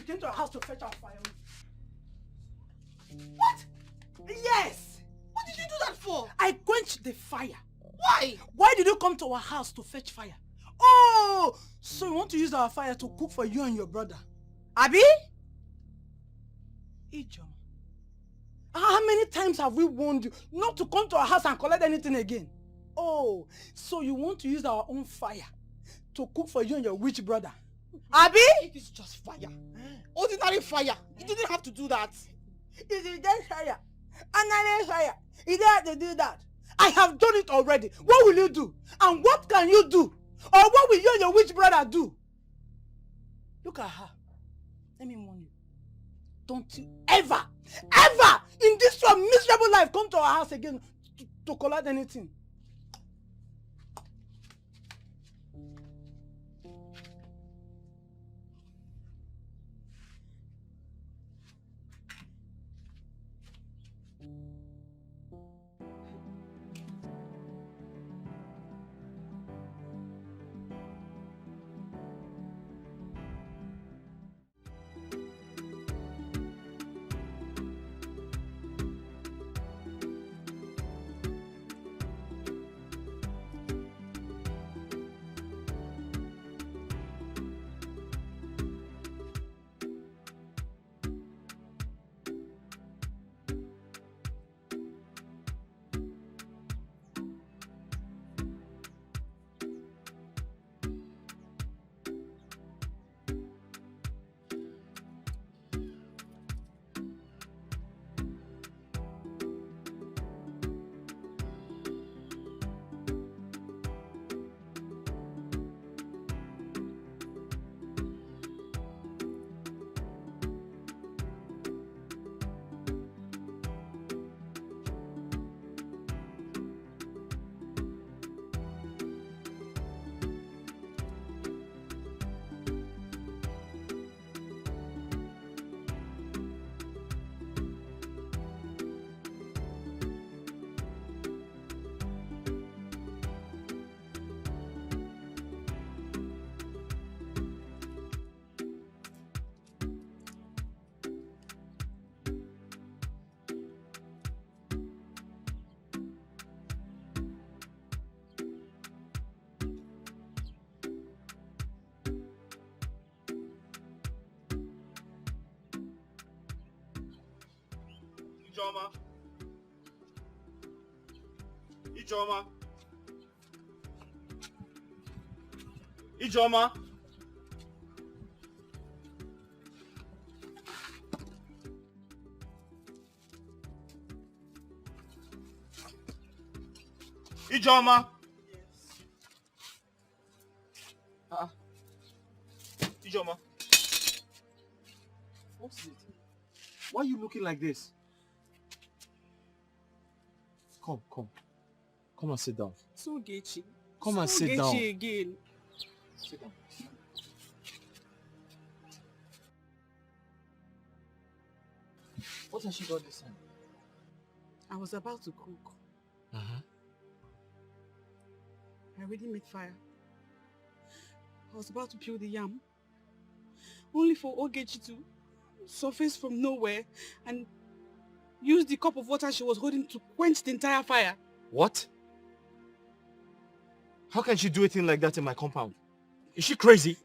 came to our house to fetch our fire. What? Yes! What did you do that for? I quenched the fire. Why? Why did you come to our house to fetch fire? Oh! So you want to use our fire to cook for you and your brother? Abi? Ijoma. How many times have we warned you not to come to our house and collect anything again? Oh, so you want to use our own fire to cook for you and your witch brother? Abi? It is just fire. Ordinary fire. You didn't have to do that. It is just fire. Another fire. You don't have to do that. I have done it already. What will you do? And what can you do? Or what will you and your witch brother do? Look at her. Let me warn you. Don't you ever in this your miserable life come to our house again to collect anything. Ijoma. Ijoma. Ijoma. Ijoma. Ijoma. What's it? Why are you looking like this? Come. Come and sit down. So Gechi. Come and sit down. Gechi again. Sit down. What has she got this time? I was about to cook. Uh-huh. I already made fire. I was about to peel the yam. Only for Ogechi to surface from nowhere and use the cup of water she was holding to quench the entire fire. What? How can she do a thing like that in my compound? Is she crazy?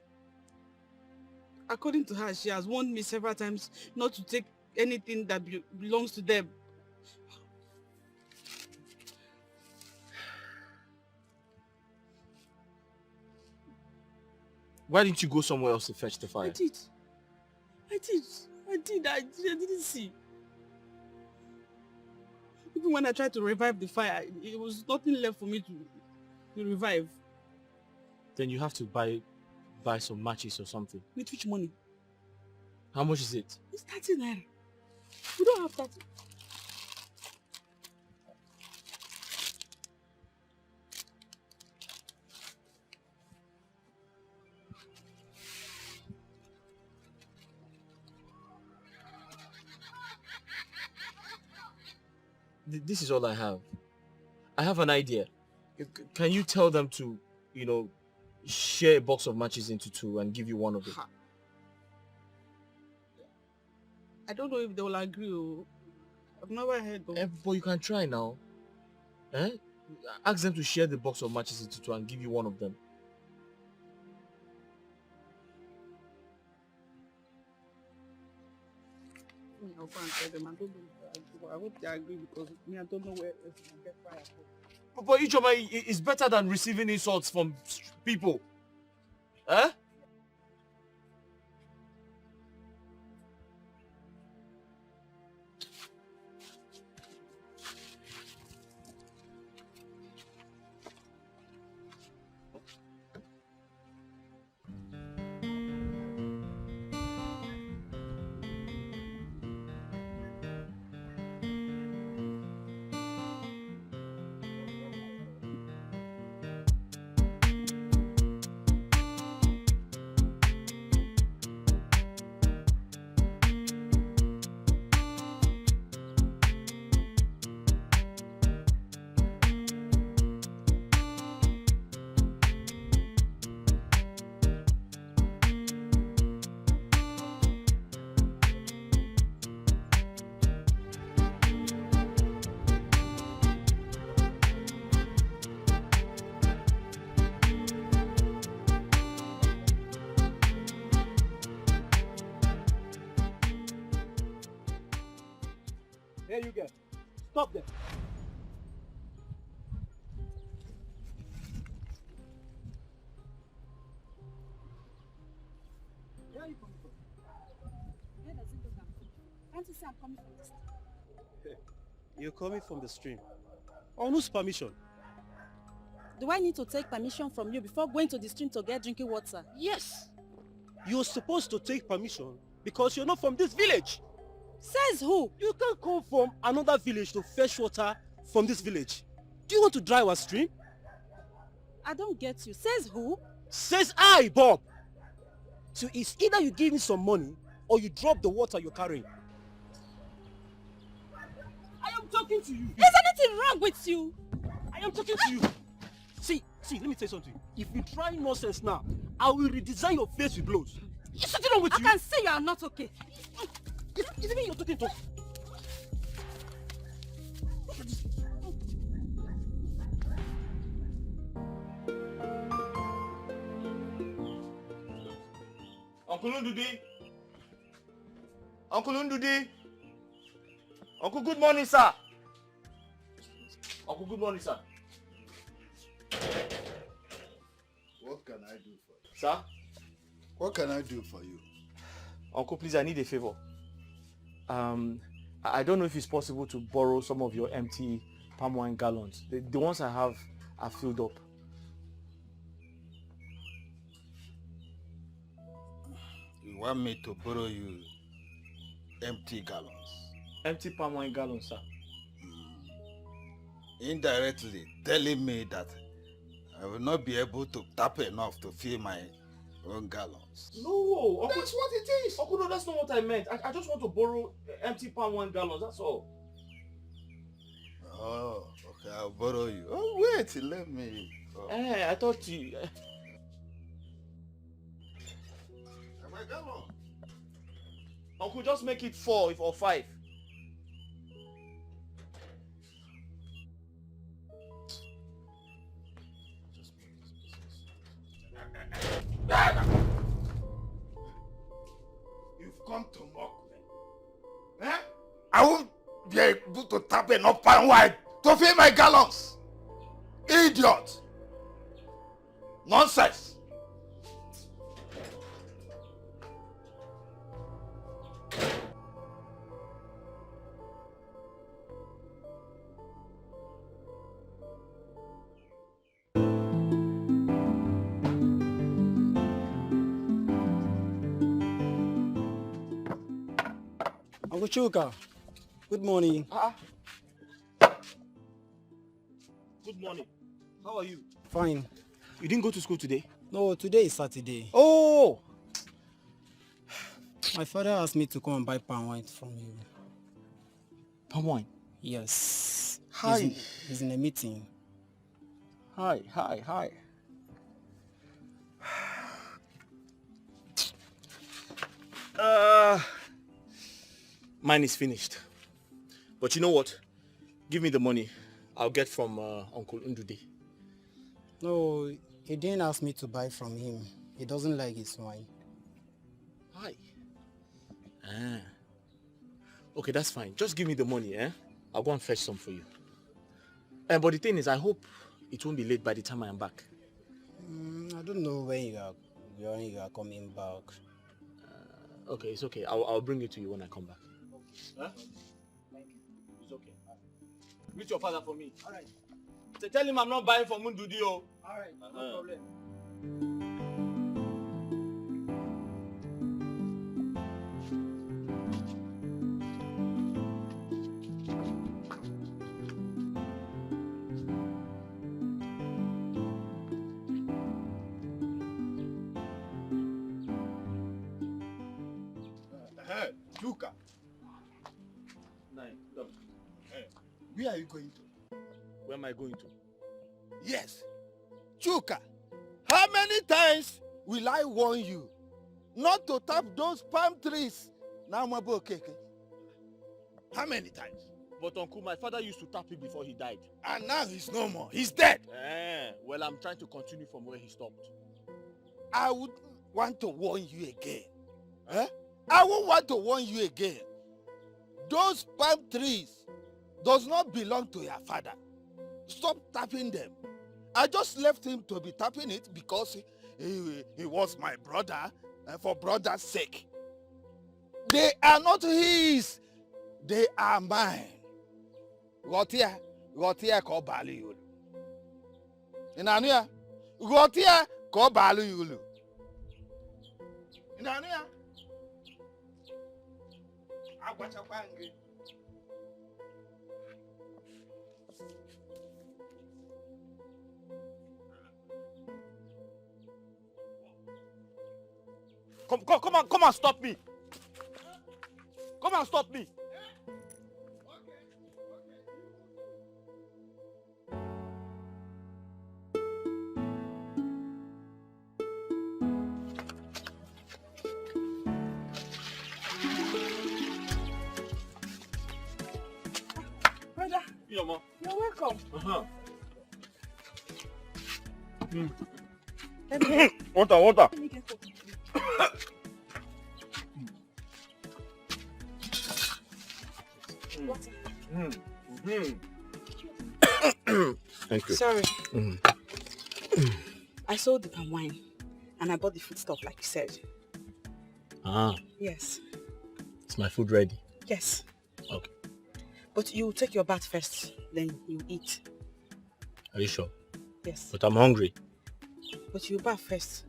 According to her, she has warned me several times not to take anything that belongs to them. Why didn't you go somewhere else to fetch the fire? I did. I didn't see. Even when I tried to revive the fire, it was nothing left for me to revive. Then you have to buy some matches or something. With which money? How much is it? It's 30 naira. We don't have 30. This is all I have. I have an idea. Can you tell them to, share a box of matches into two and give you one of it? I don't know if they will agree. Oh. I've never heard of. But you can try now. Eh? Ask them to share the box of matches into two and give you one of them. I'll go and tell them. I don't know if they agree, but I hope they agree because me, I don't know where else to get fire from. But Ijoma, it's better than receiving insults from people. Eh? Here you go. Stop there. Where are you coming from? Where does it look I'm coming? Can't you see I'm coming from the street? You're coming from the stream. On whose permission? Do I need to take permission from you before going to the stream to get drinking water? Yes. You're supposed to take permission because you're not from this village. Says who? You can't come from another village to fetch water from this village. Do you want to dry our stream? I don't get you. Says who? Says I, Bob. So it's either you give me some money or you drop the water you're carrying. I am talking to you. Is anything wrong with you? I am talking to you. See, let me tell you something. If you try nonsense now, I will redesign your face with blows. Is something wrong with you? I can see you are not okay. Is it me you're talking to? Uncle Ndudi. Uncle Ndudi. Uncle, good morning, sir. Uncle, good morning, sir. What can I do for you? Sir? What can I do for you? Uncle, please, I need a favor. I don't know if it's possible to borrow some of your empty palm wine gallons. The ones I have are filled up. You want me to borrow you empty gallons? Empty palm wine gallons, sir. Indirectly telling me that I will not be able to tap enough to fill my own gallons. No, Uncle, That's what it is. Uncle, no, that's not what I meant. I just want to borrow empty palm wine gallons, that's all. Oh, okay, I'll borrow you. Oh, wait, let me. Oh. I thought you... My gallon. Uncle, just make it 4 or 5. You've come to mock me. Eh? I won't be able to tap enough palm wine to fill my gallons. Idiot. Nonsense. Uncle Chuka, good morning. Good morning. How are you? Fine. You didn't go to school today? No, today is Saturday. Oh! My father asked me to come and buy palm wine from you. Palm wine? Yes. Hi. He's in a meeting. Hi. Mine is finished. But you know what? Give me the money. I'll get from Uncle Ndude. No, he didn't ask me to buy from him. He doesn't like his wine. Why? Okay, that's fine. Just give me the money, eh? I'll go and fetch some for you. But the thing is, I hope it won't be late by the time I am back. I don't know when you are coming back. Okay, it's okay. I'll bring it to you when I come back. Huh? It's okay. Meet your father for me. All right. So tell him I'm not buying from Ndudi. All right, no problem. Chuka. Where are you going to? Where am I going to? Yes. Chuka, how many times will I warn you not to tap those palm trees? Now I'm about keke. How many times? But Uncle, my father used to tap it before he died. And now he's no more. He's dead. Well, I'm trying to continue from where he stopped. I would want to warn you again. I won't want to warn you again. Those palm trees does not belong to your father. Stop tapping them. I just left him to be tapping it because he was my brother, for brother's sake. They are not his. They are mine. Gotia ko bali yulu. Inania, Gotia ko bali yulu. Inania. Agwachapangi. Come and stop me. Come and stop me. Brother, You're welcome. Water. Let me get coffee. Thank you. Sorry. I sold the palm wine and I bought the food stuff like you said. Yes. Is my food ready? Yes. Okay. But you take your bath first, then you eat. Are you sure? Yes. But I'm hungry. But you bath first.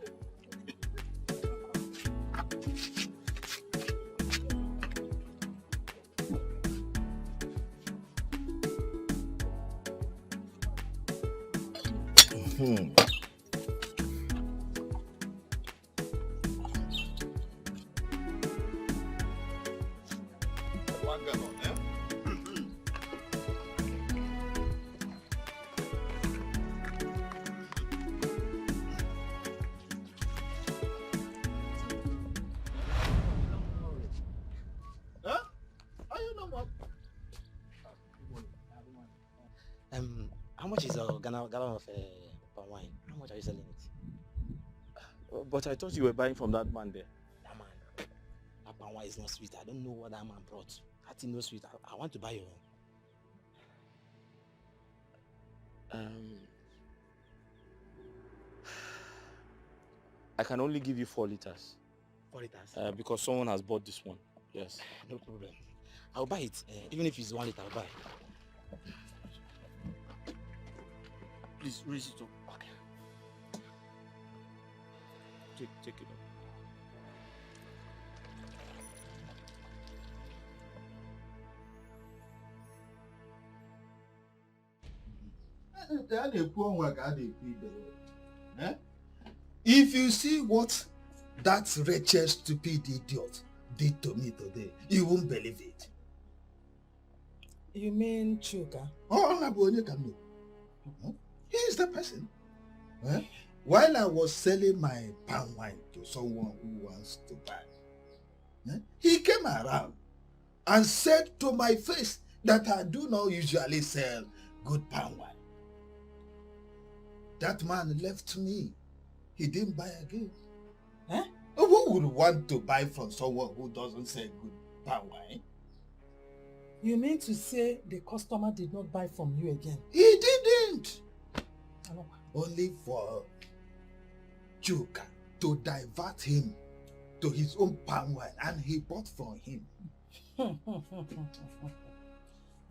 How much is a gallon of palm wine? How much are you selling it? But I thought you were buying from that man there. That man, that palm wine is not sweet. I don't know what that man brought. I think no sweet. I want to buy your own. I can only give you 4 liters. 4 liters? Because someone has bought this one. Yes. No problem. I'll buy it. Even if it's 1 liter, I'll buy. Please raise it up. Okay. Take it up. If you see what that wretched, stupid idiot did to me today, you won't believe it. You mean Chuka? Oh, Nabonye can know. He is the person. While I was selling my palm wine to someone who wants to buy, he came around and said to my face that I do not usually sell good palm wine. That man left me. He didn't buy again. Eh? Who would want to buy from someone who doesn't sell good palm wine? You mean to say the customer did not buy from you again? He didn't. Hello. Only for Chuka to divert him to his own palm wine, and he bought from him.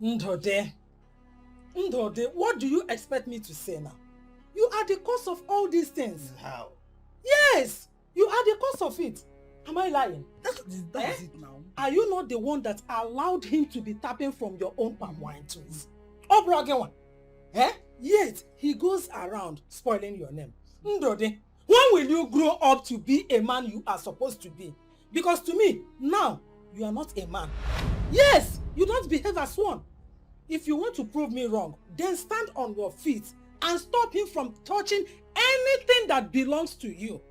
Ndode, what do you expect me to say now? You are the cause of all these things. How? Yes, you are the cause of it. Am I lying? That's it now. Are you not the one that allowed him to be tapping from your own palm wine too? Oh, brother, eh? Yet he goes around spoiling your name. Ndode, when will you grow up to be a man you are supposed to be? Because to me, now, you are not a man. Yes, you don't behave as one. If you want to prove me wrong, then stand on your feet and stop him from touching anything that belongs to you.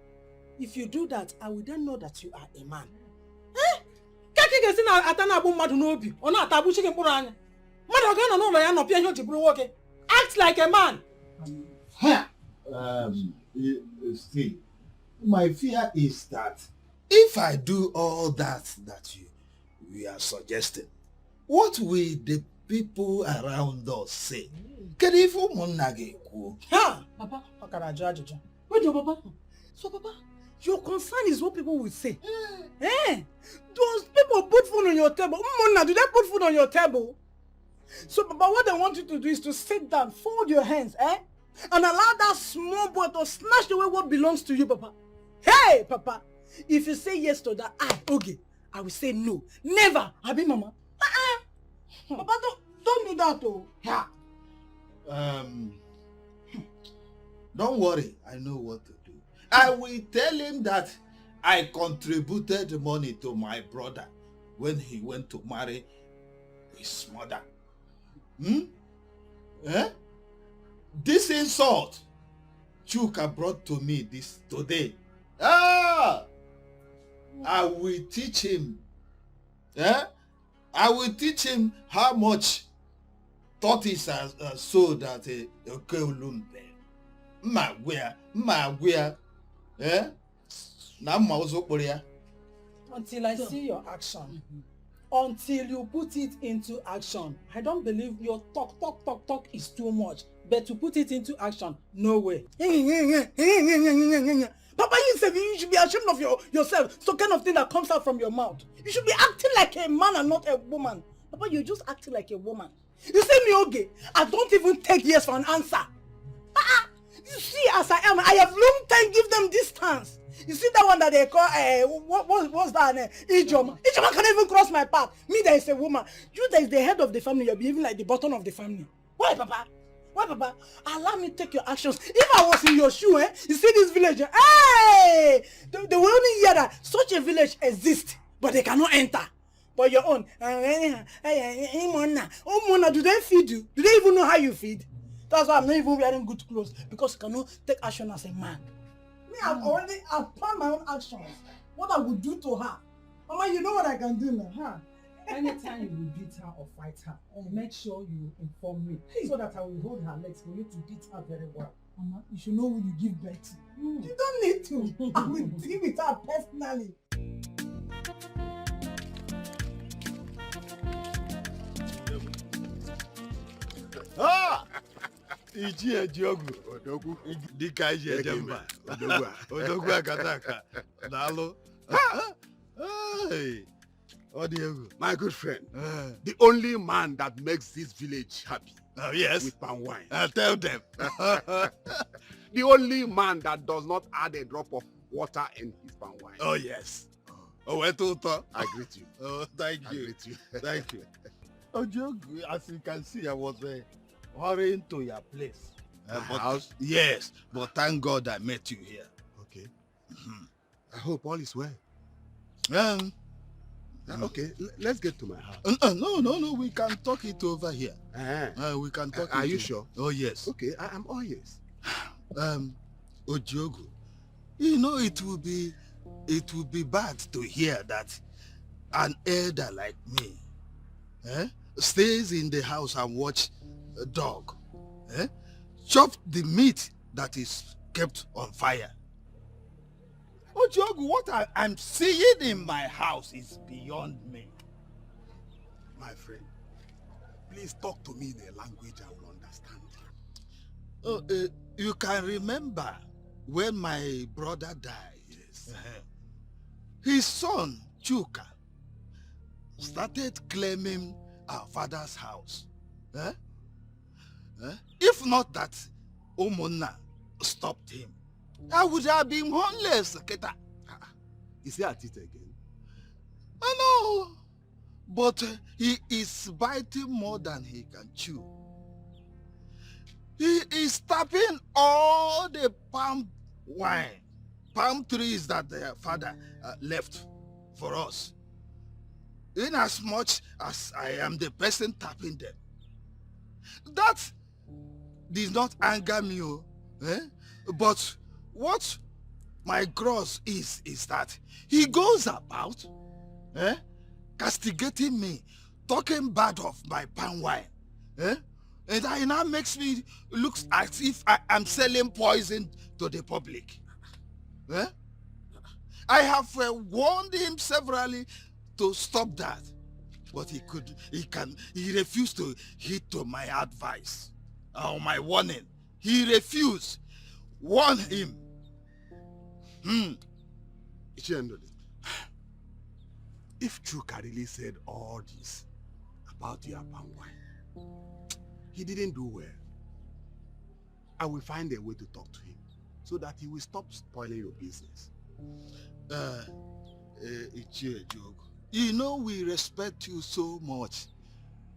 If you do that, I will then know that you are a man. Eh? Kaki gesi na atana abu madu n'obi, ona atabu chicken puru anya. Madu ga no no ya no pia ihe o ji buru nwoke. Act like a man. See, my fear is that if I do all that we are suggesting, what will the people around us say? Ha! Papa, wait, Papa. So, Papa, your concern is what people will say. Eh? Those people put food on your table. Do they put food on your table? So, Papa, what I want you to do is to sit down, fold your hands, and allow that small boy to snatch away what belongs to you, Papa. Hey, Papa, if you say yes to that, I will say no. Never. Abi, Mama. Papa, don't do that, though. Yeah. Don't worry, I know what to do. I will tell him that I contributed money to my brother when he went to marry his mother. This insult Chuka brought to me today. I will teach him. I will teach him how much tortoise are sold at Okeolumbe. Magwea. Until I see your action. Until you put it into action. I don't believe your talk is too much. But to put it into action, no way. Papa, you should be ashamed of yourself. So kind of thing that comes out from your mouth. You should be acting like a man and not a woman. Papa, you're just acting like a woman. You say me, okay, I don't even take yes for an answer. You see, as I am, I have long time give them distance. You see that one that they call, what's that? Ijoma. Ijoma can't even cross my path. Me, there is a woman. You, there is the head of the family. You're behaving like the bottom of the family. Why, Papa? Why, Papa? Allow me to take your actions. If I was in your shoe, you see this village, hey! They will only hear that such a village exists, but they cannot enter. But your own, do they feed you? Do they even know how you feed? That's why I'm not even wearing good clothes, because you cannot take action as a man. Me, I've planned my own actions. What I would do to her. Mama, you know what I can do now, huh? Anytime you will beat her or fight her, make sure you inform me so that I will hold her legs for you to beat her very well. Mama, you should know who you give birth to. You don't need to. I will deal with her personally. Iji Ejiogu Odogwu dịka iji Ejemba Odogwu Akataka Dalo. My good friend, the only man that makes this village happy with palm wine. Tell them. The only man that does not add a drop of water in his palm wine. Oh yes. I greet you. Oh, thank you. I greet you. Thank you. Ojogu, as you can see, I was hurrying to your place. House? Yes, but thank God I met you here. Okay. I hope all is well. Okay, let's get to my house. No, we can talk it over here. We can talk Are you sure? Oh, yes. Okay, I'm all yes. Ojogu, you know it will be bad to hear that an elder like me stays in the house and watch a dog, chop the meat that is kept on fire. Ojogu, what I'm seeing in my house is beyond me. My friend, please talk to me in a language I will understand. You can remember when my brother died. Yes. His son, Chuka, started claiming our father's house. If not that Omona stopped him, I would have been homeless, Keta. Is he at it again? I know, but he is biting more than he can chew. He is tapping all the palm trees that their father left for us. In as much as I am the person tapping them. That did not anger me, but what my gross is that he goes about castigating me, talking bad of my palm wine. And it now makes me look as if I am selling poison to the public. I have warned him severally to stop that, but he refused to heed to my advice or my warning. He refused. Warn him. Ichendole, if Chuka really said all this about your palm wine, he didn't do well. I will find a way to talk to him so that he will stop spoiling your business. You know we respect you so much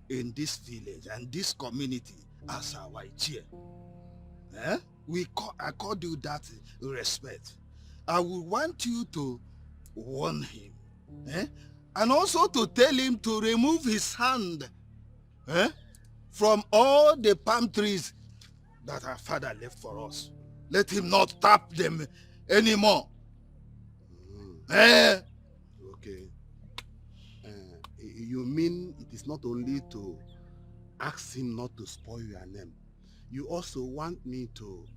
in this village and this community as our Ichie. I called you that respect. I would want you to warn him. And also to tell him to remove his hand from all the palm trees that our father left for us. Let him not tap them anymore. Okay. You mean it is not only to ask him not to spoil your name, you also want me to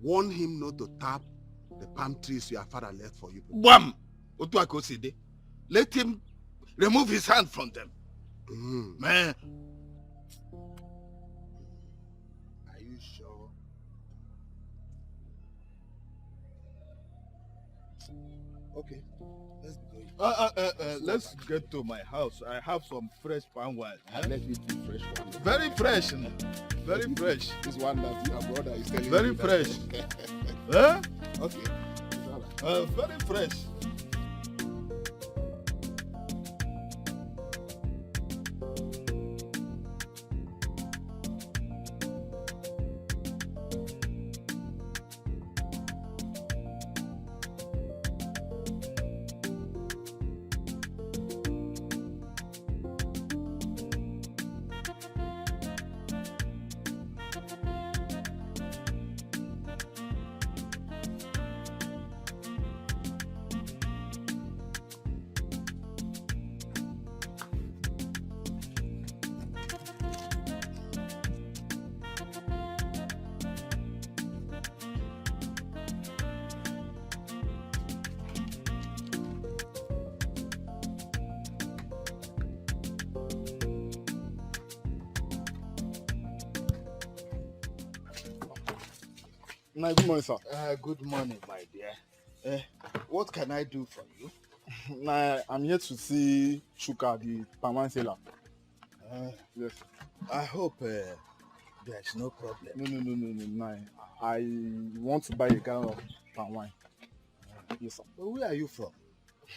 warn him not to tap the palm trees your father left for you? Bam! Let him remove his hand from them. Man. Are you sure? Okay, let's go. Let's get to my house. I have some fresh palm wine. Let me do fresh one. Very fresh. Very fresh. This one that your brother is telling Very me. fresh. Okay. Very fresh. Good morning, sir. Good morning, my dear. What can I do for you? I'm here to see Chuka, the palm wine seller. Yes. I hope there's no problem. No. I want to buy a gallon of palm wine. Yes, sir. Well, where are you from?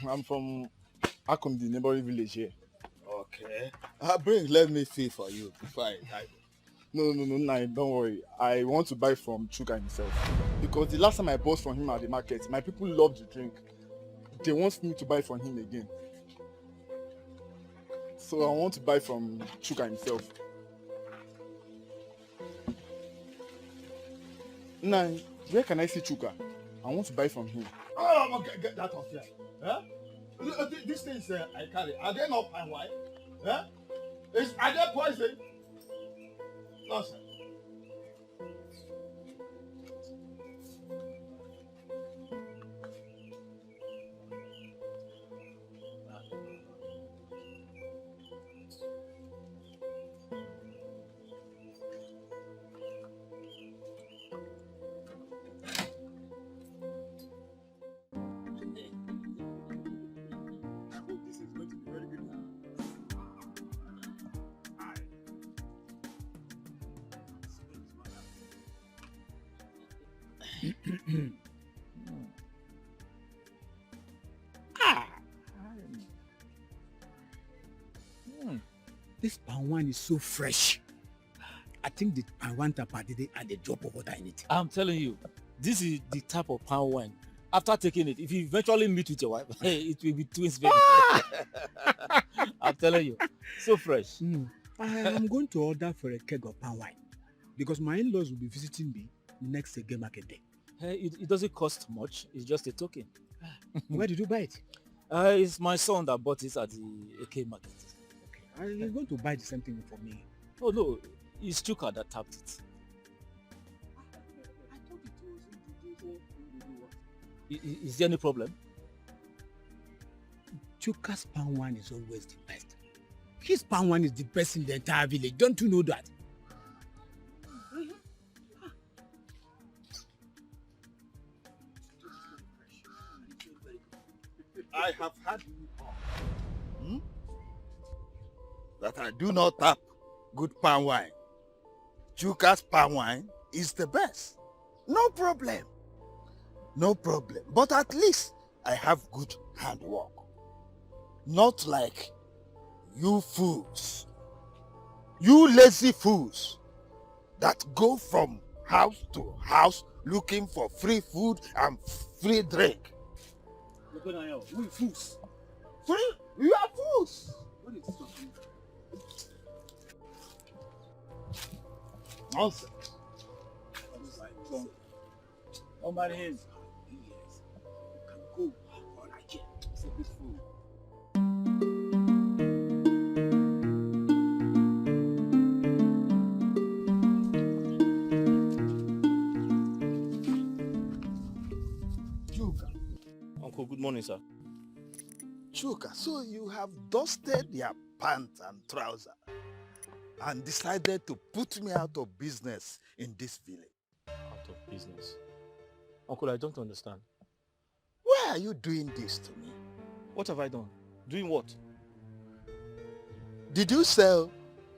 I'm from Akum, the neighboring village here. Okay. Let me feel for you before I die. No, don't worry. I want to buy from Chuka himself. Because the last time I bought from him at the market, my people love the drink. They want me to buy from him again. So I want to buy from Chuka himself. Where can I see Chuka? I want to buy from him. Oh, okay, get that off here. These things I carry, are they not palm wine? Are they poison? Nonsense. This palm wine is so fresh. I think the palm wine tapa did it at the drop of water in it. I'm telling you, this is the type of palm wine. After taking it, if you eventually meet with your wife, it will be twins, baby. I'm telling you, so fresh. I am going to order for a keg of palm wine because my in-laws will be visiting me next Eke market day. It doesn't cost much. It's just a token. Where did you buy it? It's my son that bought it at the Eke market. Okay, you're going to buy the same thing for me. Oh no, it's Chuka that tapped it. Is there any problem? Chuka's palm wine is always the best. His palm wine is the best in the entire village. Don't you know that? I have had that I do not tap good palm wine. Chuka's palm wine is the best. No problem. No problem. But at least I have good handwork. Not like you fools. You lazy fools that go from house to house looking for free food and free drink. We fools. Free? You are fools. What is this? Nonsense. Oh my hands. Yes. You can go all I care. It's a bit food. Chuka. Uncle, good morning, sir. Chuka, so you have dusted your pants and trousers and decided to put me out of business in this village. Out of business? Uncle, I don't understand. Why are you doing this to me? What have I done? Doing what? Did you sell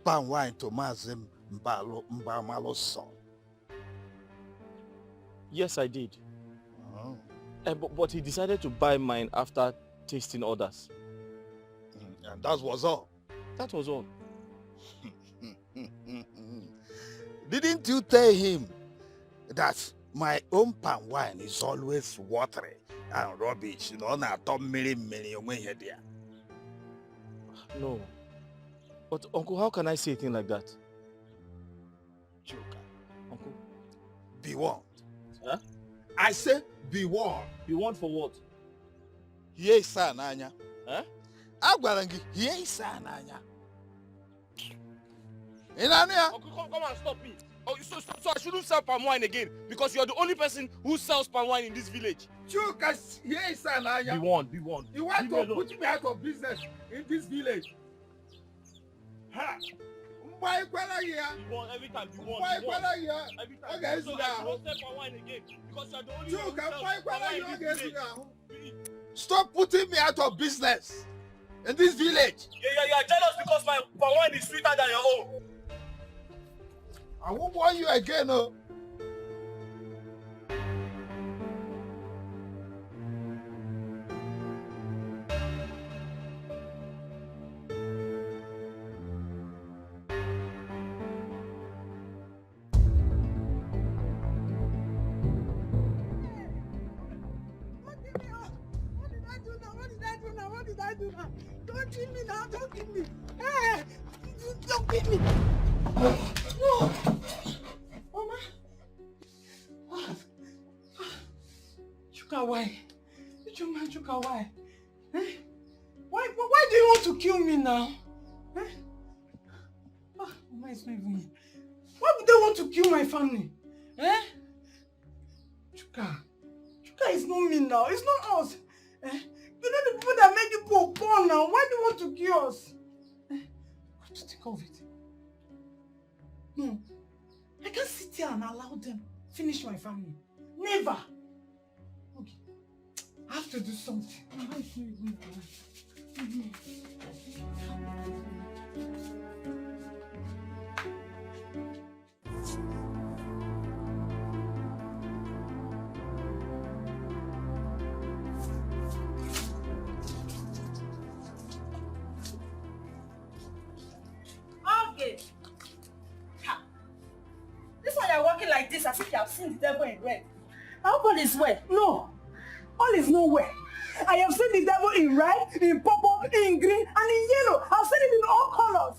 palm wine to Mazim Mbamalo's son? Yes, I did. Oh. But he decided to buy mine after tasting others. And that was all? That was all. Didn't you tell him that my own palm wine is always watery and rubbish? You know, not many there. No. But Uncle, how can I say a thing like that? Chuka. Uncle? Be warned. Huh? I say be warned. Be warned for what? Yes, sir, Nanya. Huh? Agwarangi, yes, sir, Nanya. Uncle, come and stop me. Oh, so I shouldn't sell palm wine again because you're the only person who sells palm wine in this village. Chuka, yes, sir, Nanya. Be warned, be warned. You want to put me out of business in this village? Ha! Why here? Be warned every time. Be warned. Why Be warned. here? Every time. Okay, so so that now. you don't sell palm wine again because you're the only one who Chuka, sells why palm wine you in okay, this so village. now? Stop putting me out of business in this village. Yeah, you're jealous because my palm wine is sweeter than your own. I won't warn you again, oh. What did I do now? Don't kill me now, don't kill me. Hey, don't kill me. No. Mama. Chuka, why? Chuka, why? Eh? Why do you want to kill me now? Eh? Mama is not even here. Why would they want to kill my family? Eh? Chuka is not me now. It's not us. Eh? You know the people that make people born now. Why do you want to kill us? Eh? What do you think of it? No. I can't sit here and allow them finish my family. Never. Okay. I have to do something. Mama is not even here. Okay. Ha. This one you're walking like this as if you have seen the devil in red. I hope all is well. No. All is nowhere. I have seen the devil in red, in purple, in green, and in yellow. I've seen it in all colors.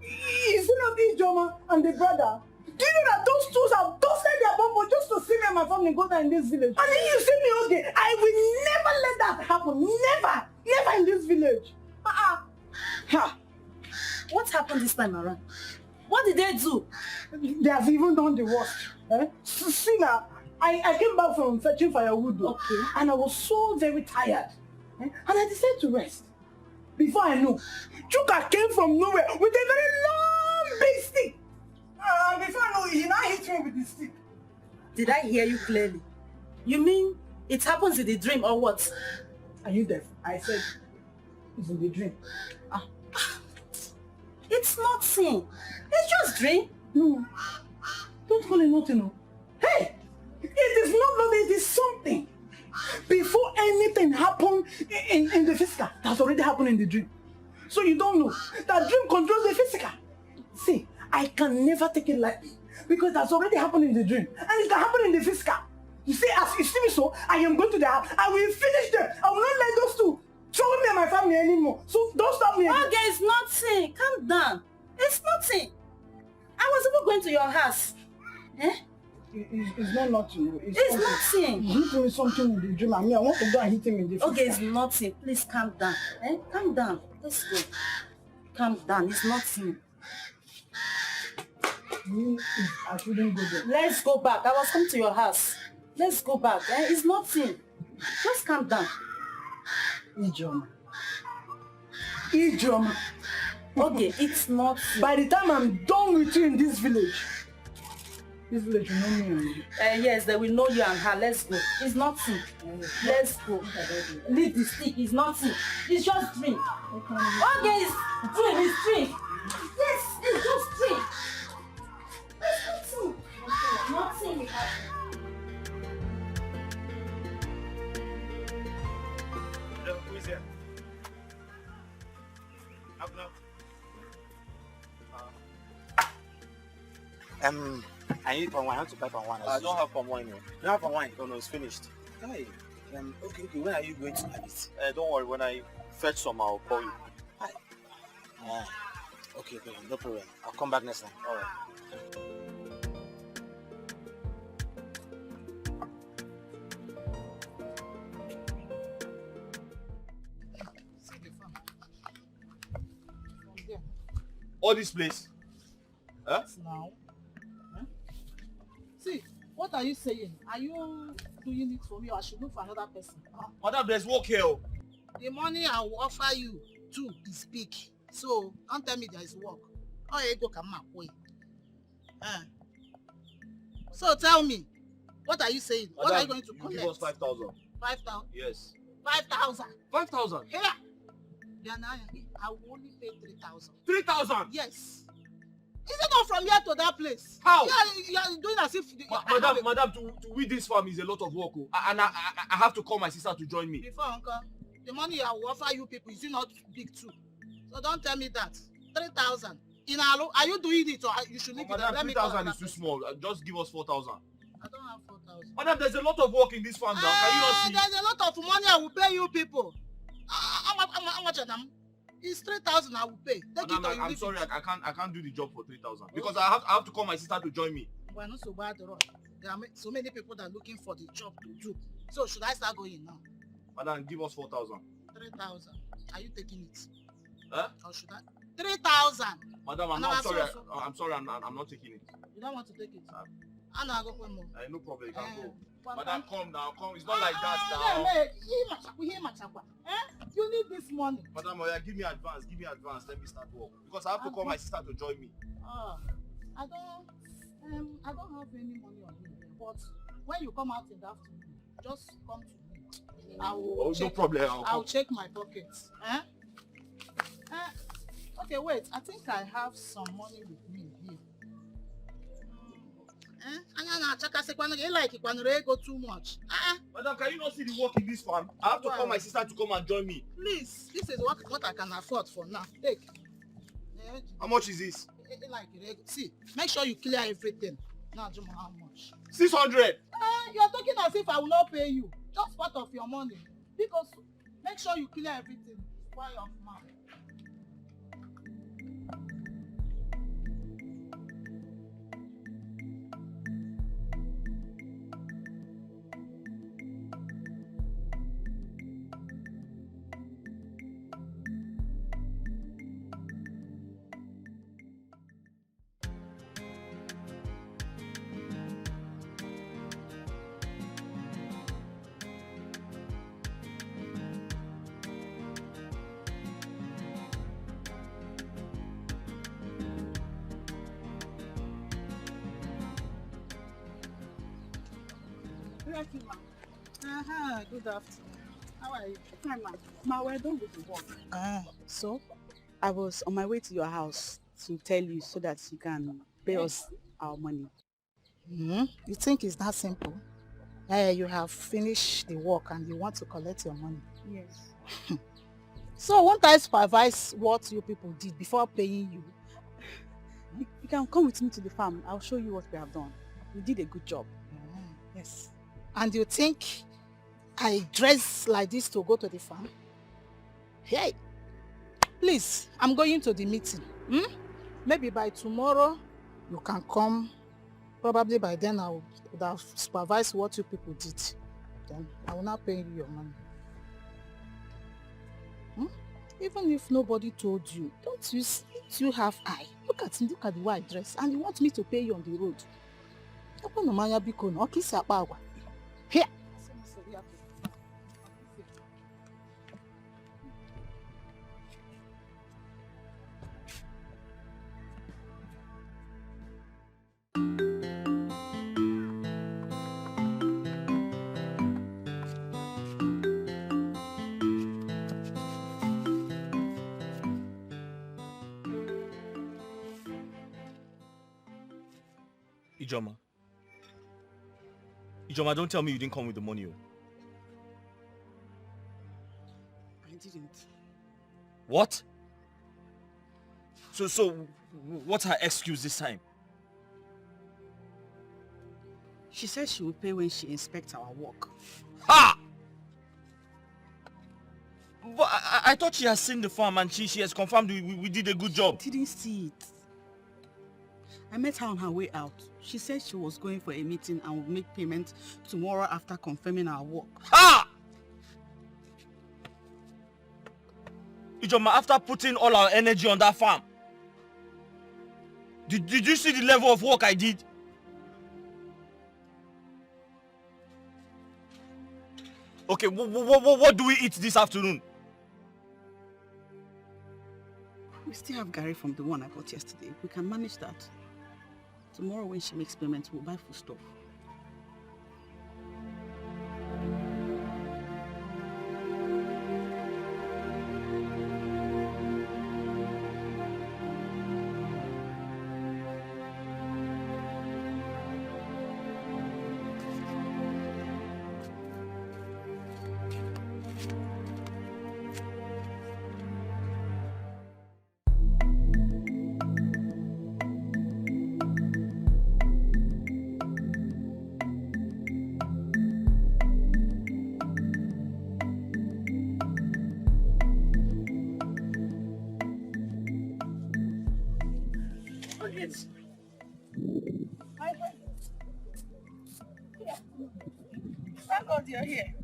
Is it not Ijoma and the brother? Do you know that those two have toasted their bumbo just to see me and my family go down in this village? And then you see me, okay, I will never let that happen. Never. Never in this village. Ha. What happened this time around? What did they do? They have even done the worst. Eh? See now, I came back from fetching firewood, okay, and I was so very tired. Eh? And I decided to rest. Before I know, Chuka came from nowhere with a very long big stick. Before I know, he now hit me with the stick. Did I hear you clearly? You mean it happens in the dream or what? Are you deaf? I said it's in the dream. It's nothing. It's just dream. No. Don't call it nothing. No. Hey! It is not nothing, it is something. Before anything happened in the physical, that's already happened in the dream. So you don't know that dream controls the physical. See, I can never take it lightly because that's already happened in the dream. And it can happen in the physical. You see, as you see me so, I am going to the house. I will finish them. I will not let those two trouble me and my family anymore. So don't stop me. Okay, it's nothing. Calm down. It's nothing. I was even going to your house. Eh? It's not nothing. It's nothing. He hit me something in the dream. I mean, I want to go and hit him in the face. Okay, it's nothing. Please calm down. Eh? Calm down. Let's go. Calm down. It's nothing. I shouldn't go there. Let's go back. I was coming to your house. Let's go back. Eh? It's nothing. Just calm down. Ijoma. Okay, it's not. By the time I'm done with you in this village will know me and you. Yes, they will know you and her. Let's go. It's nothing. Let's go. Leave the stick. It's nothing. It's just dream. Okay, it's dream. It's dream. Yes, it's just dream. It's nothing. Nothing. Who is here? I need palm wine. I want to buy palm wine. I don't have palm wine. You don't have palm wine? No, it's finished. Hey, okay. When are you going to have it? Don't worry. When I fetch some, I'll call you. Okay, no problem. I'll come back next time. All right. All this place? Huh? Now. Huh? See, what are you saying? Are you doing it for me or I should look for another person? Madam, there's work here. The money I will offer you too is big. So, don't tell me there is work. Oh, you go come up way. So tell me, what are you saying? Madam, what are you going to you collect? give us 5,000. 5,000? Yes. 5,000? 5,000? Here. Then I will only pay 3,000. 3,000? Yes. Is it not from here to that place? How? You are doing as if... Madam, to weed this farm is a lot of work. And I have to call my sister to join me. Before, uncle, the money I will offer you people is not big too. So don't tell me that. 3,000. Are you doing it or you should leave it? Madam, 3,000 is too small. Just give us 4,000. I don't have 4,000. Madam, there's a lot of work in this farm now. Can you not see? There's a lot of money I will pay you people. How much of them? It's 3,000 I will pay. Madam, I'm sorry, I can't do the job for 3,000 because I have to call my sister to join me. We're not so bad at all. There are so many people that are looking for the job to do. So should I start going now? Madam, give us 4,000. 3,000. Are you taking it? Huh? Or should I? 3,000. Madam, I'm sorry, I'm not taking it. You don't want to take it? I'm not going to no problem, you can go. Madam, come now, come. It's not like that now. You need this money. Madam, give me advance, let me start work. Because I have to call my sister to join me. I don't have any money on me. But when you come out in the afternoon, just come to me. No problem. I'll check my pockets. Okay, wait. I think I have some money with me here. Go too much. Madam, can you not see the work in this farm? I have to call my sister to come and join me. Please, this is what I can afford for now. Take. How much is this? See, make sure you clear everything. Now, how much? 600. You're talking as if I will not pay you. Just part of your money. Because make sure you clear everything. Why off now? Good afternoon. How are you? Fine, ma'am. Ma, we're done with the work. So? I was on my way to your house to tell you so that you can pay us our money. You think it's that simple? You have finished the work and you want to collect your money? Yes. So won't I supervise what you people did before paying you? You can come with me to the farm. I'll show you what we have done. We did a good job. Yes. And you think I dress like this to go to the farm? Hey, please, I'm going to the meeting. Maybe by tomorrow you can come. Probably by then I would have supervised what you people did. Then I will not pay you your money. Even if nobody told you, don't you have eye? Look at the way I dress, and you want me to pay you on the road. Here. Ijoma, don't tell me you didn't come with the money. I didn't. What? So what's her excuse this time? She said she will pay when she inspects our work. Ha! But I thought she has seen the farm and she has confirmed we did a good job. I didn't see it. I met her on her way out. She said she was going for a meeting and would make payment tomorrow after confirming our work. Ha! Ijoma, after putting all our energy on that farm, did you see the level of work I did? Okay, what do we eat this afternoon? We still have Gary from the one I bought yesterday. We can manage that. Tomorrow when she makes payment, we'll buy food stuff. Thank God you're here.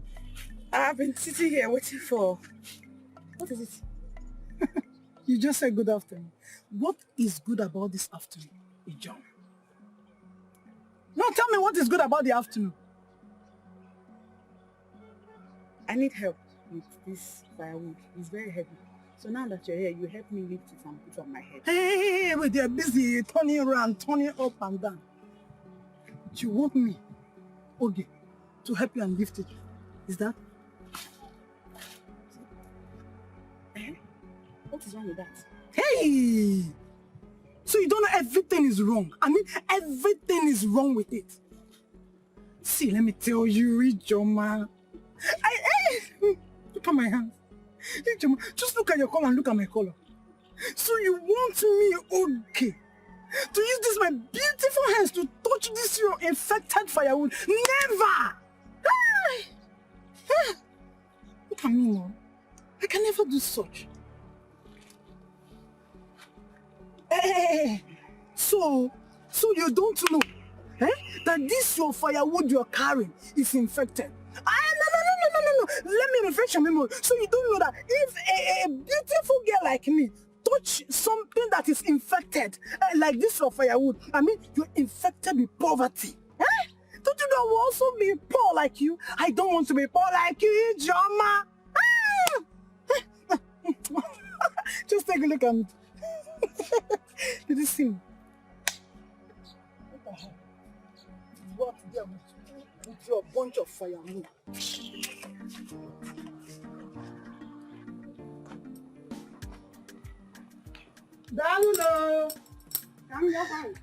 I have been sitting here waiting for... What is it? You just said good afternoon. What is good about this afternoon, Ijon? No, tell me what is good about the afternoon. I need help with this firewood. It's very heavy. So now that you're here, you help me lift it and put it on my head. Hey, but they're busy turning around, turning up and down. You want me, okay, to help you and lift it? Is that? What is wrong with that? Hey! So you don't know everything is wrong. I mean, everything is wrong with it. See, let me tell you, Ijoma. Look at my hands. Ijoma, just look at your color and look at my color. So you want me, okay, to use this my beautiful hands to touch this your infected firewood? Never! Look at me now. I can never do such. Hey, so you don't know that this your firewood you're carrying is infected? No. Let me refresh your memory. So you don't know that if a beautiful girl like me touch something that is infected, like this your firewood, I mean, you're infected with poverty. Don't you know I will also be poor like you? I don't want to be poor like you, Ijoma. Just take a look at me. Did you see me? What the hell? What there with your bunch of firewood? Daluno! Come your hand.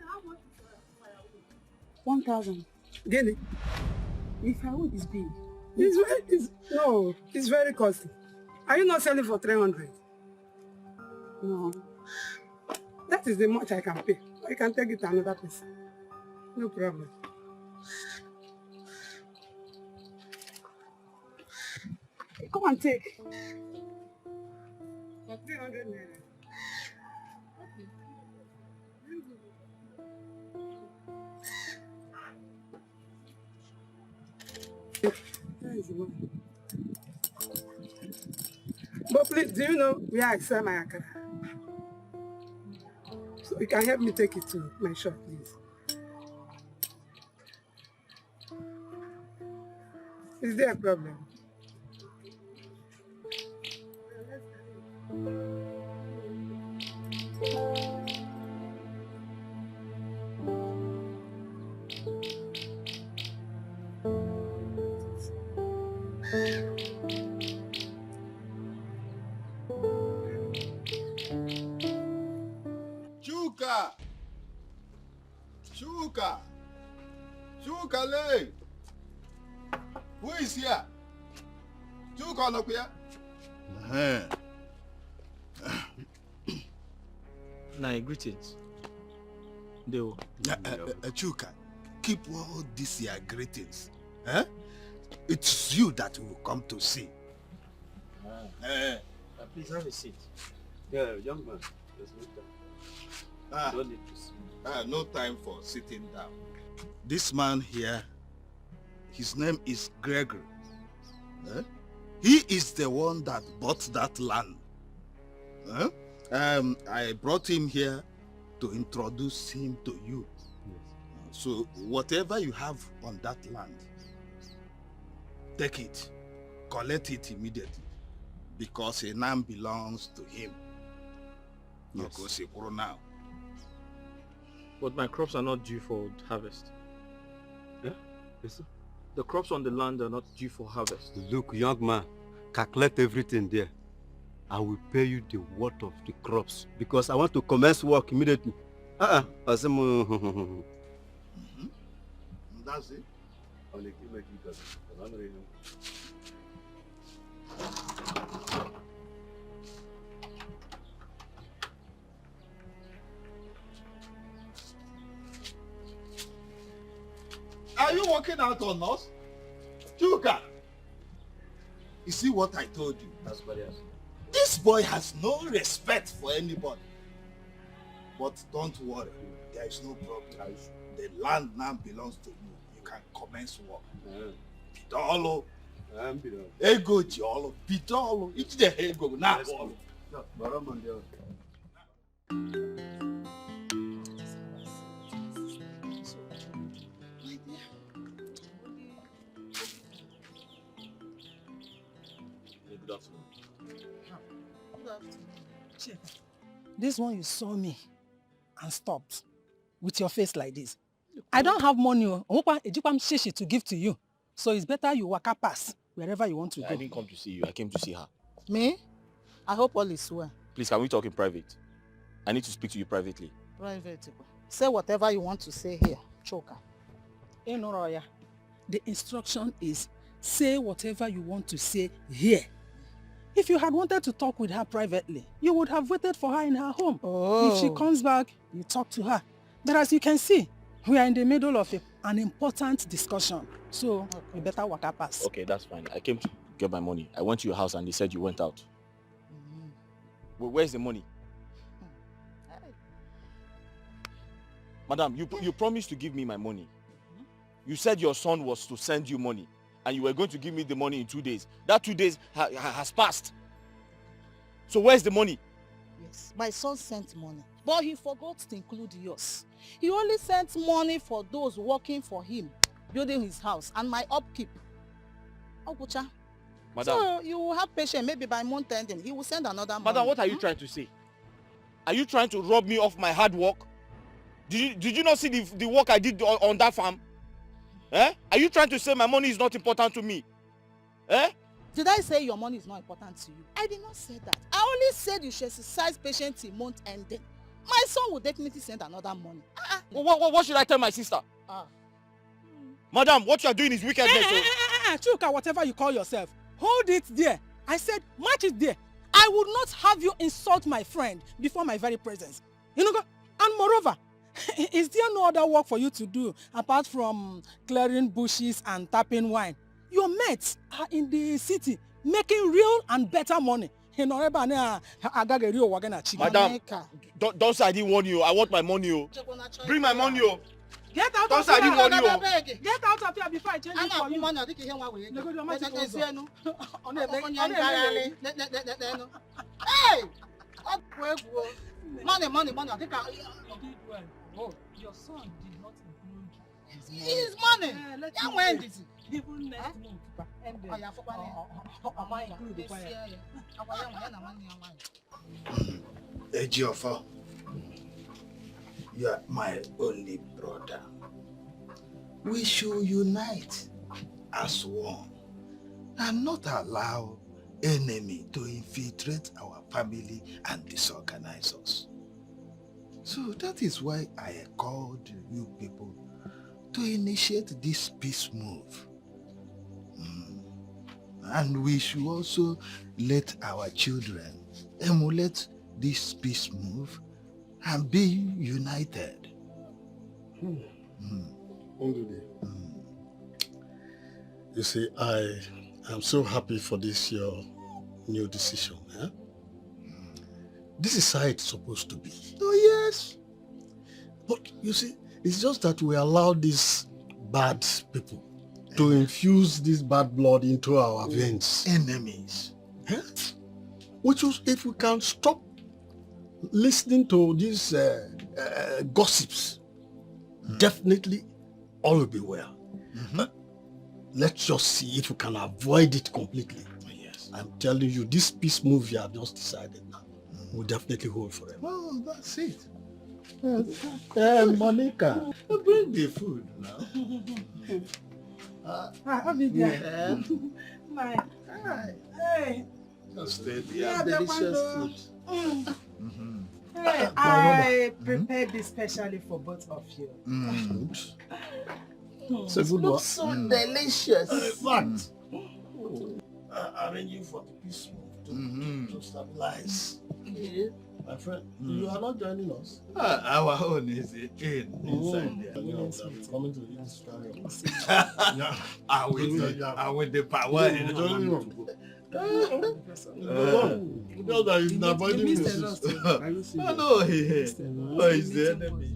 How much is firewood? 1,000. Get it? The firewood is big. It's very costly. Are you not selling for 300? No. That is the much I can pay. I can take it to another place. No problem. Come and take. For 300 naira. But please, do you know where I sell my akara? So you can help me take it to my shop, please. Is there a problem? Chukale! Who is here? Chuka, look here. Nah, greetings. Deo. Chuka, keep all these your greetings. It's you that will come to see. Please have a seat. Yeah, young man. There's no time. Don't need to sit. No time for sitting down. This man here, his name is Gregory. He is the one that bought that land. I brought him here to introduce him to you. Yes. So whatever you have on that land, take it, collect it immediately, because it now belongs to him. Yes. Now. But my crops are not due for harvest. Yeah? Yes, sir. The crops on the land are not due for harvest. Look, young man, calculate everything there. I will pay you the worth of the crops because I want to commence work immediately. That's it. Are you working out on us? Chuka! You see what I told you? That's what it is. This boy has no respect for anybody. But don't worry, there is no problem. the land now belongs to you. You can commence work. Bidolo. Ego Jolo. Bidolo. It's the ego now. Good afternoon. This one you saw me and stopped with your face like this. I don't have money to give to you. So it's better you waka pass wherever you want to go. I didn't come to see you. I came to see her. Me? I hope all is well. Please, can we talk in private? I need to speak to you privately. Private. Say whatever you want to say here. Choka. The instruction is say whatever you want to say here. If you had wanted to talk with her privately, you would have waited for her in her home. Oh. If she comes back, you talk to her. But as you can see, we are in the middle of an important discussion. So you better waka pass. Okay, that's fine. I came to get my money. I went to your house and they said you went out. Well, where's the money? Madam, you promised to give me my money. You said your son was to send you money and you were going to give me the money in 2 days. That 2 days has passed. So where's the money? Yes, my son sent money, but he forgot to include yours. He only sent money for those working for him, building his house, and my upkeep. Ogucha. Madam. So you will have patience, maybe by month ending, he will send another money. Madam, what are you trying to say? Are you trying to rob me of my hard work? Did you not see the work I did on that farm? Eh? Are you trying to say my money is not important to me? Eh? Did I say your money is not important to you? I did not say that. I only said you should exercise patience till month ending. My son will definitely send another money. What should I tell my sister? Madam, what you are doing is wickedness. Chuka, whatever you call yourself, hold it there. I said, match it there. I would not have you insult my friend before my very presence. You know, and moreover, is there no other work for you to do apart from clearing bushes and tapping wine? Your mates are in the city making real and better money. Madam, don't say I didn't warn you. I want my money. Oh. Bring my money. Oh. Get out don't of say here. I didn't warn you. Get out of here before I change it for you. Money. Oh, your son did not include his money. Yeah, when did he? Even next month. Ejiofor, you are my only brother. We should unite as one and not allow enemy to infiltrate our family and disorganize us. So that is why I called you people to initiate this peace move. And we should also let our children emulate this peace move and be united. You see, I am so happy for this your new decision. Eh? This is how it's supposed to be. Oh yes. But you see, it's just that we allow these bad people to infuse this bad blood into our veins. Enemies. Eh? Which is, if we can stop listening to these gossips, definitely all will be well. Let's just see if we can avoid it completely. Yes. I'm telling you, this peace move you have just decided now will definitely hold forever. Well, that's it. Monica, bring the food now. Hey. Yeah, delicious food. Hey, I prepared this specially for both of you. It's a good one. So delicious. In fact, arranging for the peace move to stabilize. My friend, you are not joining us. Our own is inside there. Coming to this story. I with the power. Because that is not avoiding me. No, he is the enemy.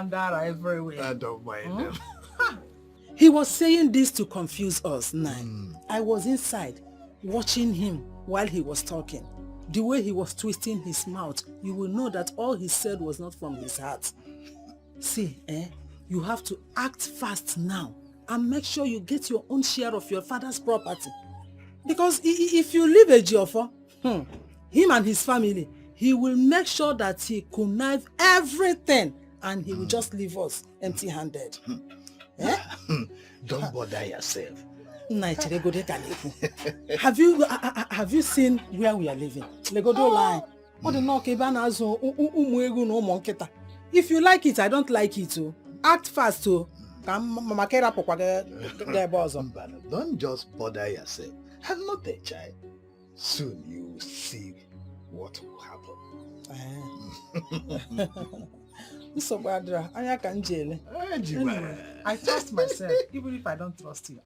Ndara everywhere. I don't mind them. He was saying this to confuse us, I was inside watching him while he was talking. The way he was twisting his mouth, you will know that all he said was not from his heart. See, you have to act fast now and make sure you get your own share of your father's property. Because if you leave Ejiofor, him and his family, he will make sure that he connive everything and he will just leave us empty-handed. Don't bother yourself. Have you seen where we are living? Legodo line. If you like it, I don't like it too. Act fast too. Don't just bother yourself. I'm not a child. Soon you will see what will happen. Anyway, I trust myself, even if I don't trust you.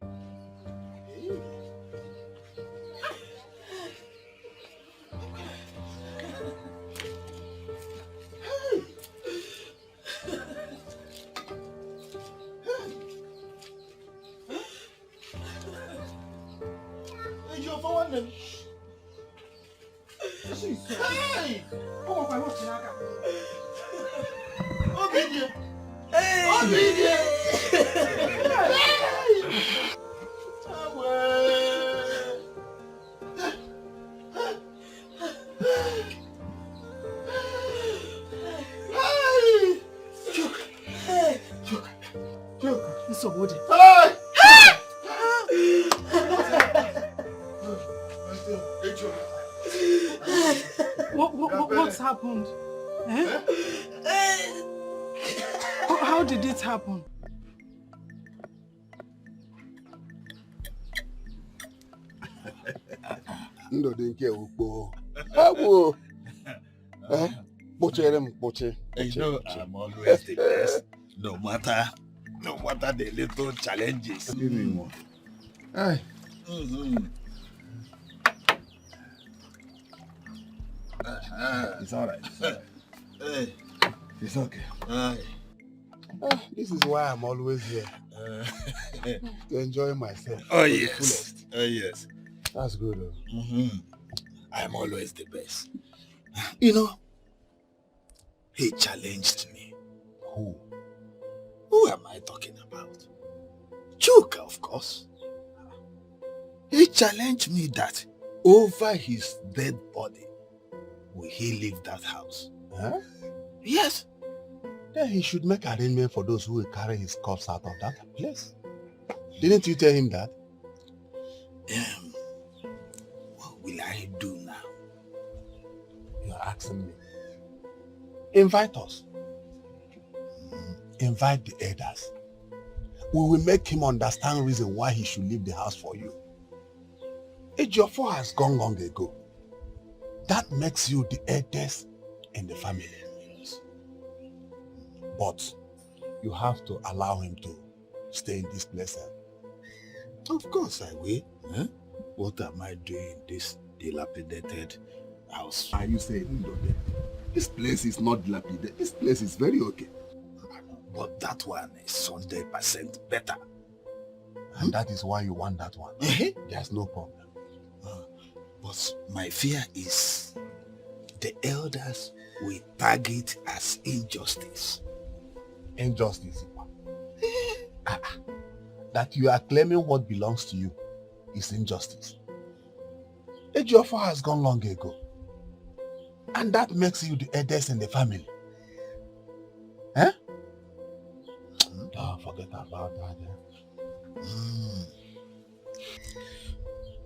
Hey! What's happened? How did it happen? Ndo dinke ukpo. Awo. Poche. You know, I'm always the best, no matter the little challenges. Hey. It's all right. Hey. It's okay. This is why I'm always here. To enjoy myself. Oh yes. Oh yes. That's good. I'm always the best. You know, he challenged me. Who? Who am I talking about? Chuka, of course. He challenged me that over his dead body, will he leave that house? Huh? Yes. Then he should make arrangement for those who will carry his corpse out of that place. Didn't you tell him that? What will I do now? You're asking me. Invite us. Invite the elders. We will make him understand reason why he should leave the house for you. Ejiofor has gone long ago. That makes you the eldest in the family. But you have to allow him to stay in this place. Of course I will. Eh? What am I doing in this dilapidated house? Are you saying, Ndode, this place is not dilapidated. This place is very okay. But that one is 100% better. And that is why you want that one. There's no problem. But my fear is the elders will tag it as injustice. Injustice? That you are claiming what belongs to you is injustice. Ejiofor has gone long ago. And that makes you the eldest in the family. Eh? Don't forget about that.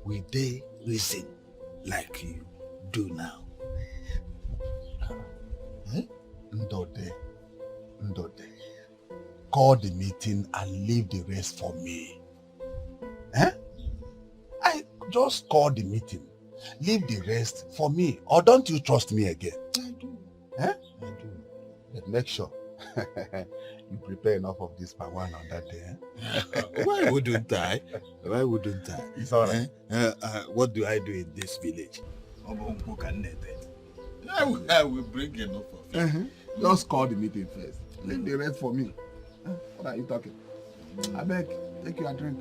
Will they reason like you do now? Ndode, call the meeting and leave the rest for me. I just call the meeting. Leave the rest for me. Or don't you trust me again? I do. I do. But make sure you prepare enough of this palm wine on that day. Why wouldn't I? Why wouldn't I? It's all right. What do I do in this village? I will bring enough of it. Just call the meeting first. Leave the rest for me. What are you talking? I beg, take you a drink.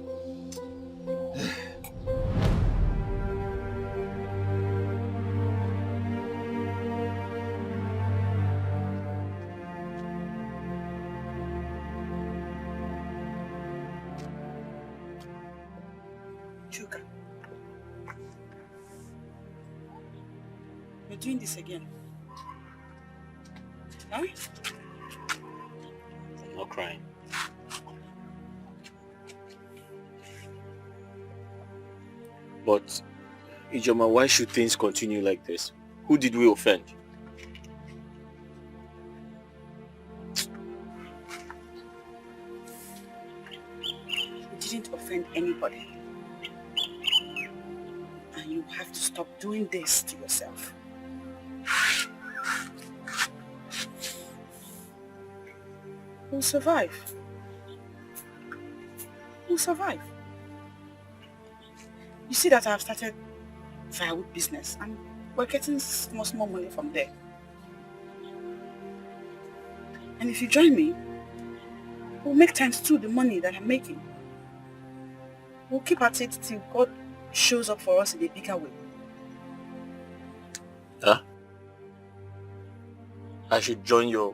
Chuka, you're doing this again. Huh? I'm not crying. But, Ijoma, why should things continue like this? Who did we offend? You didn't offend anybody. And you have to stop doing this to yourself. We'll survive. We'll survive. You see that I've started firewood business and we're getting small money from there. And if you join me, we'll make times 2 the money that I'm making. We'll keep at it till God shows up for us in a bigger way. Huh? I should join your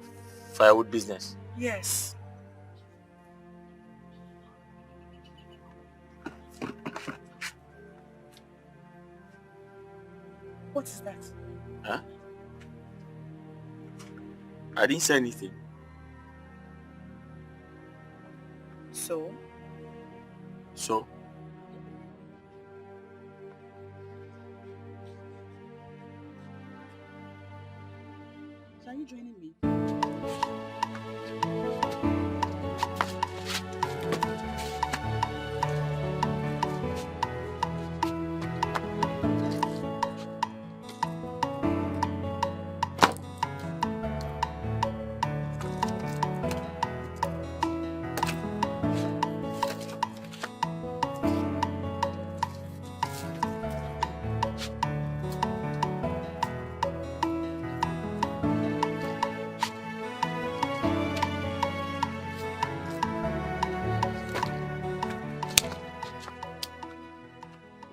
firewood business? Yes. What is that? Huh? I didn't say anything. So? So? Are you joining me?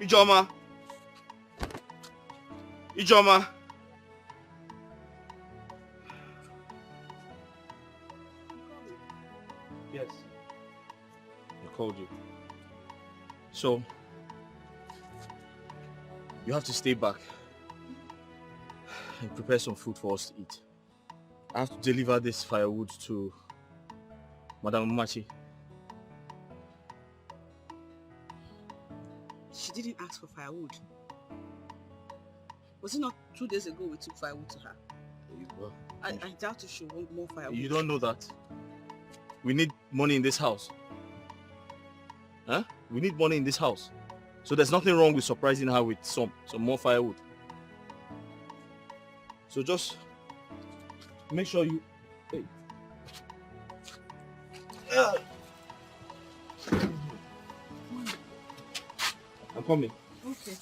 Ijoma. Ijoma. Yes. I called you. So, you have to stay back and prepare some food for us to eat. I have to deliver this firewood to Madam Umachi. She didn't ask for firewood. Was it not 2 days ago we took firewood to her? I doubt if she want more firewood. You don't know that. We need money in this house. Huh? We need money in this house. So there's nothing wrong with surprising her with some more firewood. So just make sure you... Hey. I'm coming. Okay.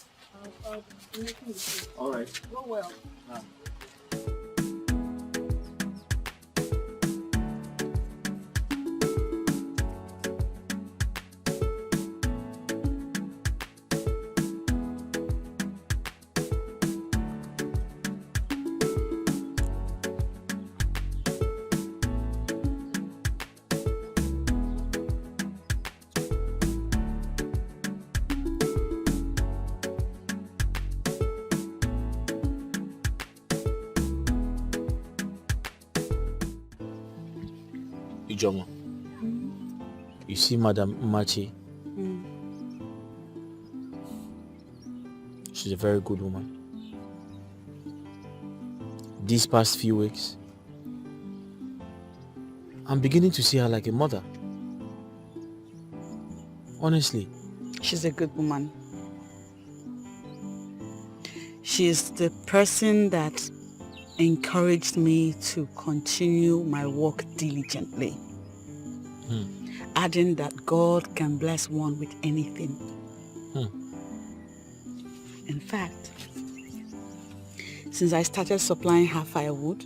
I'll be making it. All right. Go well. Ijeoma, you see Madam Umachi? She's a very good woman. These past few weeks, I'm beginning to see her like a mother. Honestly. She's a good woman. She's the person that encouraged me to continue my work diligently. Adding that God can bless one with anything. In fact, since I started supplying her firewood,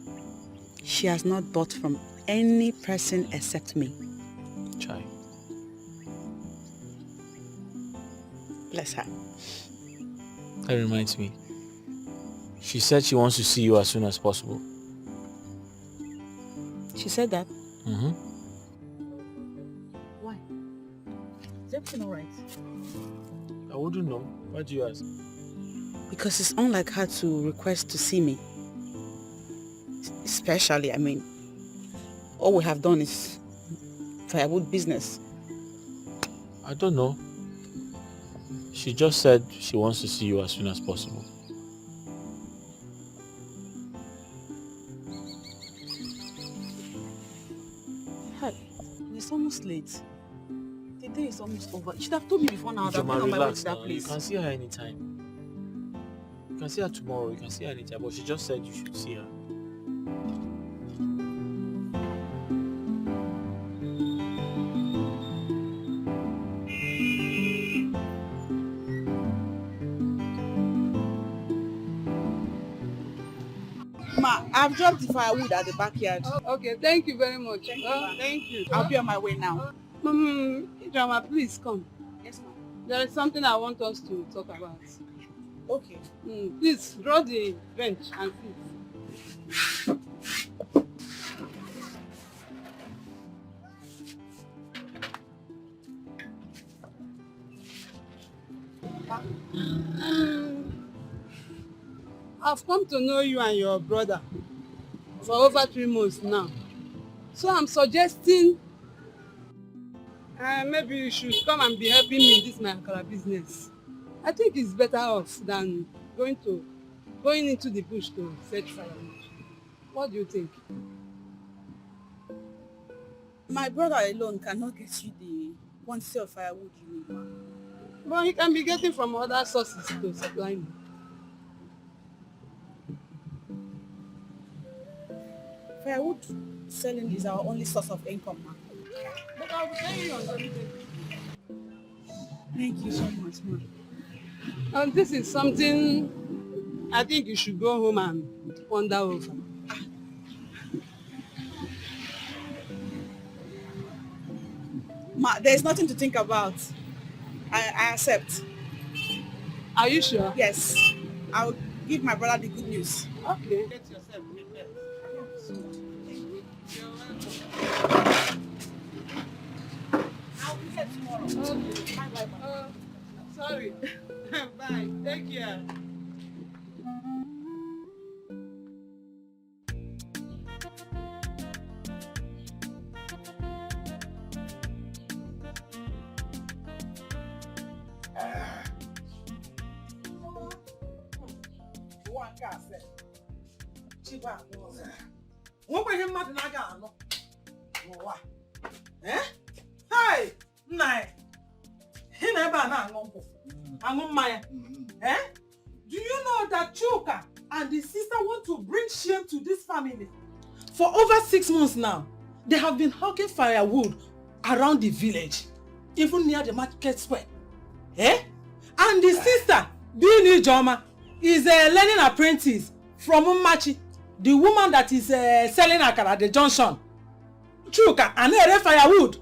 she has not bought from any person except me. Chai. Bless her. That reminds me. She said she wants to see you as soon as possible. She said that? Mm-hmm. Why? Is everything alright? I wouldn't know. Why do you ask? Because it's unlike her to request to see me. Especially, I mean, all we have done is firewood business. I don't know. She just said she wants to see you as soon as possible. It's almost late. The day is almost over. You should have told me before now that I'm Ijeoma, on my way relax to that now. place. You can see her anytime. You can see her tomorrow. You can see her anytime. But she just said you should see her. Ma, I've dropped the firewood at the backyard. Okay, thank you very much. Thank you. I'll be on my way now. Ijeoma, please come. Yes, ma'am. There is something I want us to talk about. Okay. Please draw the bench and sit. I've come to know you and your brother for over 3 months now. So I'm suggesting maybe you should come and be helping me in this my akara business. I think it's better off than going into the bush to fetch firewood. What do you think? My brother alone cannot get you the quantity of firewood you need, ma. But he can be getting from other sources to supply me. Firewood selling is our only source of income, ma. But I'll be paying you on holiday. Thank you so much, ma. And this is something I think you should go home and ponder over. Ma, there's nothing to think about. I accept. Are you sure? Yes. I'll give my brother the good news. Okay. Get yourself prepared. I'll be here tomorrow. Okay. Bye. Sorry. Bye. Take care. Nwekwa ihe mmadụ na-aga anụ n'ụwa. Hey, nna anyị, ị na ebe a na-aṅụ nkwụ, aṅụ mmanya. Do you know that Chuka and the sister want to bring shame to this family? For over 6 months now, they have been hawking firewood around the village, even near the market square. Eh? And the sister, being Ijoma, is a learning apprentice from Umachi, the woman that is selling akara at the junction. Chuka, and firewood.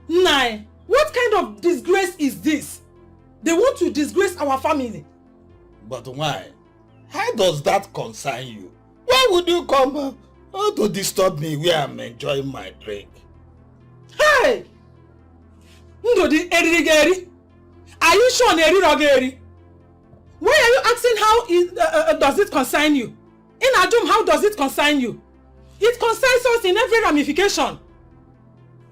Nine. What kind of disgrace is this? They want to disgrace our family. But why? How does that concern you? Why would you come to disturb me where I'm enjoying my drink? Hey! Ndodi Erigeri? Are you sure Nerirogeri? Why are you asking how does it concern you? In Adum, how does it concern you? It concerns us in every ramification.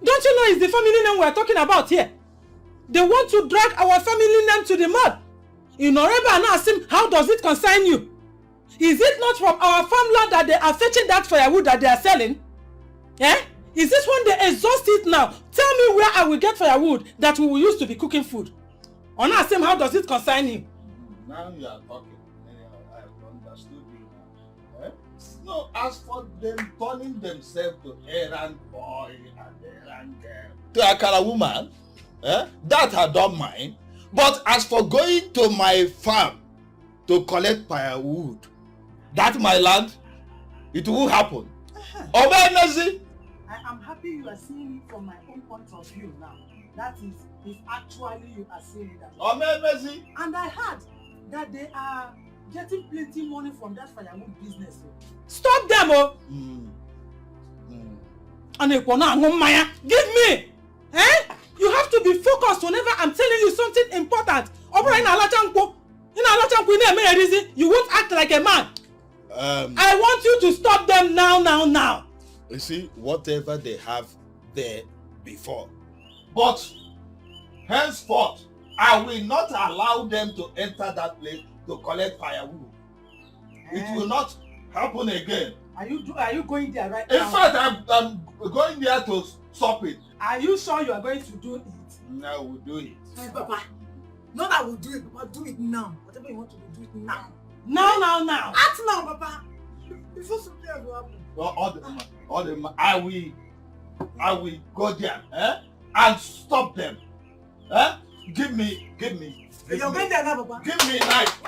Don't you know it's the family name we're talking about here? They want to drag our family name to the mud. In Oreba and ask him, how does it concern you? Is it not from our farmland that they are fetching that firewood that they are selling? Eh? Is this when they exhaust it now? Tell me where I will get firewood that we will use to be cooking food. On ask him, how does it concern him? Now you are talking. I have understood you now. Eh? No, as for them turning themselves to errand boy and errand girl, to Akara woman, that I don't mind. But as for going to my farm to collect firewood, that's my land, it will happen. Obey, I am happy you are seeing it from my own point of view now. That is, if actually you are seeing it. Obey, and I heard that they are getting plenty money from that firewood business. Stop them, oh! Give me! Eh? You have to be focused whenever I'm telling you something important. You won't act like a man. I want you to stop them now. You see, whatever they have there before. But henceforth, I will not allow them to enter that place to collect firewood. It will not happen again. Are you going there right now? now? In fact, I'm going there to stop it. Are you sure you are going to do it? No, we'll do it. Hey, Papa. Not that we'll do it, Papa. Do it now. Whatever you want to do it now. Now. Act now, Papa. Before something else will happen. I will go there and stop them. Give me. You're going there now, Papa. Give me a knife.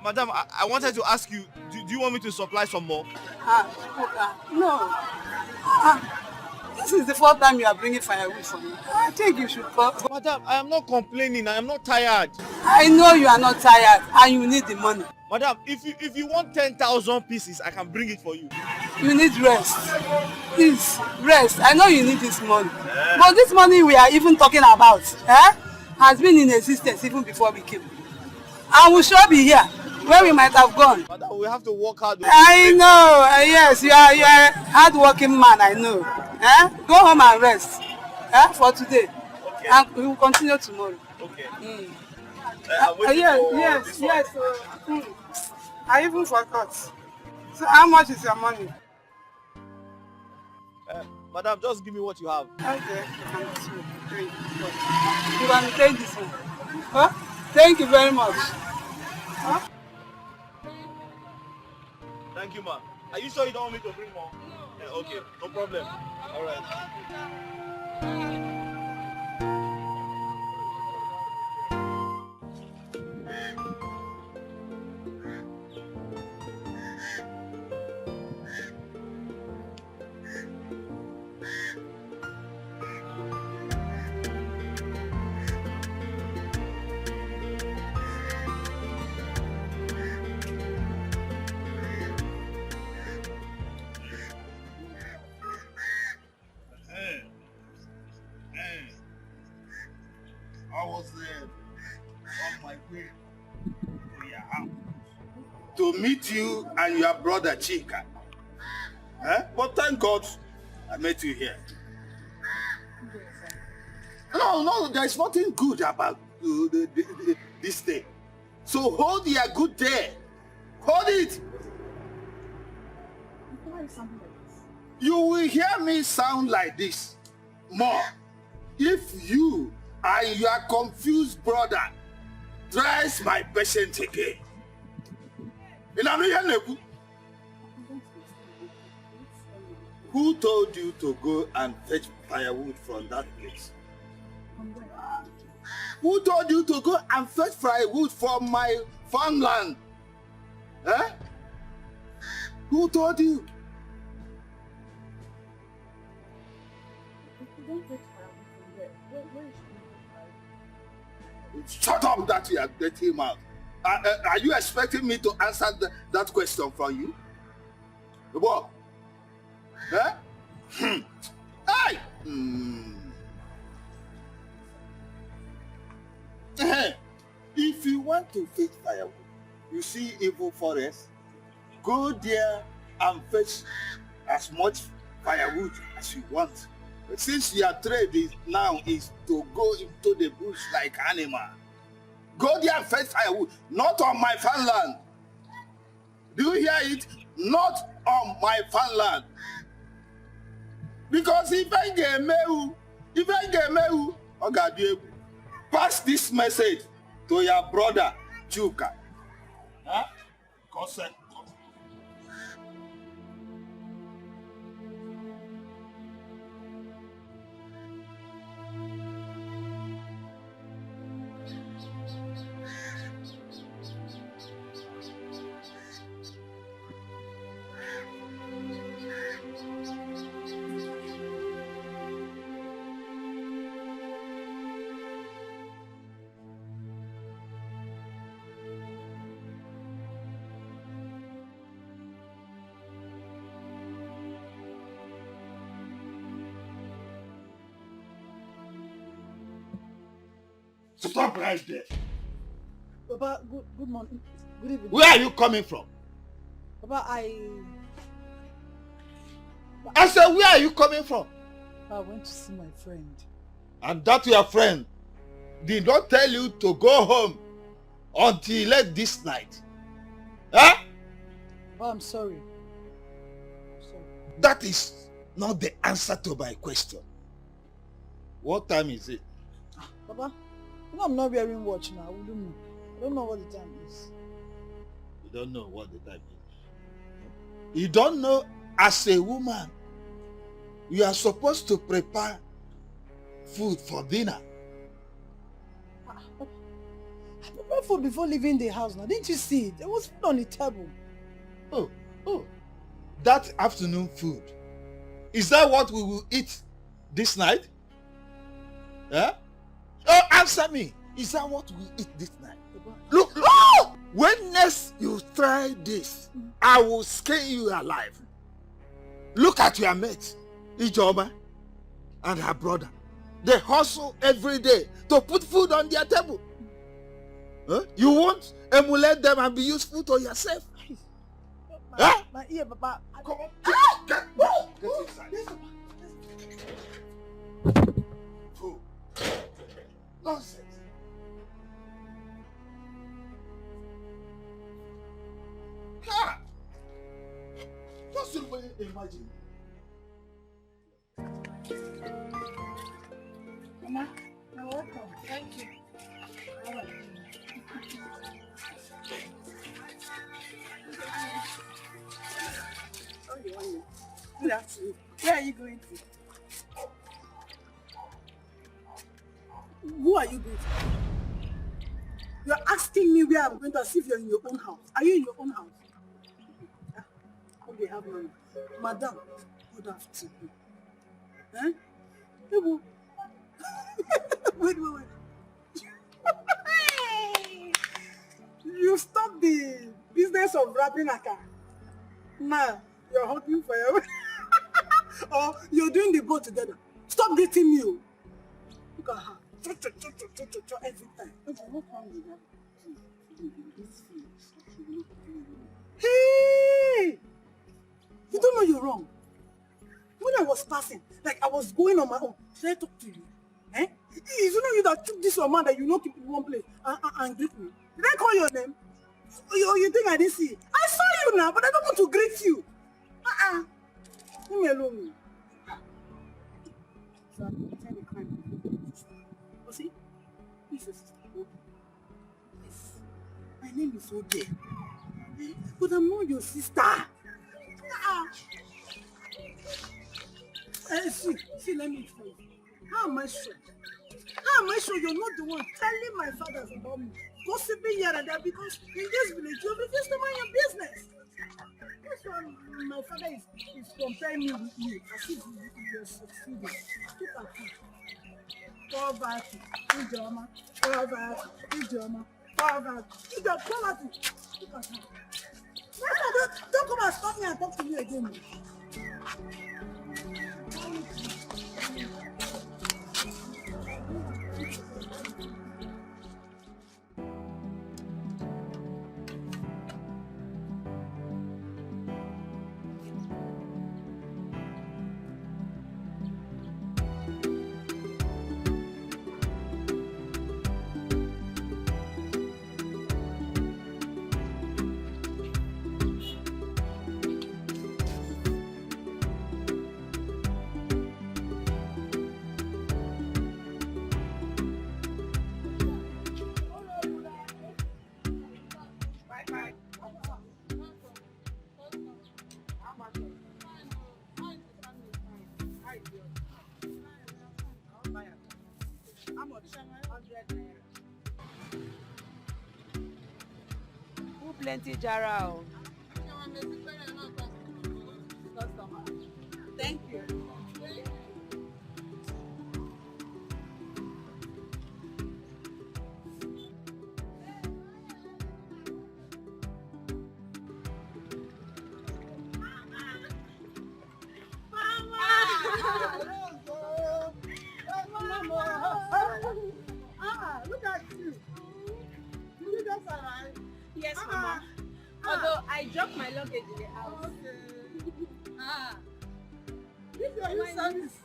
Madam, I wanted to ask you, do you want me to supply some more? No. This is the fourth time you are bringing firewood for me. I think you should call. Madam, I am not complaining. I am not tired. I know you are not tired and you need the money. Madam, if you want 10,000 pieces, I can bring it for you. You need rest. Please, rest. I know you need this money. But this money we are even talking about has been in existence even before we came. And we shall be here where we might have gone. Madam, we have to work hard. I know. Yes, you are a hard-working man, I know. Go home and rest for today. Okay. And we will continue tomorrow. Okay. Yes. I even forgot. So how much is your money? Madam, just give me what you have. Okay. You can take this one. Huh? Thank you very much. Huh? Thank you, ma'am. Are you sure you don't want me to bring more? Yeah, okay, no problem. All right. I was on my way to your house to meet you and your brother Chika. But thank God I met you here. No, there's nothing good about this thing. So hold your good there. Hold it. Why is something like this? You will hear me sound like this more if you and your confused brother tries my patience again. Who told you to go and fetch firewood from that place? Who told you to go and fetch firewood from my farmland? Eh? Who told you? Shut up that you are getting him out. Are you expecting me to answer that question from you? What? Eh? Hey! If you want to fetch firewood, you see evil forest, go there and fetch as much firewood as you want. But since your trade now is to go into the bush like animal, go there and fetch firewood, not on my farmland. Do you hear it? Not on my farmland. Because if I get me, pass this message to your brother, Chuka. Huh? Consent. Stop right there. Papa, good morning. Good evening. Where are you coming from? Papa, I said, where are you coming from? I went to see my friend. And that your friend did not tell you to go home until late this night. Huh? Oh, I'm sorry. That is not the answer to my question. What time is it? Papa, you know I'm not wearing watch now. I wouldn't know. I don't know what the time is. You don't know what the time is. You don't know, as a woman, you are supposed to prepare food for dinner. I prepared food before leaving the house now. Didn't you see it? There was food on the table. Oh. That afternoon food. Is that what we will eat this night? Yeah? Oh, answer me. Is that what we eat this night? Look, oh! When next you try this, I will skin you alive. Look at your mate, Ijoma, and her brother. They hustle every day to put food on their table. Huh? You won't emulate them and be useful to yourself? Huh? My ear, Papa. Come on. Get inside. Fool. Nonsense. Ha! Just imagine. Mama, you're welcome. Thank you. Good afternoon. Where are you going to? Who are you going to? You're asking me where I'm going to, as if you're in your own house. Are you in your own house? Okay, have money. Madam, good afternoon. Eh? Wait. You stop the business of wrapping a car. Now, you're hoping for your... or you're doing the both together. Stop dating me. Look at her. Every time. Okay, what wrong with that? Hey! You don't know you're wrong. When I was passing, like I was going on my own, should I talk to you? Eh? Is it not you that took this your man that you know keep in one place and greet me? Did I call your name? You think I didn't see it? I saw you now, but I don't want to greet you. Leave me alone. So I'm going to tell the crime. You see? This is yes. My name is Oge. But I'm not your sister. See, let me explain. How am I sure? How am I sure you're not the one telling my fathers about me? Gossiping here and there because in this village you refuse to mind your business. That's why my father is comparing me with you as if you're succeeding. Look at you. Poverty, Ijoma, poverty, Ijoma, poverty. Poverty. Look at you. Don't come and stop me and talk to me again. Plenty jara. Thank you. Look at you. Did you just arrive? Yes, Mama. Although I dropped my luggage in the house. This is your service.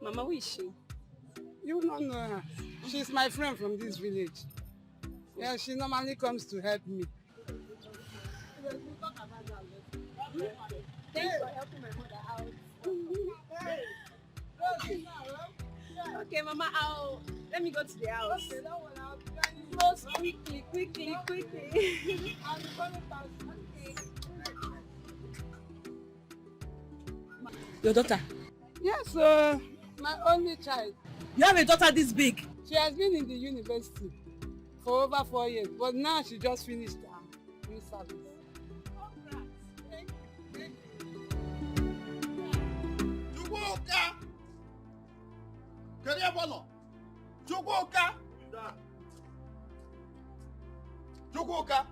Mama, who is she? You don't know her. She's my friend from this village. Yeah, she normally comes to help me. Thanks for helping my mother out. Okay, Mama, let me go to the house. Okay, that one out. Close quickly. I'm coming fast. Okay. Your daughter? Yes, my only child. You have a daughter this big? She has been in the university for over 4 years, but now she just finished her new service. Chukwuka! Keriebono! Chukwuka! Chukwuka!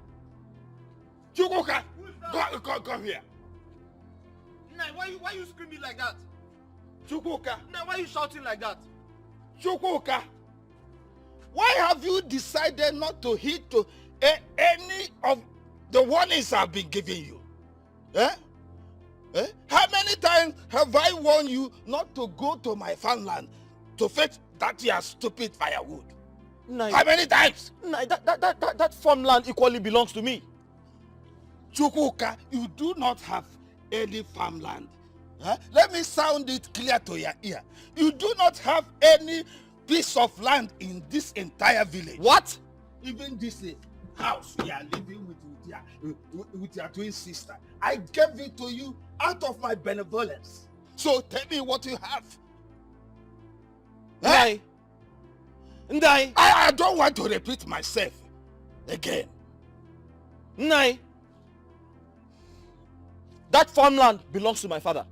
Chukwuka! Come here. Nah, why you screaming like that? Chukwuka! Nah, why you shouting like that? Chukwuka! Why have you decided not to heed to any of the warnings I've been giving you? How many times have I warned you not to go to my farmland to fetch that your stupid firewood? How many times? That farmland equally belongs to me. Chukwuka, you do not have any farmland. Let me sound it clear to your ear. You do not have any piece of land in this entire village. What? Even this house you are living with your twin sister, I gave it to you out of my benevolence. So tell me what you have. Ndai. I don't want to repeat myself again. Ndai. That farmland belongs to my father.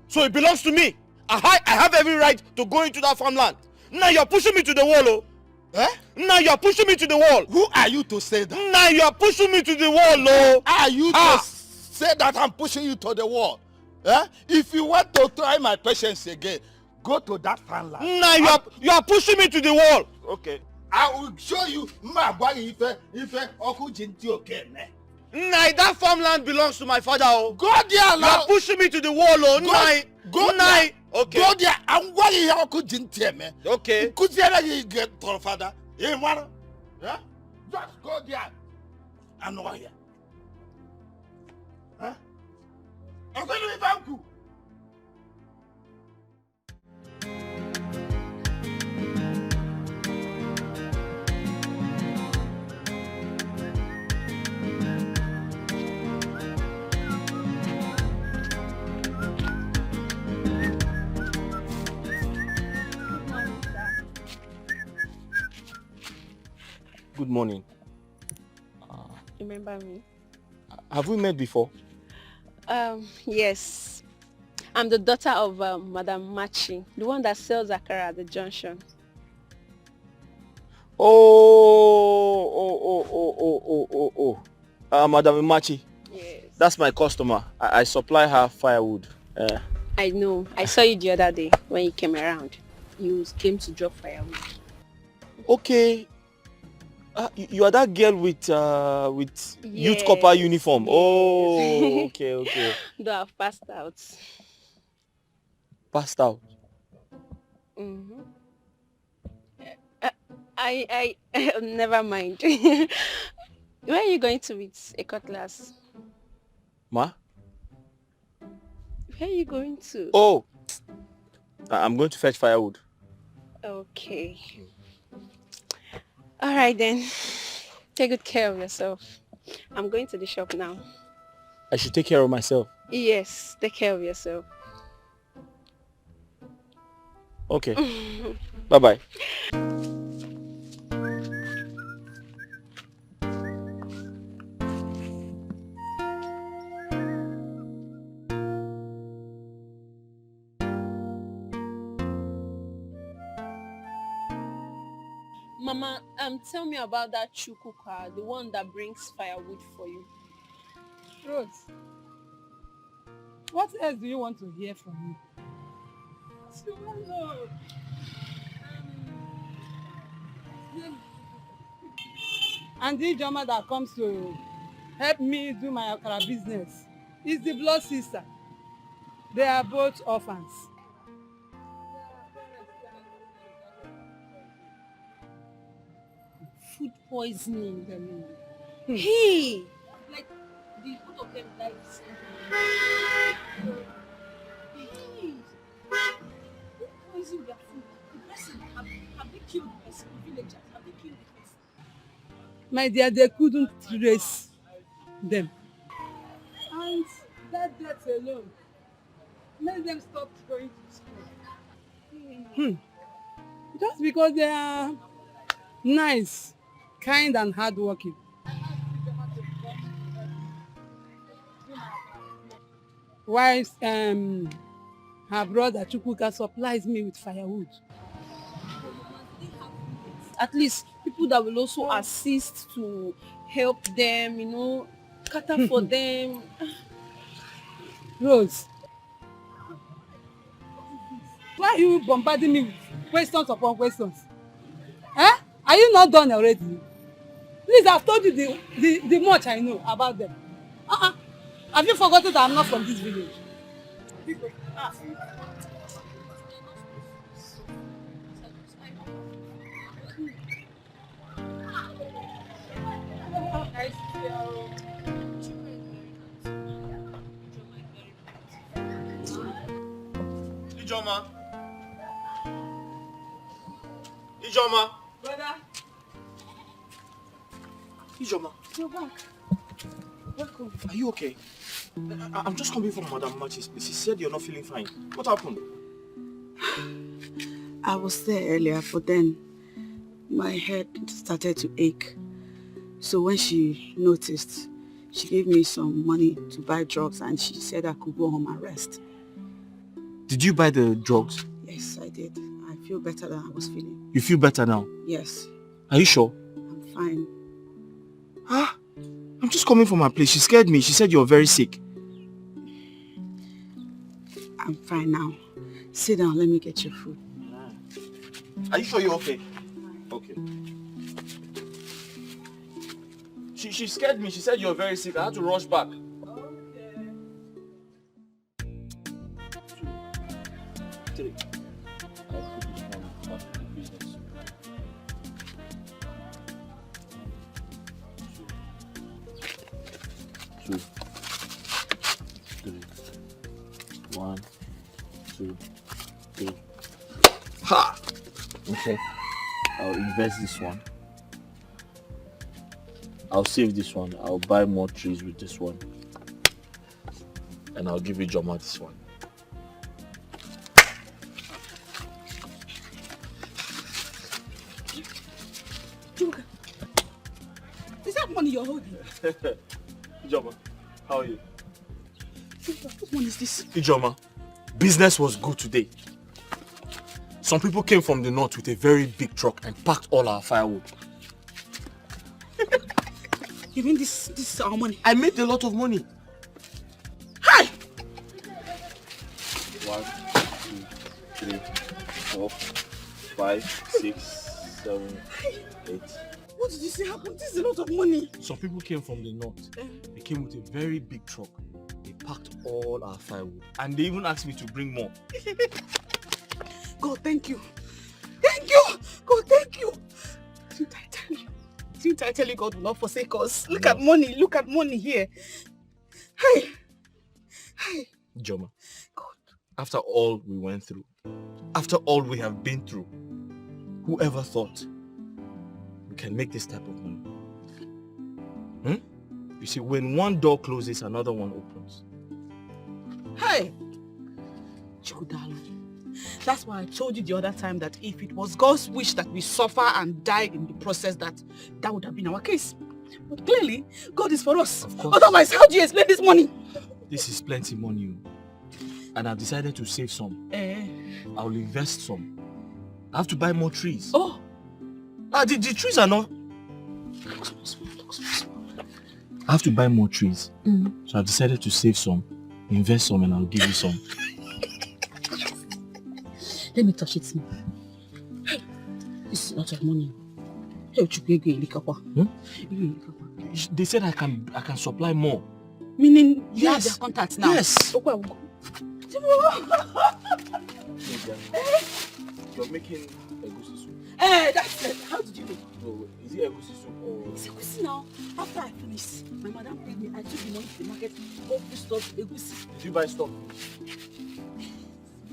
So it belongs to me. I have every right to go into that farmland. Now you're pushing me to the wall, Now you're pushing me to the wall. Who are you to say that? Now you're pushing me to the wall, Are you to say that I'm pushing you to the wall? If you want to try my patience again, go to that farmland. Now you are pushing me to the wall. Okay. I will show you Nai, that farmland belongs to my father. Oh. Go there You now. are pushing me to the wall, oh. Nai. Go Nai. there. Okay. Go there. And why you have to do me? Okay. Could you get to father? Yeah, man. Yeah? Just go there. And why here? Huh? I'm going to be uncle. Good morning. Remember me? Have we met before? Yes. I'm the daughter of Madam Machi, the one that sells akara at the junction. Madam Imachi. Yes. That's my customer. I supply her firewood. I know. I saw you the other day when you came around. You came to drop firewood. Okay. You are that girl with youth copper uniform. Oh, okay. Though I've passed out. Passed out. Mm-hmm. I never mind. Where are you going to with a cutlass? Ma? Where are you going to? Oh, I'm going to fetch firewood. Okay. All right then. Take good care of yourself. I'm going to the shop now. I should take care of myself. Yes, take care of yourself. Okay. Bye-bye. Mama, tell me about that Chukuka, the one that brings firewood for you. Rose, what else do you want to hear from me? And the Joma that comes to help me do my akara business is the blood sister. They are both orphans. Food poisoning. Hey! Like, the both of them died. Hey! Who poisoned their food? The person, have they killed the person? The villagers, have they killed the person? My dear, they couldn't trace them. And that death alone made them stop going to school. Just because they are nice, kind and hardworking. While her brother Chukwuka supplies me with firewood. At least people that will also assist to help them, you know, cater for them. Rose, why are you bombarding me with questions upon questions? Eh? Are you not done already? Please, I've told you the much I know about them. Have you forgotten that I'm not from this village? Ijoma. Ijoma. Brother. Ijoma. You're back. Welcome. Are you okay? I'm just coming from Madam Machi's place. She said you're not feeling fine. What happened? I was there earlier, but then my head started to ache. So when she noticed, she gave me some money to buy drugs and she said I could go home and rest. Did you buy the drugs? Yes, I did. I feel better than I was feeling. You feel better now? Yes, Are you sure? I'm fine. Huh? I'm just coming from her place. She scared me. She said you're very sick. I'm fine now. Sit down, let me get your food. Are you sure you're okay? Okay. She scared me. She said you're very sick. I had to rush back. Three. I'll put this one back to the business. 2, 3. 1, 2, 3. Ha! Okay. I'll invest this one. I'll save this one. I'll buy more trees with this one. And I'll give you Joma this one. Chuka, is that money you're holding? Ijoma, how are you? What money is this? Ijoma, business was good today. Some people came from the north with a very big truck and packed all our firewood. You mean this is our money? I made a lot of money. Hi! 1, 2, 3, 4, 5, 6, 7, 8. What did you say happened? This is a lot of money. Some people came from the north. They came with a very big truck. They packed all our firewood. And they even asked me to bring more. God, thank you. Thank you! God, thank you! Didn't I tell you? Didn't I tell you God will not forsake us? Look at money here. Hey! Hey! Joma, God, after all we went through, after all we have been through, whoever thought we can make this type of money? You see, when one door closes, another one opens. Hey! Chukudalo. That's why I told you the other time that if it was God's wish that we suffer and die in the process, that would have been our case. But clearly, God is for us. Of course. Otherwise, how do you explain this money? This is plenty money. And I've decided to save some. I'll invest some. I have to buy more trees. Oh! The trees are not... I have to buy more trees. So I've decided to save some, invest some, and I'll give you some. Let me touch it small. This is a lot of money. Hey, They said I can supply more. Meaning you have their contacts now? Yes. Okay. You're making egusi soup. Hey, that's it. How did you do? Oh, is it egusi soup or... It's egusi now. After I finished, my madam paid me. I took the money to the market, bought fish stock, egusi. Did you buy stock?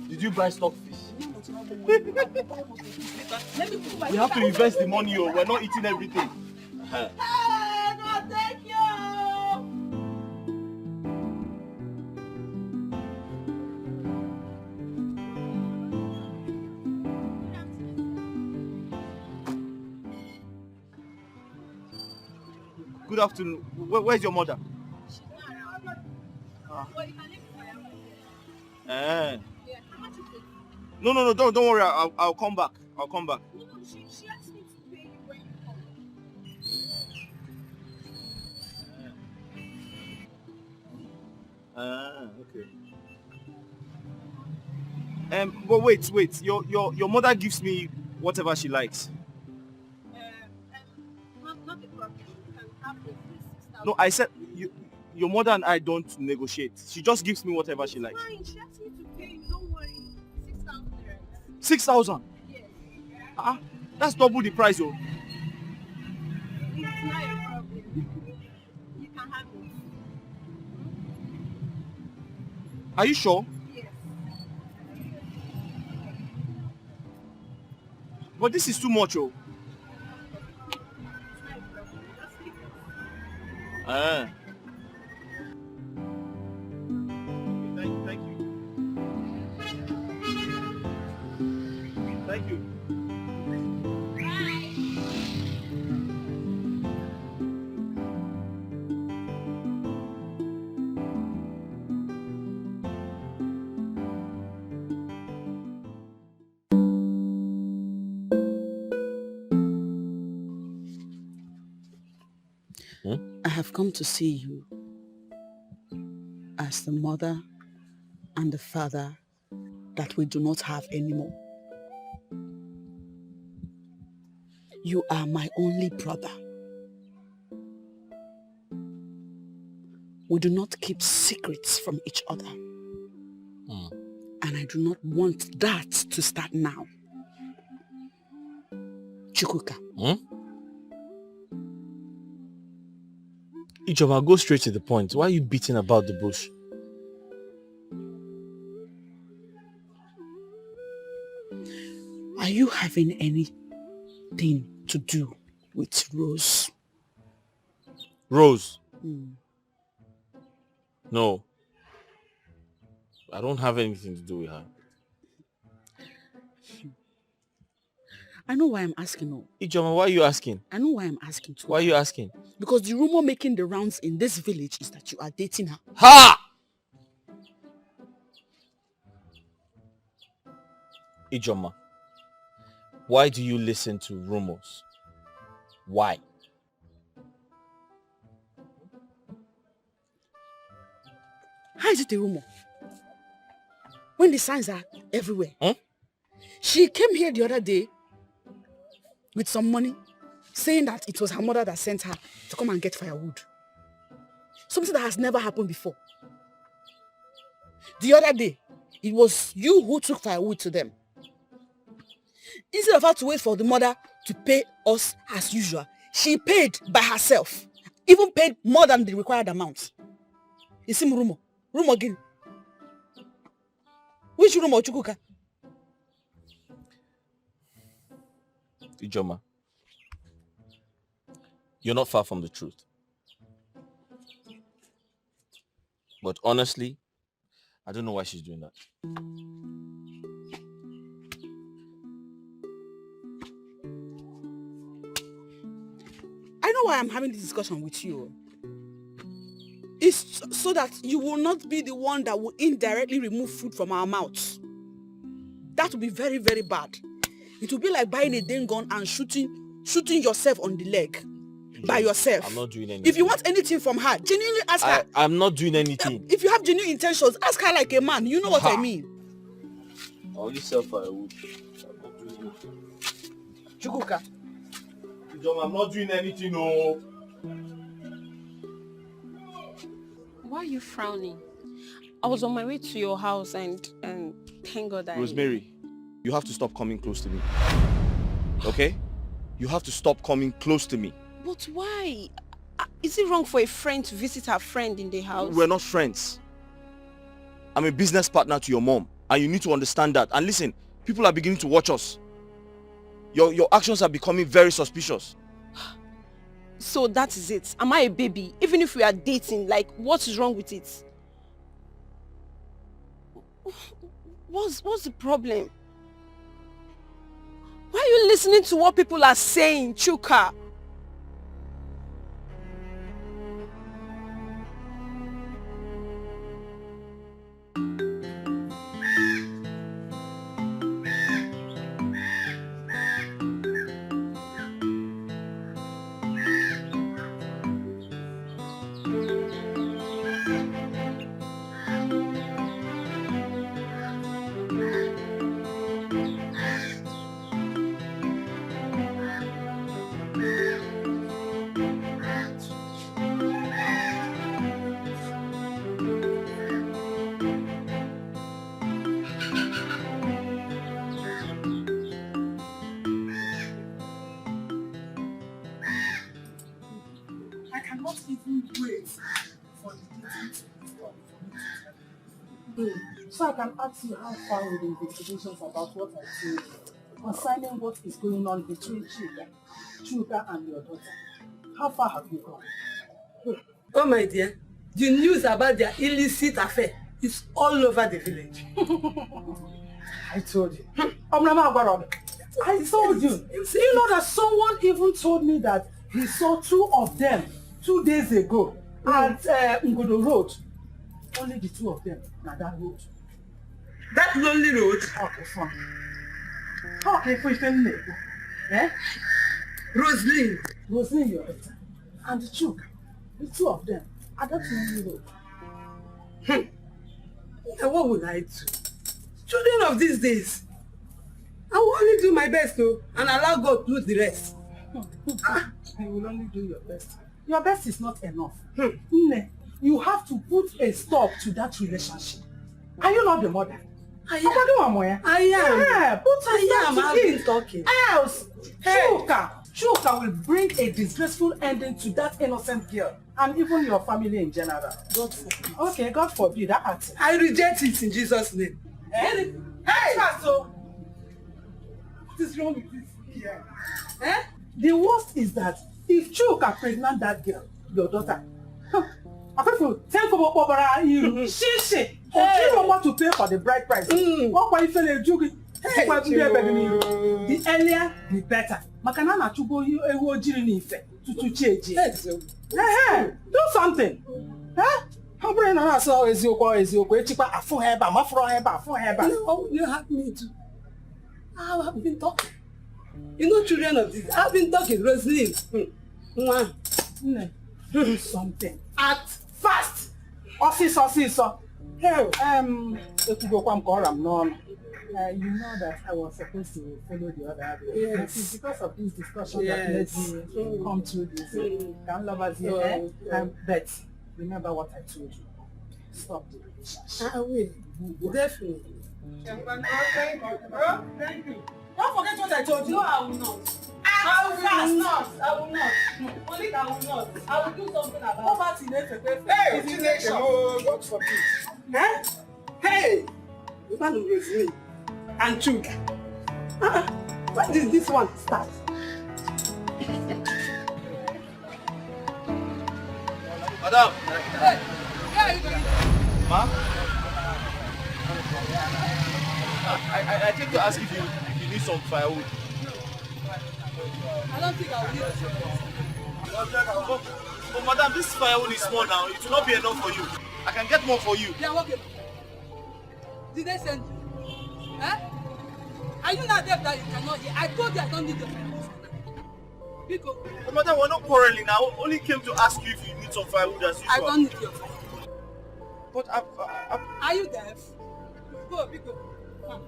Did you buy stock fish? We have to invest the money, or we're not eating everything. Hey, God, thank you! Good afternoon. Where's your mother? No, don't worry. I'll come back. I'll come back. No, she asked me to pay you when you come. Okay. But wait. Your mother gives me whatever she likes. Not the problem. You can have the 6,000. No, I said your mother and I don't negotiate. She just gives me whatever she likes. Fine, she asked me to pay you. Don't worry. 6,000. 6,000? Yes. That's double the price, oh. It's not a problem. You can have it. Are you sure? Yes. But this is too much, oh. Thank you. Thank you. I have come to see you as the mother and the father that we do not have anymore. You are my only brother. we do not keep secrets from each other. And I do not want that to start now. Chukwuka. Ijoma, go straight to the point. Why are you beating about the bush? Are you having anything to do with Rose? Rose? No. I don't have anything to do with her. I know why I'm asking. No. Ijoma, why are you asking? I know why I'm asking too. Why are you asking? Because the rumor making the rounds in this village is that you are dating her. Ha! Ijoma, why do you listen to rumors? Why? How is it a rumor? When the signs are everywhere. Huh? She came here the other day with some money, saying that it was her mother that sent her to come and get firewood. Something that has never happened before. The other day, it was you who took firewood to them. Instead of her to wait for the mother to pay us as usual, she paid by herself. Even paid more than the required amount. You see rumor. Rumor again. Which rumor, Chukwuka? Ijoma, you're not far from the truth. But honestly, I don't know why she's doing that. I know why I'm having this discussion with you. It's so that you will not be the one that will indirectly remove food from our mouths. That will be very, very bad. It will be like buying a dang gun and shooting yourself on the leg by yourself. I'm not doing anything. If you want anything from her, genuinely ask her. I'm not doing anything. If you have genuine intentions, ask her like a man. You know what I mean. I only sell firewood. I'm not doing anything. Chukwuka. Ijoma, I'm not doing anything, no. Why are you frowning? I was on my way to your house and thank God Rosemary, you have to stop coming close to me. Okay? You have to stop coming close to me. But why? Is it wrong for a friend to visit her friend in the house? We're not friends. I'm a business partner to your mom, and you need to understand that. And listen, people are beginning to watch us. Your actions are becoming very suspicious. So that is it. Am I a baby? Even if we are dating, like, what is wrong with it? What's the problem? Why are you listening to what people are saying, Chuka? So I can ask you how far with the investigations about what I told you concerning what is going on between Chuka and your daughter. How far have you gone? Oh my dear, the news about their illicit affair is all over the village. I told you. I told you. You know that someone even told me that he saw two of them 2 days ago at Ngodo Road. Only the two of them na that road. That lonely road? Okay, fine. Okay, fine. Eh? Rosaline, your daughter. And Chuka, the two of them at that lonely road. And what would I do? Children of these days. I will only do my best though, and allow God to do the rest. I will only do your best. Your best is not enough. you have to put a stop to that relationship. Are you not the mother? I am. Put a stop to it. Talking. Else, Chuka will bring a disgraceful ending to that innocent girl and even your family in general. God forbid. Okay, God forbid that. I reject it in Jesus' name. Hey! So, what is wrong with this girl? The worst is that if Chuka pregnant that girl, your daughter, I think about she want to pay for the bride price. What why you feel the earlier the better. Makana na chugo ewo jiri ni ife tutu cheji. Do something. How bring na so eziokwu echikwa afu heba mafro heba. No, you have me to. I have been talking. You know, children of this, I've been talking, Rosaline. Do something. Act fast. Osiso. Hey, you know that I was supposed to follow the other way. Yes. It's because of this discussion that made me come through this. Can lovers here? But remember what I told you. Stop the relationship. I will. Definitely. Thank you. Don't forget what I told you. No, I will not. I will not. Only I will not. I will do something about it. Poverty needs a Hey, God forbid. Hey, man of Rosalie and Chuka. When did this one start? Madam. Ma? I came to ask if you need some firewood. I don't think I will need it. But madam, this firewood is small now. It will not be enough for you. I can get more for you. They are working. Did they send you? Are you not deaf that you cannot hear? I told you I don't need your firewood for now. Because But madam, we're not quarreling now. I only came to ask you if you need some firewood as usual. I don't need your firewood. But Are you deaf? Go, Biko. Come.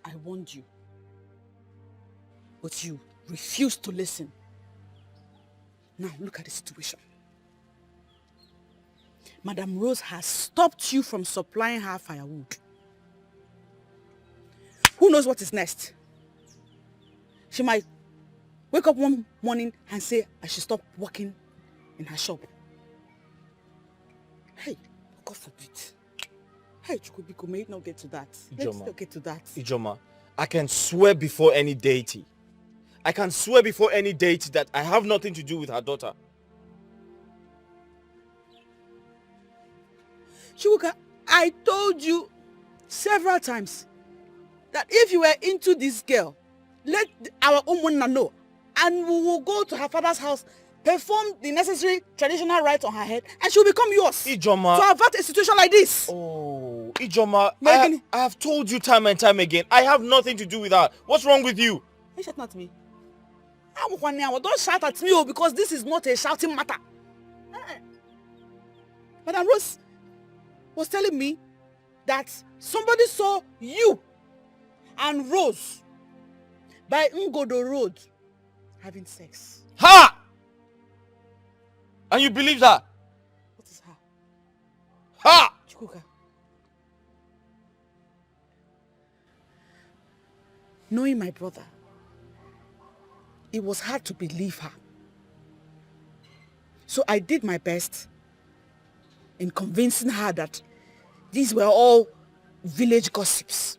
I warned you, but you refused to listen. Now look at the situation. Madam Rose has stopped you from supplying her firewood. Who knows what is next? She might wake up one morning and say I should stop working in her shop. Hey, God forbid. Hey, Chukwubiko, may it not get to that. Let's not get to that. Ijoma, I can swear before any deity. I can swear before any deity that I have nothing to do with her daughter. Chukwuka, I told you several times that if you were into this girl, let our Umunna know, and we will go to her father's house, perform the necessary traditional rites on her head, and she will become yours. Ijoma. To avert a situation like this. Oh, Ijoma, I have told you time and time again, I have nothing to do with her. What's wrong with you? Don't shout at me. Don't shout at me because this is not a shouting matter. Madam Rose was telling me that somebody saw you and Rose by Ngodo Road having sex. Ha! And you believe that? What is her? Ha! Chukwuka. Knowing my brother, it was hard to believe her. So I did my best in convincing her that these were all village gossips.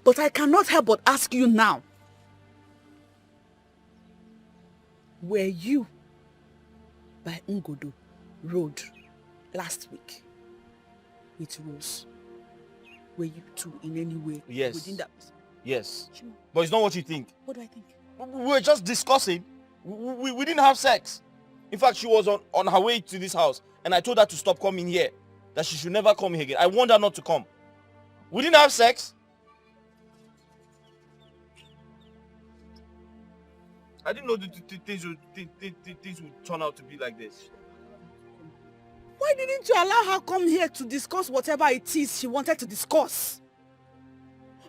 But I cannot help but ask you now, were you by Ngodo Road last week with Rose? Were you two in any way Yes. within that? Yes. But it's not what you think. What do I think? We were just discussing. We didn't have sex. In fact, she was on her way to this house, and I told her to stop coming here, that she should never come here again. I warned her not to come. We didn't have sex. I didn't know things would turn out to be like this. Why didn't you allow her come here to discuss whatever it is she wanted to discuss?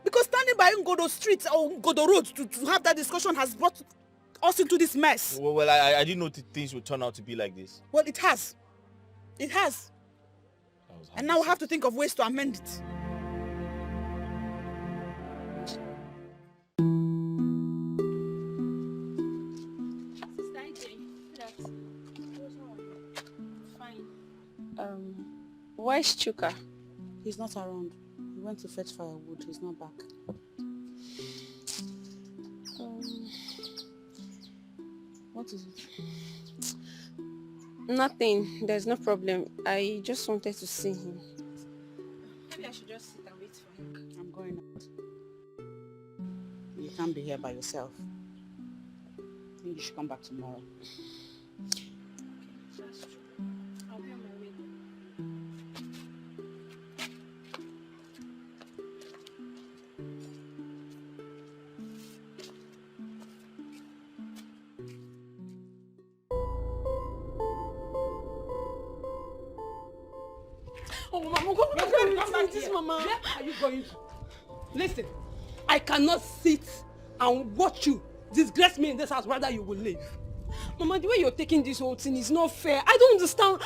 Because standing by Ngodo Street or Ngodo Road to have that discussion has brought us into this mess. Well, I didn't know things would turn out to be like this. Well, it has. It has. And now we have to think of ways to amend it. Where's Chuka? He's not around. He went to fetch firewood. He's not back. What is it? Nothing. There's no problem. I just wanted to see him. Maybe I should just sit and wait for him. I'm going out. You can't be here by yourself. I think you should come back tomorrow. That's true. I'll be on my way. Oh, Mama, come back here. Mama. Where are you going to? Listen, I cannot sit and watch you disgrace me in this house. Rather, you will leave. Mama, the way you're taking this whole thing is not fair. I don't understand.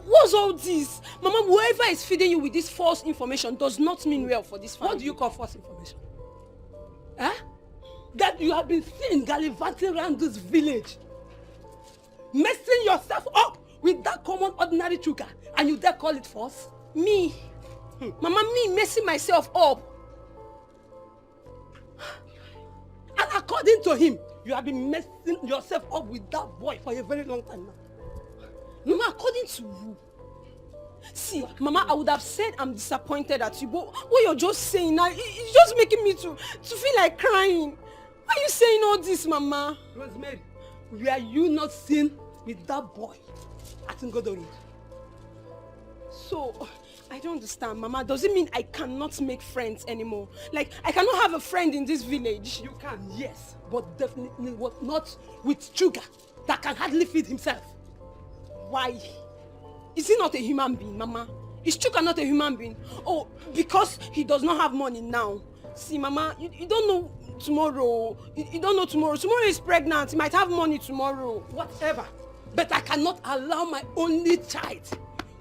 What's all this? Mama, whoever is feeding you with this false information does not mean well for this family. What do you call false information? Huh? That you have been seen gallivanting around this village, messing yourself up with that common ordinary Chuka, and you dare call it false? Me? Mama, me messing myself up. And according to him, you have been messing yourself up with that boy for a very long time now. Mama, according to who? See, Mama, I would have said I'm disappointed at you, but what you're just saying now, it's just making me to feel like crying. Why are you saying all this, Mama? Rosemary, were you not seen with that boy at Ngodo Road? So, I don't understand, Mama. Does it mean I cannot make friends anymore? Like, I cannot have a friend in this village? You can, yes, but definitely not with Chuka that can hardly feed himself. Why? Is he not a human being, Mama? Is Chuka not a human being? Oh, because he does not have money now. See, Mama, you don't know tomorrow. You don't know tomorrow. Tomorrow is pregnant. He might have money tomorrow. Whatever. But I cannot allow my only child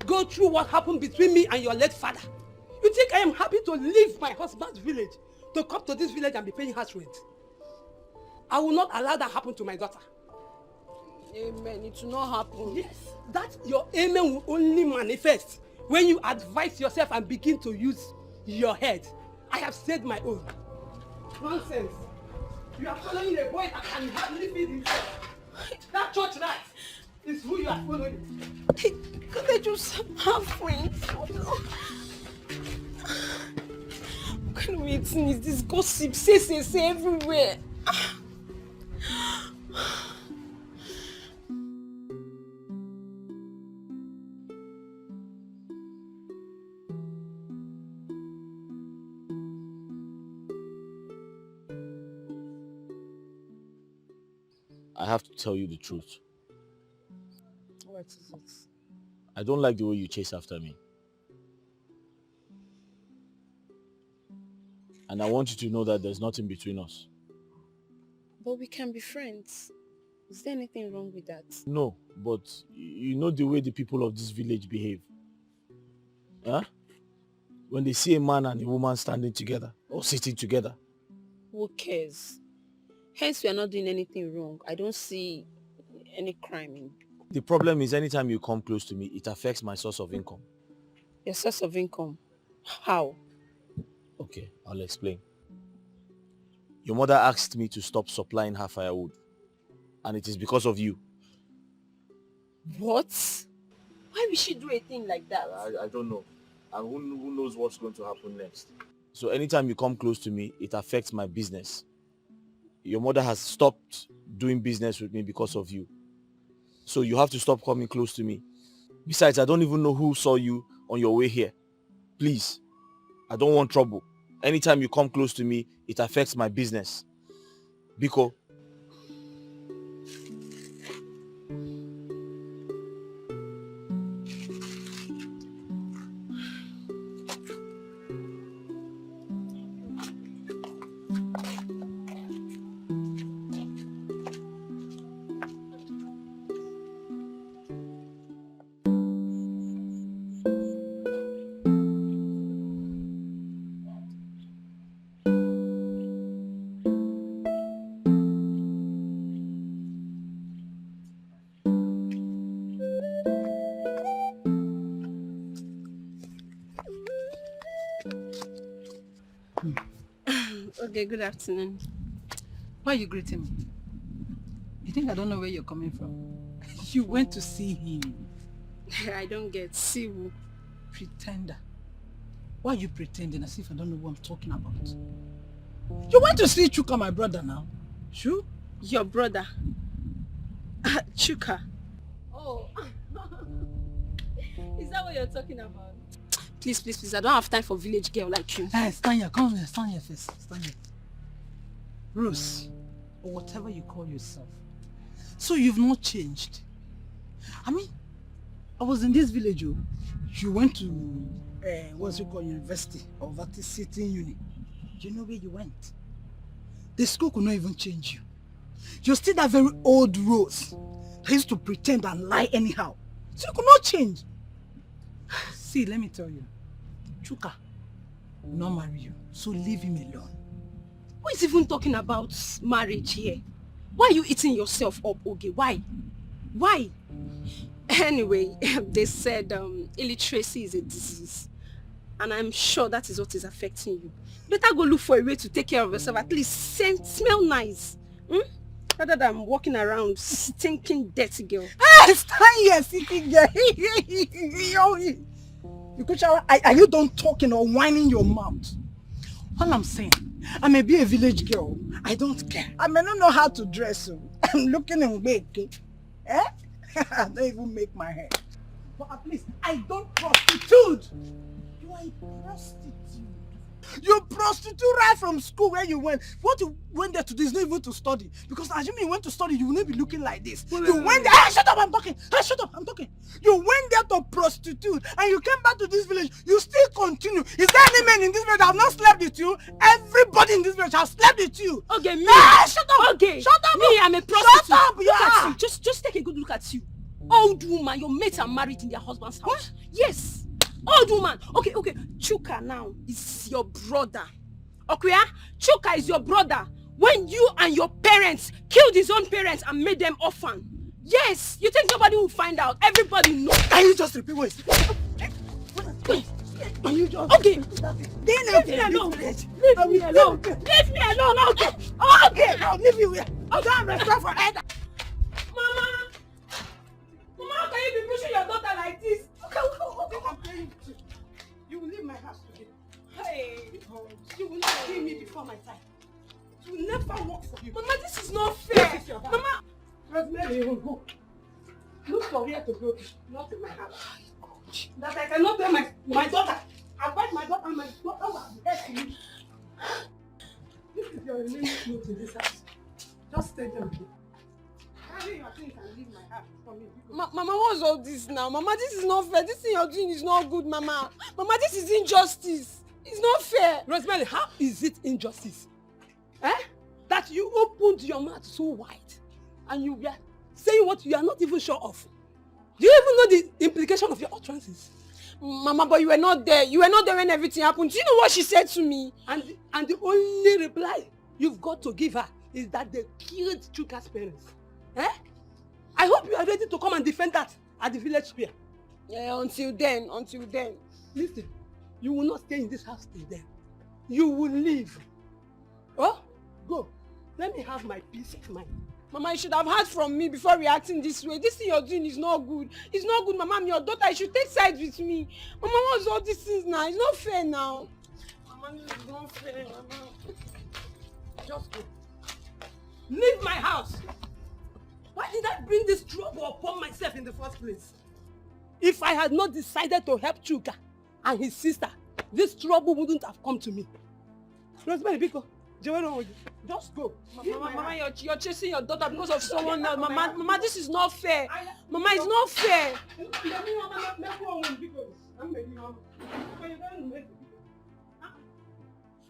go through what happened between me and your late father. You think I am happy to leave my husband's village to come to this village and be paying house rent? I will not allow that happen to my daughter. Amen. It will not happen. Yes, that your amen will only manifest when you advise yourself and begin to use your head. I have said my own. Nonsense. You are following a boy that can hardly feed himself. That church rat is who you are following. Can't I just have friends? What kind of thing is this gossip? Say everywhere. I have to tell you the truth. What is it? I don't like the way you chase after me. And I want you to know that there's nothing between us. But we can be friends. Is there anything wrong with that? No, but you know the way the people of this village behave. Huh? When they see a man and a woman standing together or sitting together. Who cares? Hence, we are not doing anything wrong. I don't see any crime in. The problem is anytime you come close to me, it affects my source of income. Your source of income? How? Okay, I'll explain. Your mother asked me to stop supplying her firewood. And it is because of you. What? Why would she do a thing like that? I don't know. And who knows what's going to happen next. So anytime you come close to me, it affects my business. Your mother has stopped doing business with me because of you. So you have to stop coming close to me. Besides, I don't even know who saw you on your way here. Please, I don't want trouble. Anytime you come close to me, it affects my business. Biko. Okay, good afternoon. Why are you greeting me? You think I don't know where you're coming from? You went to see him. I don't get. See who? Pretender. Why are you pretending as if I don't know what I'm talking about? You went to see Chuka, my brother now. Sure? Your brother? Chuka. Oh. Is that what you're talking about? Please, please, please. I don't have time for village girl like you. Hey, stand here. Come here. Stand here first. Stand here. Rose, or whatever you call yourself. So you've not changed. I mean, I was in this village. You went to, what's it called, University of City Uni. Do you know where you went? The school could not even change you. You're still that very old Rose that used to pretend and lie anyhow. So you could not change. See, let me tell you. Chuka will not marry you, so leave him alone. Who is even talking about marriage here? Why are you eating yourself up, Oge? Why? Why? Anyway, they said illiteracy is a disease. And I'm sure that is what is affecting you. Better go look for a way to take care of yourself. At least smell nice. Rather than walking around stinking dirty girl. Ah, stand here, stinking girl. Are you done talking or whining your mouth? All I'm saying, I may be a village girl. I don't care. I may not know how to dress. I'm looking in wig. Eh? I don't even make my hair. But at least I don't prostitute. You are a prostitute. You prostitute right from school where you went. What you went there to do is not even to study. Because assuming you went to study, you will not be looking like this. You went there. Hey, shut up, I'm talking. Hey, shut up, I'm talking. You went there to prostitute and you came back to this village. You still continue. Is there any man in this village that have not slept with you? Everybody in this village has slept with you. Okay, me. Hey, shut up. Okay. Shut up. Me, I'm a prostitute. Shut up, Look at yeah. you. Just take a good look at you. Old woman, your mates are married in their husband's house. What? Yes. Old woman. Okay. Chuka now is your brother. Okay, Chuka is your brother. When you and your parents killed his own parents and made them orphan. Yes, you think nobody will find out? Everybody knows. Can you just repeat what you just... Okay. Leave me alone. Leave me alone. Leave me alone. Okay. Okay. I'll leave you here. I don't have respect for either. Mama, how can you be pushing your daughter like this? Okay. You will leave my house today. Hey, you will not kill me before my time. It will never work for you. Mama, this is not fair. This is your Mama, Rosemary, you will go. Look for where to go. Not in my house. That I cannot tell my daughter. I fight my daughter and my daughter will be dead to you. This is your remaining note in this house. Just stay there with me. Carry your things and leave my house for me. Mama, what's all this now? Mama, this is not fair. This thing you're doing is not good, Mama. Mama, this is injustice. It's not fair. Rosemary, how is it injustice? That you opened your mouth so wide and you were saying what you are not even sure of. Do you even know the implication of your utterances? Mama, but you were not there. You were not there when everything happened. Do you know what she said to me? And the only reply you've got to give her is that they killed Chuka's parents. I hope you are ready to come and defend that at the village square. Yeah, until then. Listen, you will not stay in this house till then. You will leave. Oh, go. Let me have my peace of mind. Mama, you should have heard from me before reacting this way. This thing you're doing is not good. It's not good, Mama. I'm your daughter. You should take sides with me. Mama, what's all these things now? It's not fair now. Mama, it's not fair, Mama. Just go. Leave my house. Why did I bring this trouble upon myself in the first place? If I had not decided to help Chuka and his sister, this trouble wouldn't have come to me. Rosemary, Biko, just go. Mama, you're chasing your daughter because of someone else. Mama, this is not fair. Mama, it's not fair.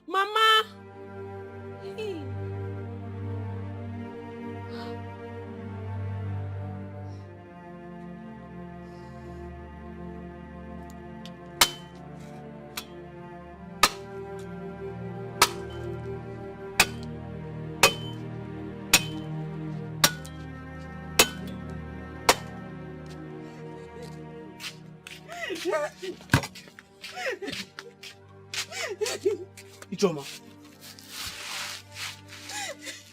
Mama. Hey. Ijoma.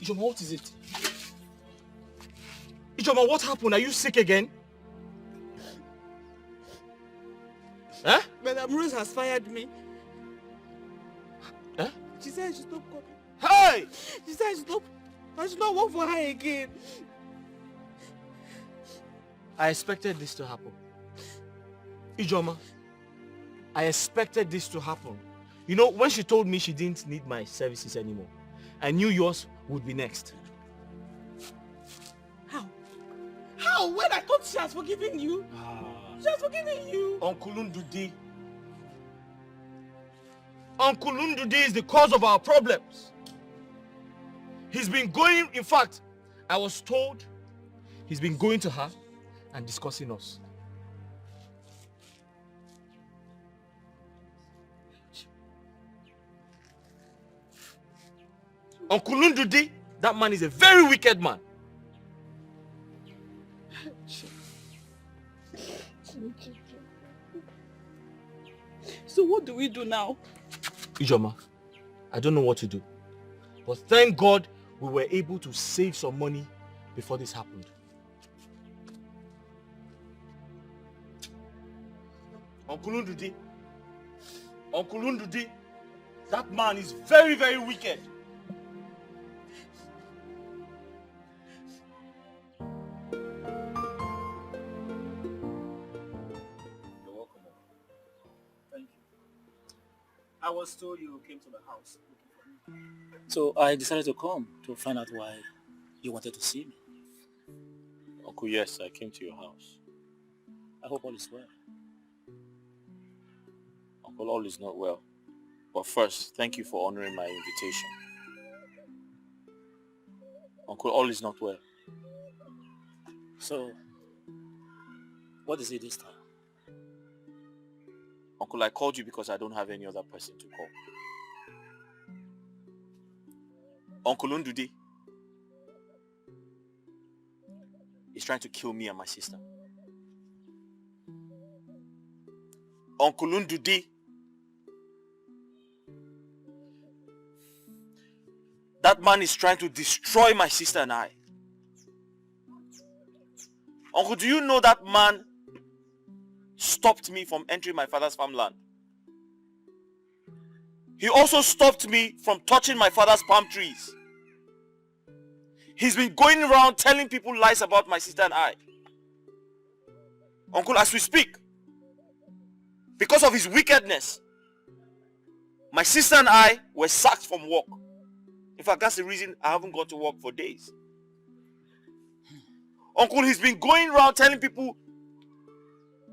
Ijoma, what is it? Ijoma, what happened? Are you sick again? Huh? Madam Rose has fired me. Huh? She said I should stop coming. Hey! She said I should not work for her again. I expected this to happen. Ijoma, I expected this to happen. You know, when she told me she didn't need my services anymore, I knew yours would be next. How? How? When I thought she has forgiven you? She has forgiven you. Uncle Ndudi. Uncle Ndudi is the cause of our problems. He's been going, in fact, I was told he's been going to her and discussing us. Uncle Ndudi, that man is a very wicked man. So what do we do now? Ijoma, I don't know what to do. But thank God we were able to save some money before this happened. Uncle Ndudi, that man is very, very wicked. You're welcome. Thank you. I was told you came to the house looking for me. So I decided to come to find out why you wanted to see me. Uncle, yes, I came to your house. I hope all is well. Uncle, all is not well. But first, thank you for honoring my invitation. Uncle, all is not well. So, what is it this time? Uncle, I called you because I don't have any other person to call. Uncle Ndudi is trying to kill me and my sister. Uncle Ndudi, that man is trying to destroy my sister and I. Uncle, do you know that man stopped me from entering my father's farmland? He also stopped me from touching my father's palm trees. He's been going around telling people lies about my sister and I. Uncle, as we speak, because of his wickedness, my sister and I were sacked from work. In fact, that's the reason I haven't gone to work for days. Uncle, he's been going around telling people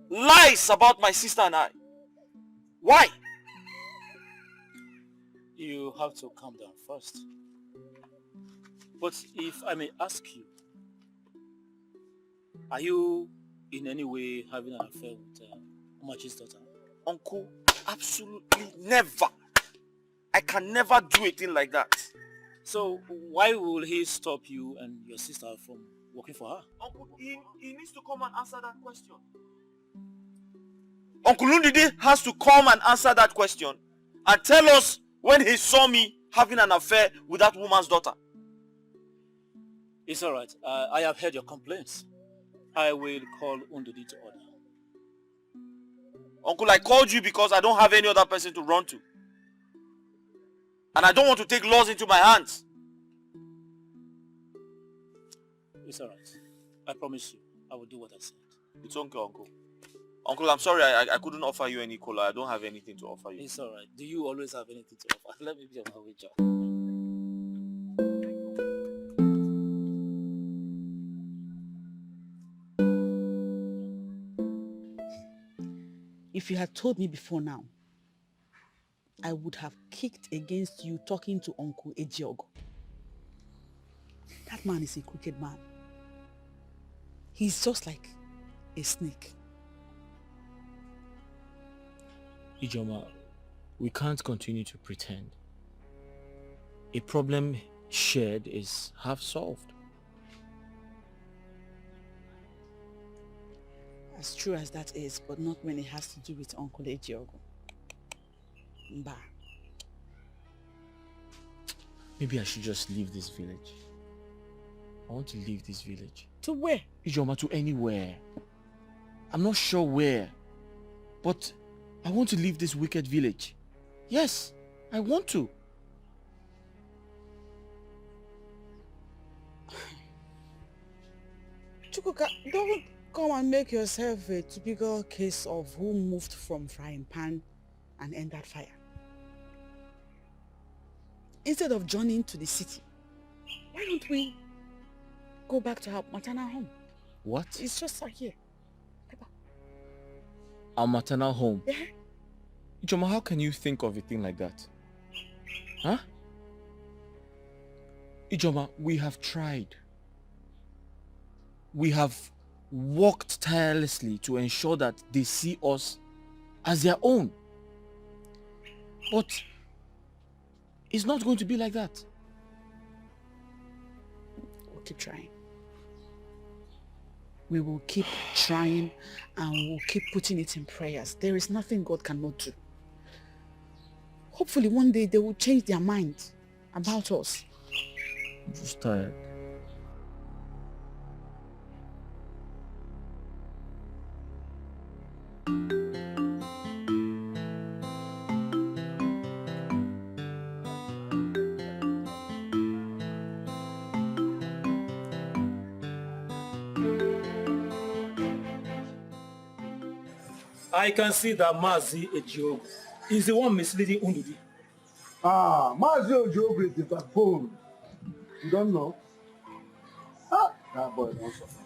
lies about my sister and I. Why? You have to calm down first. But if I may ask you, are you in any way having an affair with Umachi's daughter? Uncle, absolutely never. I can never do a thing like that. So why will he stop you and your sister from working for her? Uncle, he needs to come and answer that question. Uncle Ndudi has to come and answer that question and tell us when he saw me having an affair with that woman's daughter. It's alright. I have heard your complaints. I will call Ndudi to order. Uncle, I called you because I don't have any other person to run to. And I don't want to take laws into my hands. It's alright. I promise you, I will do what I said. It's okay, Uncle. Uncle, I'm sorry I couldn't offer you any cola. I don't have anything to offer you. It's alright. Do you always have anything to offer? Let me be on my way, John. If you had told me before now, I would have kicked against you talking to Uncle Ejiogo. That man is a crooked man. He's just like a snake. Ijoma, we can't continue to pretend. A problem shared is half solved. As true as that is, but not when it has to do with Uncle Ejiogo. Mba. Maybe I should just leave this village. I want to leave this village. To where? Ijoma, to anywhere. I'm not sure where. But I want to leave this wicked village. Yes, I want to. Chukwuka, don't come and make yourself a typical case of who moved from frying pan and entered fire. Instead of journeying to the city, why don't we go back to our maternal home? What? It's just right here. Our maternal home? Yeah. Ijoma, how can you think of a thing like that? Huh? Ijoma, we have tried. We have worked tirelessly to ensure that they see us as their own. But it's not going to be like that. We'll keep trying. We will keep trying and we'll keep putting it in prayers. There is nothing God cannot do. Hopefully one day they will change their mind about us. I'm just tired. I can see that Mazi Ejiogu is the one misleading Undudi. Ah, Mazi Ejiogu is the backbone. You don't know? Ah, that boy don't suffer.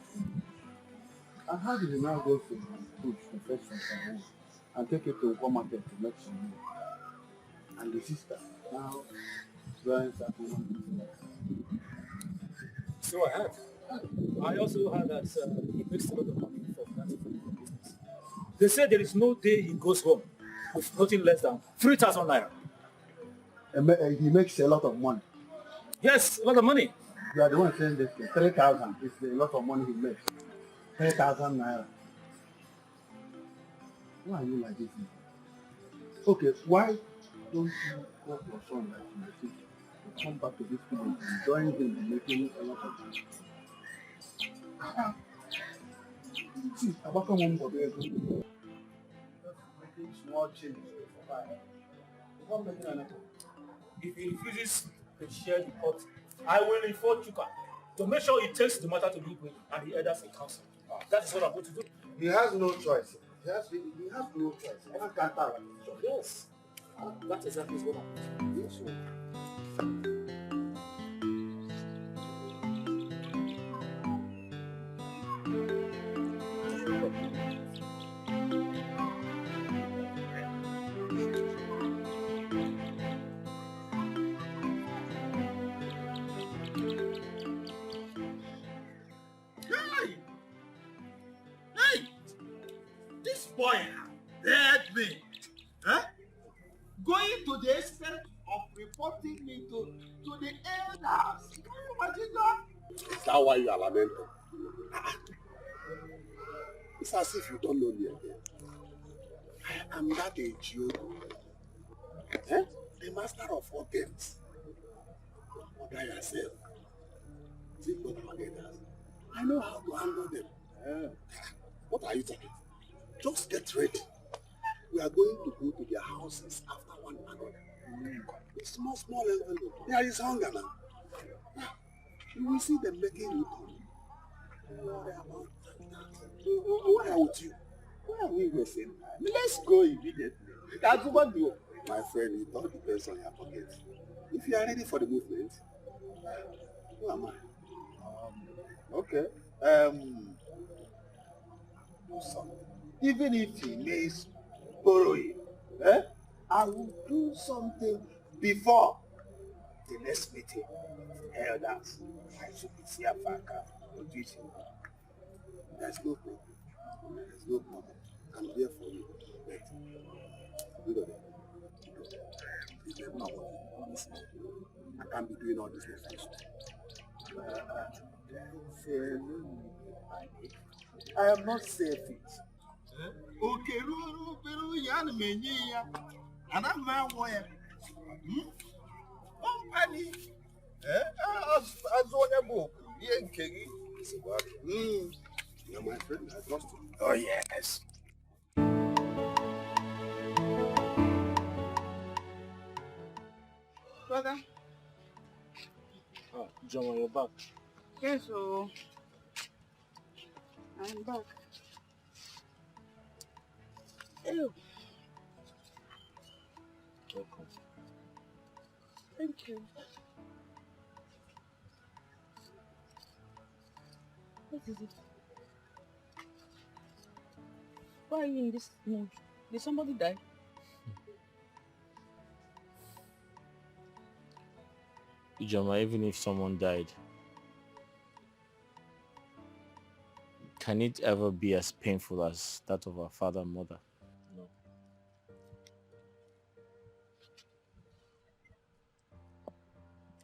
And how did he now go to food to fetch from home and take it to one market to make some money? And the sister now joins that woman. So I have. I also heard that he makes a lot of money from that business. They say there is no day he goes home with nothing less than 3,000 naira. He makes a lot of money. Yes, a lot of money. You are the one saying this thing. 3,000 is a lot of money he makes. 3,000 naira. Why are you like this? Okay, why don't you call your son like my sister to come back to this village and join him in making a lot of money? See, about come home for the making small changes for fire. Not making anything. If he refuses to share the pot, I will report Chuka to make sure he takes the matter to Igwe and the elders in council. That is what I'm going to do. He has no choice. He has no choice. I can't counter him. Yes. That is exactly what I'm going to do. Boy, dead me. Huh? Going to the extent of reporting me to the elders. Can you imagine that? Is that why you are lamenting? It's as if you don't know me again. I am that Ejiogu. The master of all games. Mother yourself. Think what our elders. I know how to handle them. What are you talking? Just get ready. We are going to go to their houses after one another. A small envelope. There is hunger now. You will see them making you come. Don't worry about that. What are with you? Where are we wasting time? Let's go immediately. That's what you. My friend, it all depends on your pocket. If you are ready for the movement, who am I? Okay. Do something. Even if he may borrow it, I will do something before the next meeting. Elders, I should be here for audition. There's no problem. There's no problem. I'm here for you. Wait. Look at it. Remember what you promised me. I can't be doing all this next I am not selfish. Okay, Yan Menia, and I'm not where. Company, As onye book, ihe nke gị. You're my friend, I trust you. Oh yes. Brother. Ah, John, you're back. Yes, so I'm back. Ew. Welcome. Thank you. What is it? Why are you in this mood? Did somebody die? Ijoma, even if someone died, can it ever be as painful as that of our father and mother? No.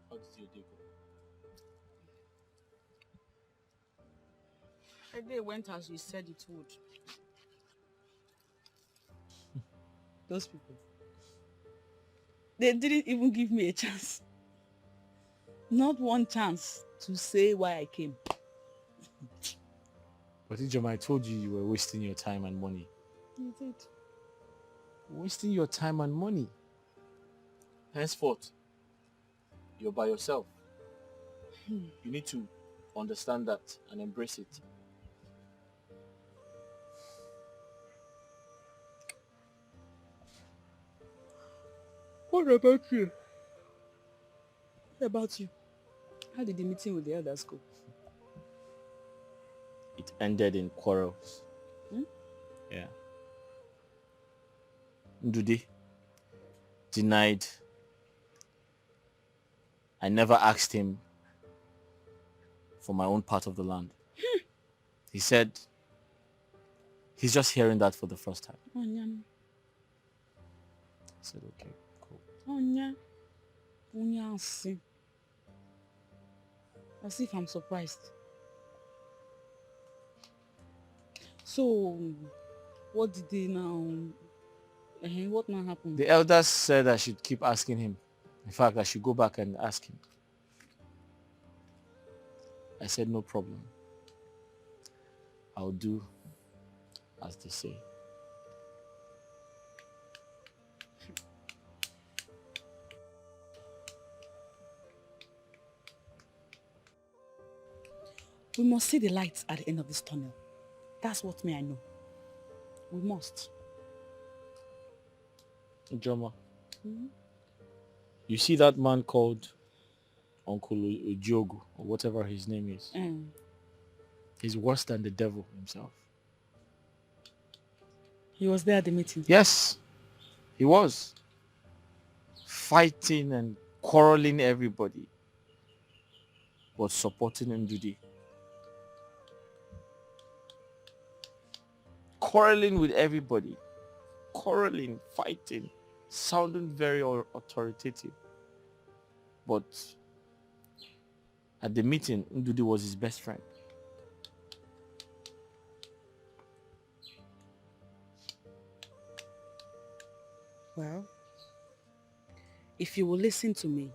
How did your day go? The day went as you said it would. Those people. They didn't even give me a chance. Not one chance to say why I came. But Ijoma, I told you you were wasting your time and money. You did. Wasting your time and money. Henceforth, you're by yourself. You need to understand that and embrace it. What about you? What about you? How did the meeting with the elders go? It ended in quarrels. Yeah. Ndude denied. I never asked him for my own part of the land. He said he's just hearing that for the first time. Onya. I said, okay, cool. Onya. Onya asi. As if I'm surprised. So, what did they now... what now happened? The elders said I should keep asking him. In fact, I should go back and ask him. I said, no problem. I'll do as they say. We must see the lights at the end of this tunnel. That's what I know. We must. Ijoma, you see that man called Uncle Ojiogu, or whatever his name is? He's worse than the devil himself. He was there at the meeting? Yes, he was. Fighting and quarreling everybody, but supporting Ndude. Quarreling with everybody. Quarreling, fighting, sounding very authoritative. But at the meeting, Ndude was his best friend. Well, if you will listen to me,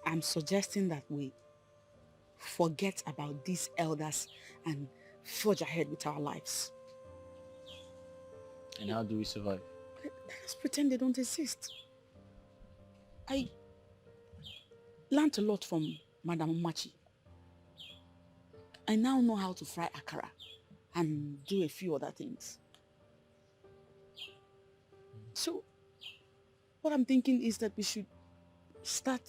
I'm suggesting that we forget about these elders and forge ahead with our lives. And how do we survive? Let's pretend they don't exist. I learned a lot from Madam Machi. I now know how to fry akara and do a few other things. So, what I'm thinking is that we should start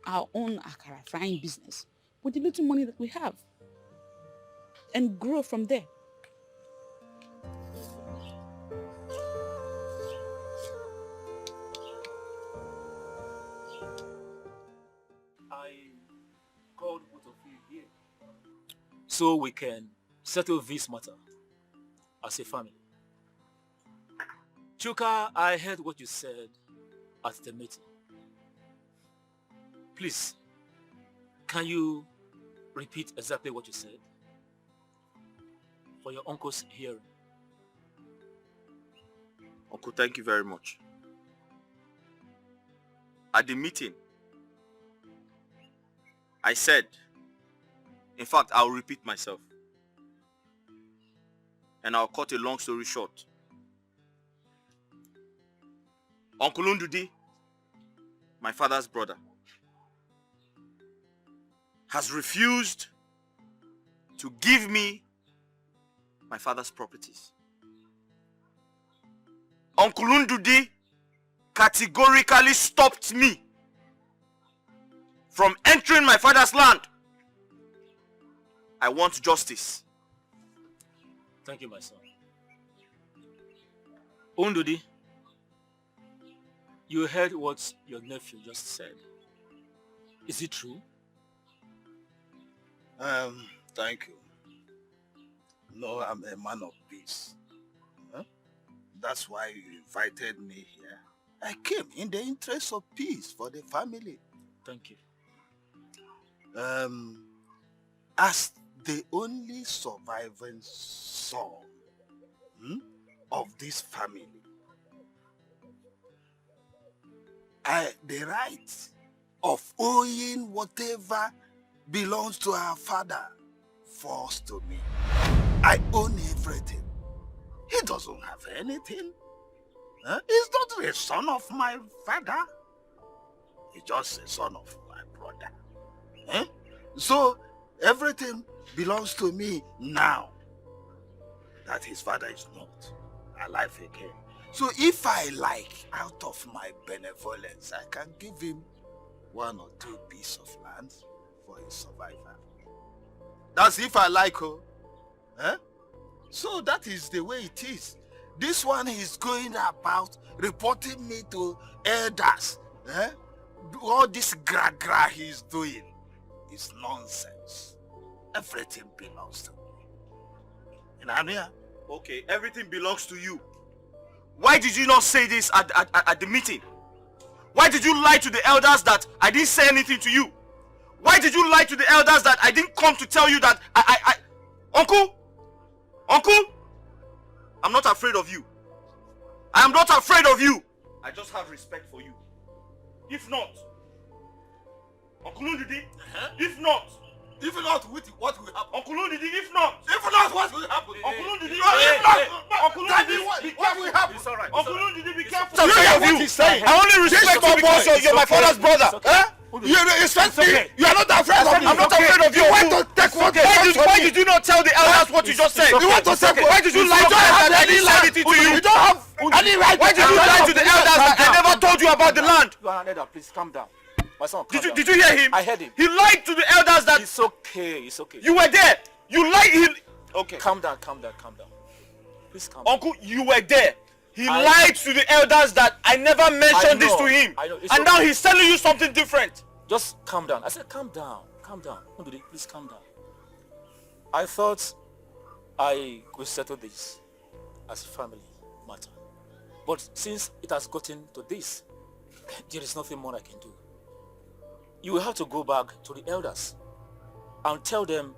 our own akara frying business with the little money that we have and grow from there. I called both of you here so we can settle this matter as a family. Chuka, I heard what you said at the meeting. Please, can you repeat exactly what you said for your uncle's hearing? Uncle, thank you very much. At the meeting, I said, in fact, I'll repeat myself. And I'll cut a long story short. Uncle Ndudi, my father's brother, has refused to give me my father's properties. Uncle Ndudi categorically stopped me from entering my father's land. I want justice. Thank you, my son. Ndudi, you heard what your nephew just said. Is it true? Thank you. No, I'm a man of peace. Huh? That's why you invited me here. I came in the interest of peace for the family. Thank you. As the only surviving son of this family, the right of owing whatever belongs to our father falls to me. I own everything. He doesn't have anything. He's not a son of my father. He's just a son of my brother. So everything belongs to me now that his father is not alive again. So if I like, out of my benevolence, I can give him 1 or 2 pieces of land for his survival. That's if I like, So that is the way it is. This one is going about reporting me to elders. All this gra-gra he's doing is nonsense. Everything belongs to me. Okay, everything belongs to you. Why did you not say this at the meeting? Why did you lie to the elders that I didn't say anything to you? Why did you lie to the elders that I didn't come to tell you that Uncle, I'm not afraid of you. I am not afraid of you. I just have respect for you. If not, Uncle Ndudi, if not, what will happen? Uncle Ndudi, if not, what will happen? Uncle Ndudi, Uncle Ndudi, what will happen? It's alright. Uncle Ndudi, be careful. You know what he's saying. I only respect you because you're my father's brother. You respect me? You are not afraid of me. I'm not afraid of you. You want to take what? Why did you not tell the elders what you just said? You want to take what? Why did you lie to them that I didn't say anything to you? You don't have any right. Why did you lie to the elders that I never told you about the land? You are an elder, please calm down. My son, calm down. Did you hear him? I heard him. He lied to the elders that... It's okay, it's okay. You were there. You lied. Okay. Calm down. Please calm down. Uncle, you were there. He lied to the elders that I never mentioned this to him. I know. And now he's telling you something different. Just calm down. I said calm down. Ndudi, please calm down. I thought I could settle this as a family matter. But since it has gotten to this, there is nothing more I can do. You will have to go back to the elders and tell them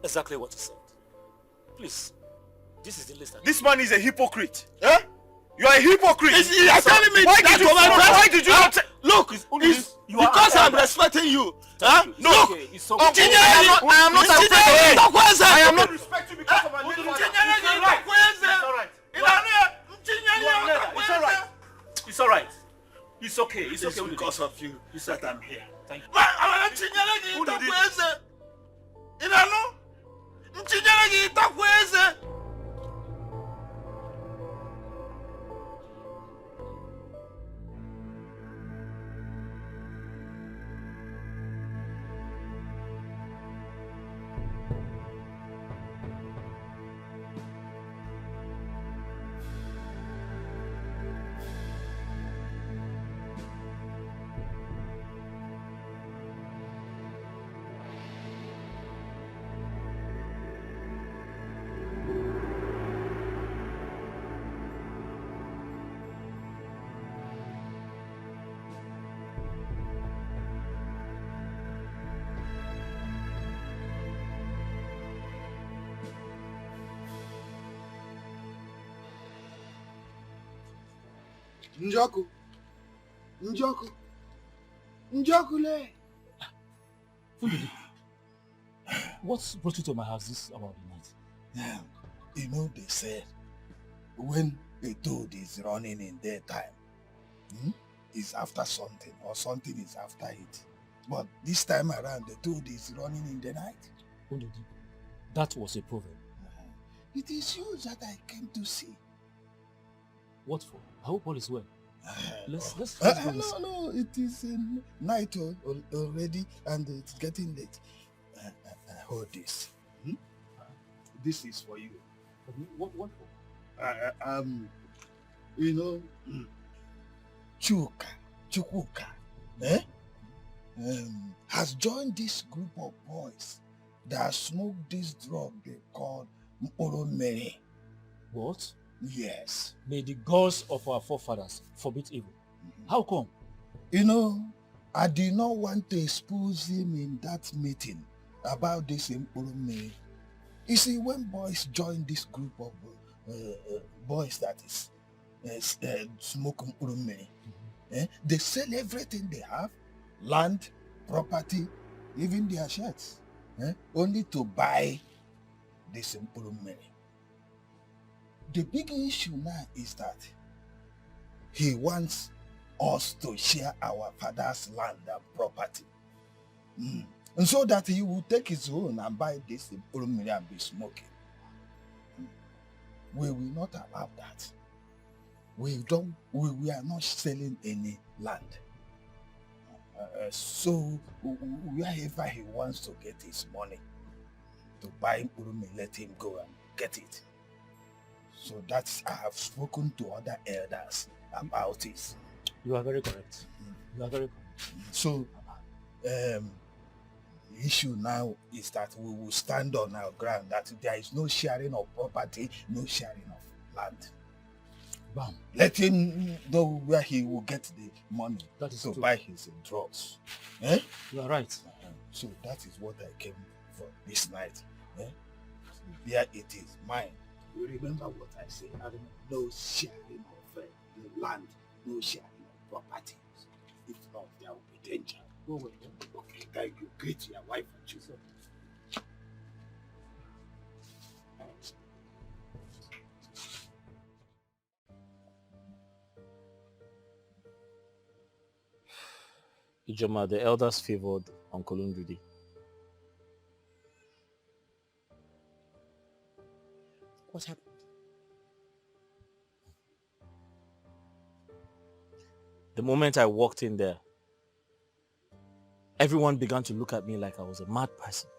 exactly what he said. Please, this is the list. This man is a hypocrite. Eh? You are a hypocrite. You are telling me why did you not look, because I'm respecting you. No, it's okay. I am not afraid of you. I am not respecting you because of my little father. It's alright. It's okay. It's okay. Because of you that I'm here. Thank you. Njoku. Fundidi, what brought you to my house this about the night? Yeah, you know, they said when a toad is running in daytime, it's after something, or something is after it. But this time around, the toad is running in the night. Fundidi, that was a proverb. It is you that I came to see. What for? I hope all is well. Let's go. No, it is night already, and it's getting late. Hold this. This is for you. What for? You know, Chukwuka, has joined this group of boys that smoke this drug they call Mporomere. What? Yes. May the gods of our forefathers forbid evil. How come? You know, I did not want to expose him in that meeting about this Mporomere. You see, when boys join this group of boys that is smoke Mporomere, they sell everything they have, land, property, even their shirts, only to buy this Mporomere. The big issue now is that he wants us to share our father's land and property. And so that he will take his own and buy this Mporomere and be smoking. We will not allow that. We are not selling any land. So wherever he wants to get his money to buy Mporomere, let him go and get it. So that's, I have spoken to other elders about it. You are very correct. You are very correct. So the issue now is that we will stand on our ground, that there is no sharing of property, no sharing of land. Bam. Let him know where he will get the money to buy his drugs. You are right. So that is what I came for this night. There it is, mine. You remember what I said? No sharing of land, no sharing of property. If not, there will be danger. Go away. Okay, thank you. Greet your wife and children. Ijoma, the elders favored Uncle Ndudi. What happened? The moment I walked in there, everyone began to look at me like I was a mad person.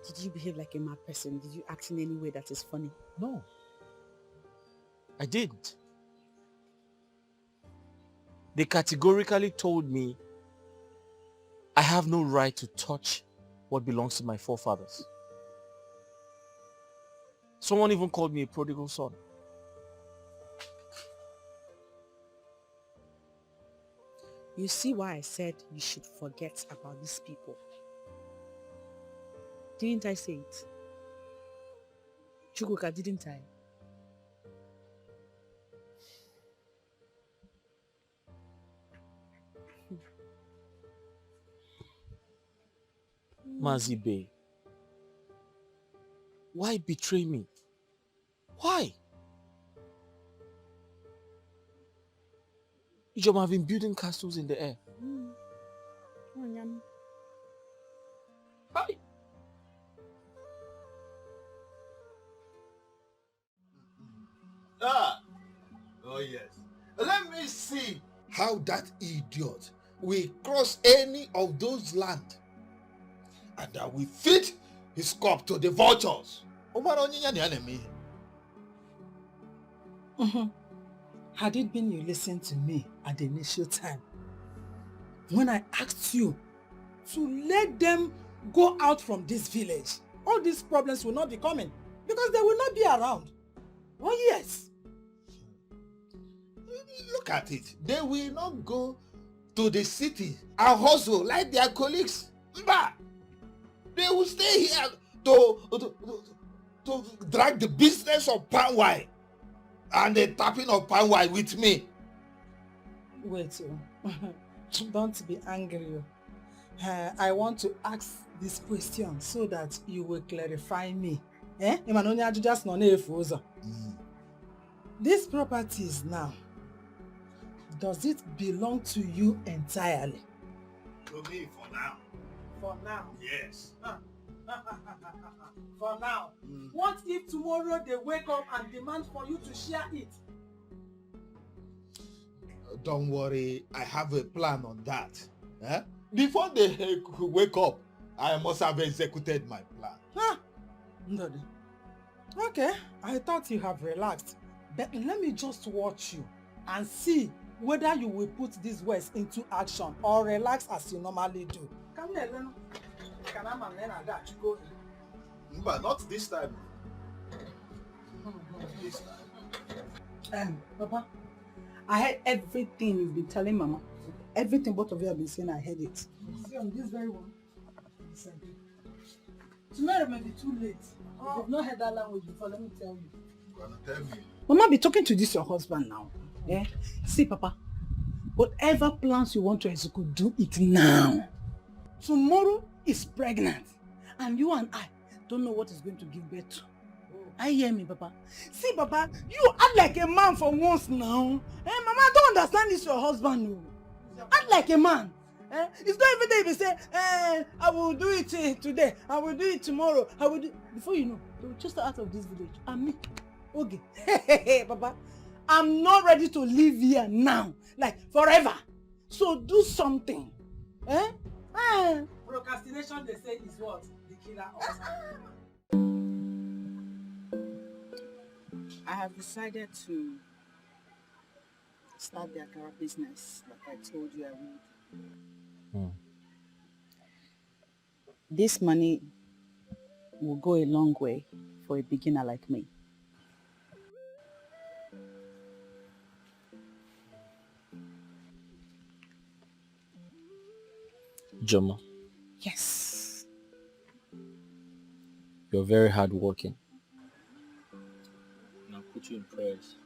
Did you behave like a mad person? Did you act in any way that is funny? No. I didn't. They categorically told me I have no right to touch what belongs to my forefathers. Someone even called me a prodigal son. You see why I said you should forget about these people. Didn't I say it? Chukwuka, didn't I? Mazibe, why betray me? Why? Ijoma have been building castles in the air. Hi. Oh yes. Let me see how that idiot will cross any of those land, and that we feed his cup to the vultures. Had it been you listened to me at the initial time, when I asked you to let them go out from this village, all these problems will not be coming because they will not be around. Oh yes. Look at it. They will not go to the city and hustle like their colleagues. They will stay here to drag the business of palm wine and the tapping of palm wine with me. Wait, don't be angry. I want to ask this question so that you will clarify me. These properties now, does it belong to you entirely? To me for now. For now? Yes. For now. What if tomorrow they wake up and demand for you to share it? Don't worry, I have a plan on that. Before they wake up, I must have executed my plan. Ndodi. Okay, I thought you have relaxed. But let me just watch you and see whether you will put these words into action or relax as you normally do. Come here, Lena. But not this time. This time. Papa, I heard everything you've been telling Mama. Everything both of you have been saying, I heard it. See, on this very one. Tomorrow may be too late. If you've not heard that language before, let me tell you. Tell me. Mama, be talking to this your husband now. See, Papa, whatever plans you want to execute, do it now. Tomorrow is pregnant, and you and I don't know what is going to give birth to. I hear me, Papa. See, Papa, you act like a man for once now. Mama, I don't understand this your husband. No. Act like a man. It's not every day you say, I will do it today, I will do it tomorrow, I will do. Before you know, they will just out of this village. And me, okay. Hey, Papa, I'm not ready to live here now, like forever. So do something. Procrastination, they say, is what? The killer of I have decided to start the Akara business like I told you I would. This money will go a long way for a beginner like me. Joma. Yes. You're very hardworking. And I'll put you in prayers.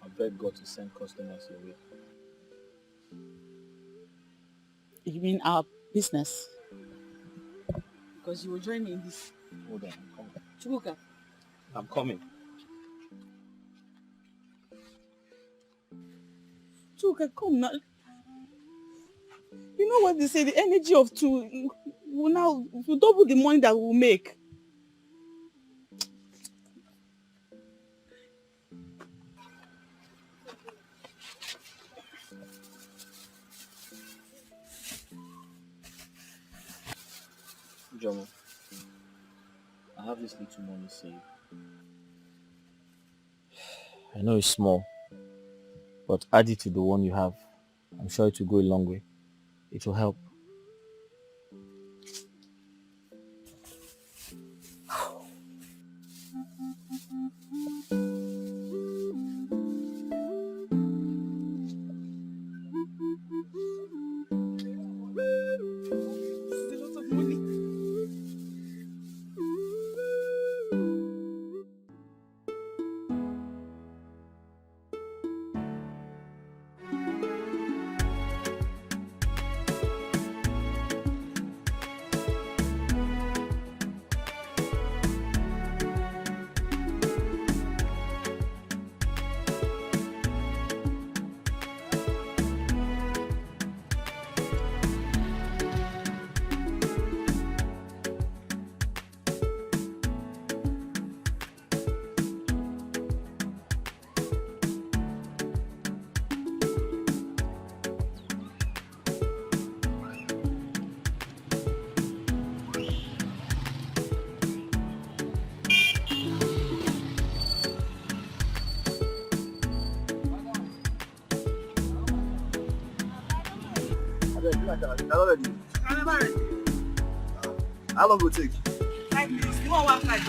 I beg God to send customers your way. You mean our business? Because you will join me in this. Hold on, I'm coming. Chubuka. I'm coming. Chubuka, come now. You know what they say, the energy of two will now double the money that we'll make. Jomo, I have this little money saved. I know it's small, but add it to the one you have. I'm sure it will go a long way. It will help. How long will it take? 5 minutes. You want one flight?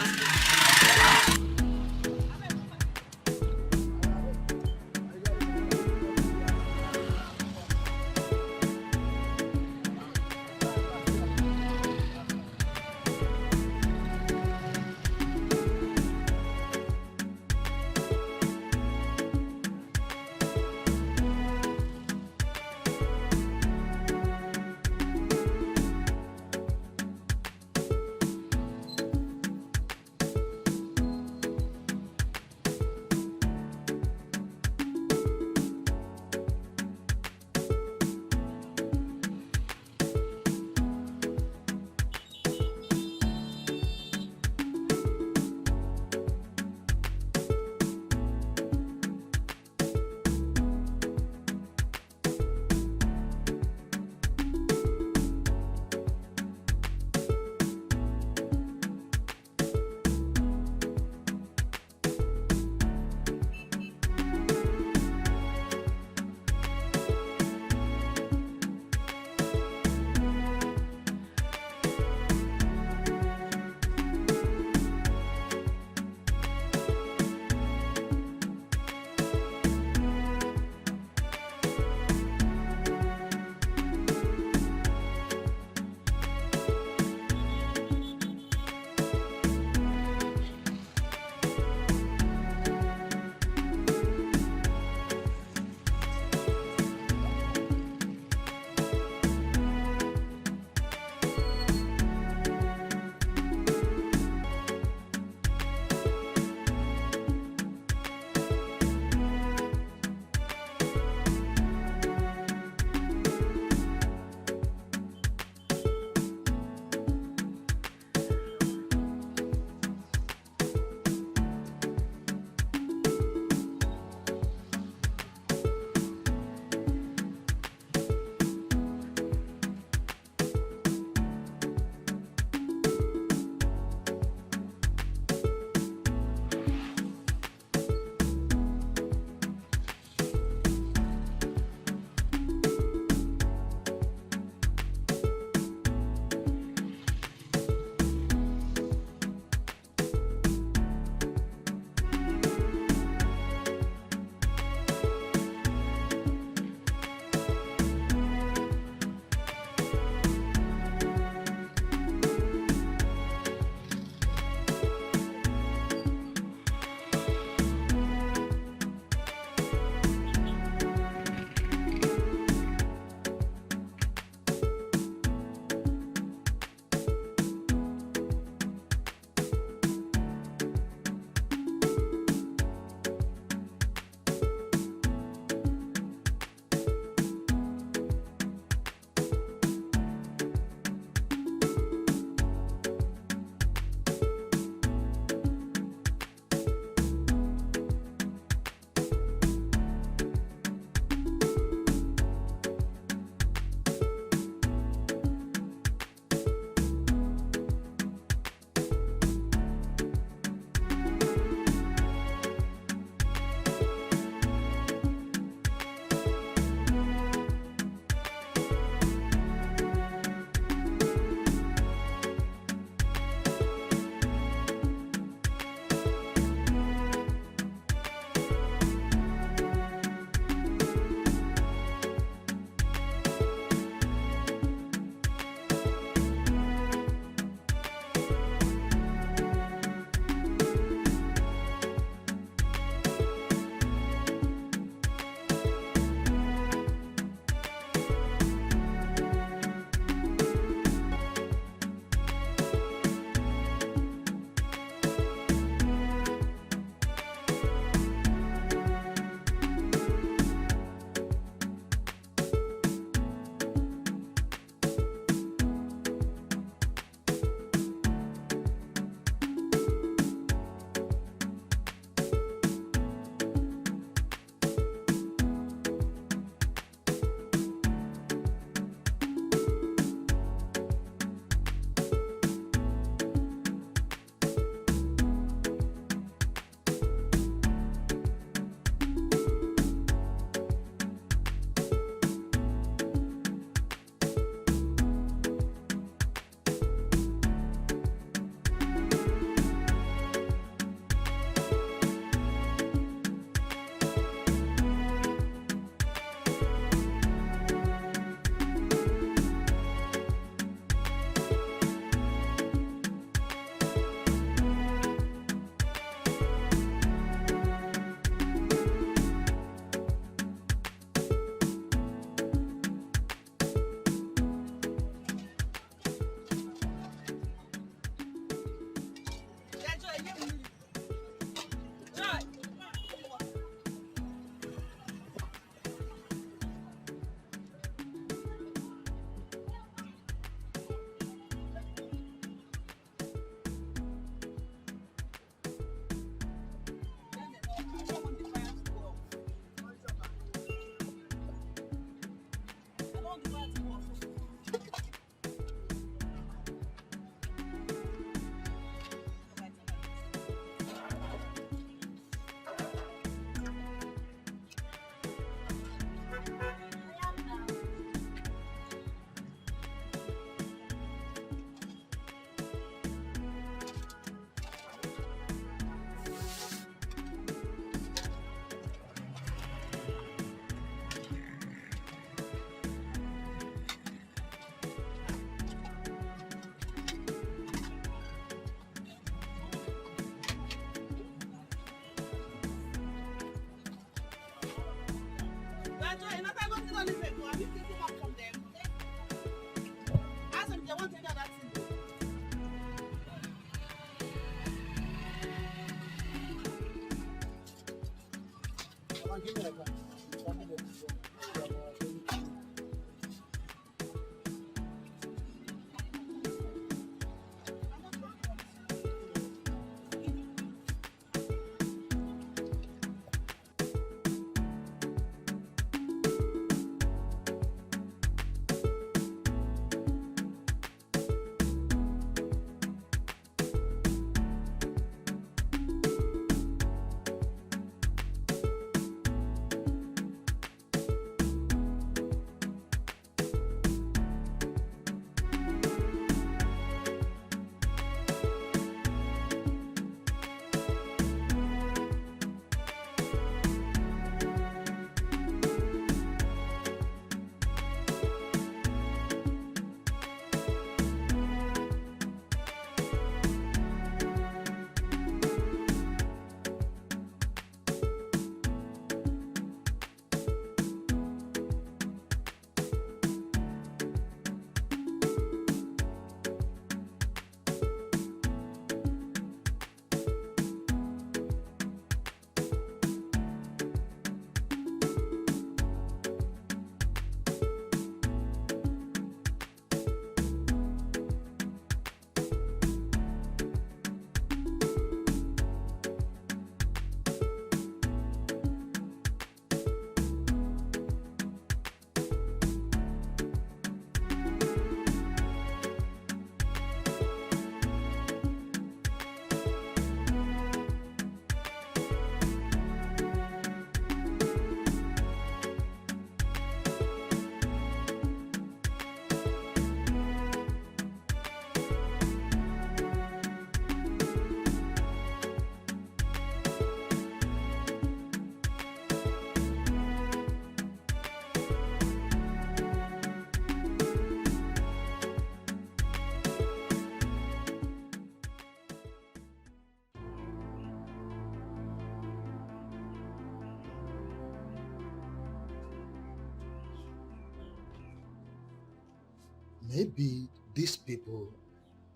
Maybe these people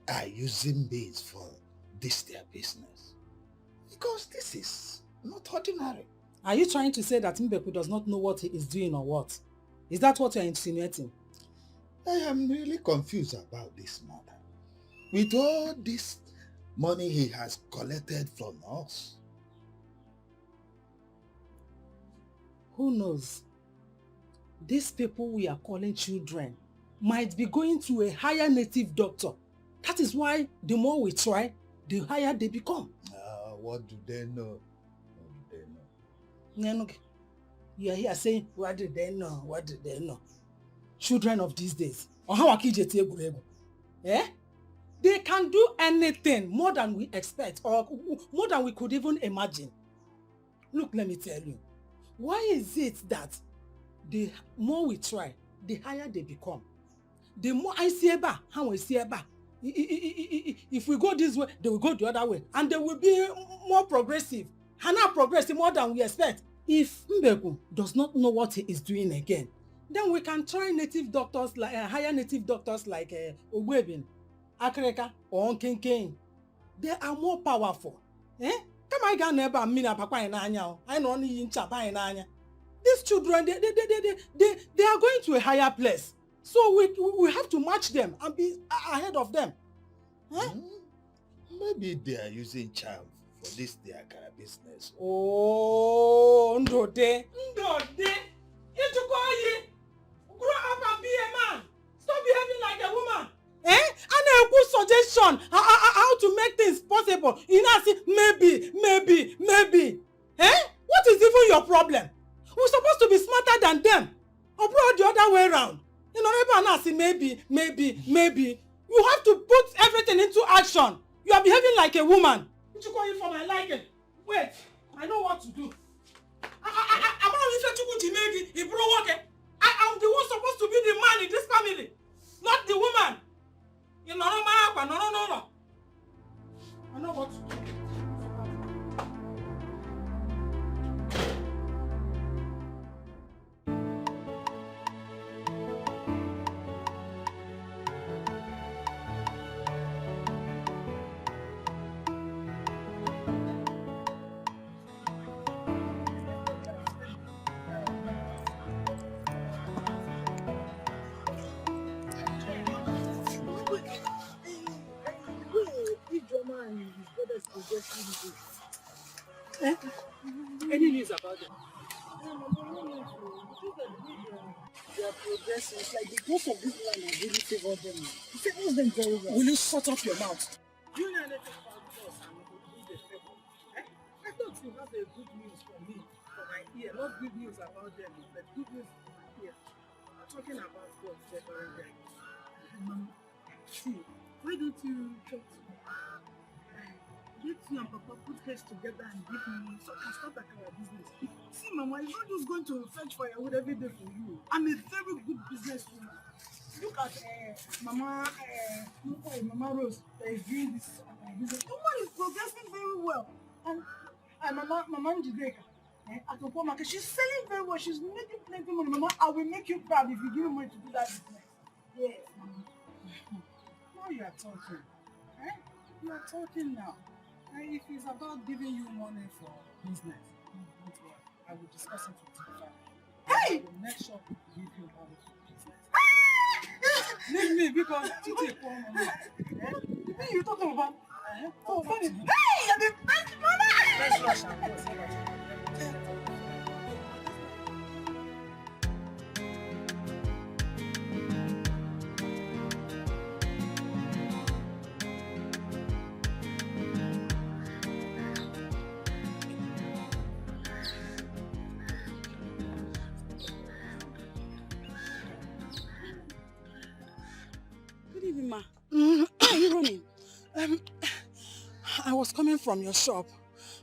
are using me for this their business. Because this is not ordinary. Are you trying to say that Mbeku does not know what he is doing or what? Is that what you're insinuating? I am really confused about this matter. With all this money he has collected from us. Who knows? These people we are calling children might be going to a higher native doctor. That is why the more we try, the higher they become. What do they know? What do they know? You are here saying, what do they know? What do they know? Children of these days. Eh? They can do anything more than we expect or more than we could even imagine. Look, let me tell you. Why is it that the more we try, the higher they become? The more I see about, how we see about. If we go this way, they will go the other way. And they will be more progressive. And now progressive more than we expect. If Mbeku does not know what he is doing again, then we can try native doctors, like higher native doctors like Ogwebin, Akreka, or Nkenken. They are more powerful. Eh? Come I can never mean a papa in Anya. I know only in Chapa in Anya. These children, they are going to a higher place. So we have to match them and be ahead of them. Huh? Maybe they are using charm for this their kind of business. Oh, Ndode. You to call you. Grow up and be a man. Stop behaving like a woman. Eh? And a good suggestion how to make things possible. You know, see, maybe. Eh? What is even your problem? We're supposed to be smarter than them. Or the other way around. You know, everyone say maybe. You have to put everything into action. You are behaving like a woman. What you call you for my liking? Wait, I know what to do. I'm not even to maybe if I'm the one supposed to be the man in this family, not the woman. You know, no. I know what to do. Eh? Any news about them? They are progressing. It's like the growth of this land has really favored them. It favors them very well. Will you shut up your mouth? Do you know anything about us and who they favor? Eh? I thought you have a good news for me, for my ear. Not good news about them, but good news for my ear. I'm talking about God favoring them. See, why don't you talk to me? Get you and Papa put heads together and give me so I can start our business. See, Mama, I'm not just going to fetch firewood every day for you. I'm a very good businesswoman. Look at Mama Rose that is doing this business. The woman is progressing very well. And Mama Njideka at Okomaka, she's selling very well. She's making plenty money. Mama, I will make you proud if you give me money to do that business. Yes, Mama. Now you are talking. Eh? You are talking now. And if it's about giving you money for business, don't worry. I will discuss it with your family. Hey! I will make sure to give you money for business. Leave me because you take one money. What are you talking about? Oh, funny. Hey! You're the best mother! Let's rush and go. Ma. Where are you running? I was coming from your shop.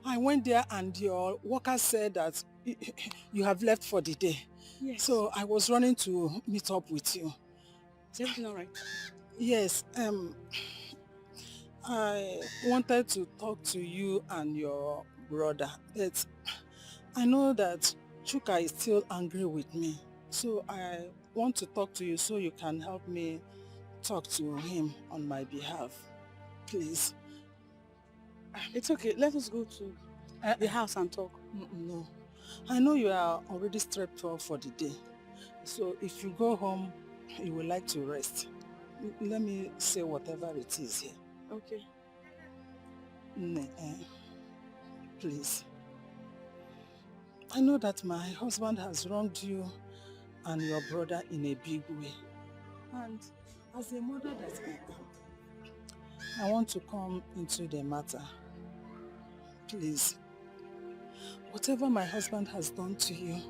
I went there and your worker said that you have left for the day. Yes. So I was running to meet up with you. Is everything all right? Yes. I wanted to talk to you and your brother, but I know that Chuka is still angry with me. So I want to talk to you so you can help me talk to him on my behalf. Please. It's okay. Let us go to the house and talk. No. I know you are already strapped up for the day. So if you go home, you would like to rest. Let me say whatever it is here. Okay. Please. I know that my husband has wronged you and your brother in a big way. And as a mother that I am, I want to come into the matter. Please, whatever my husband has done to you,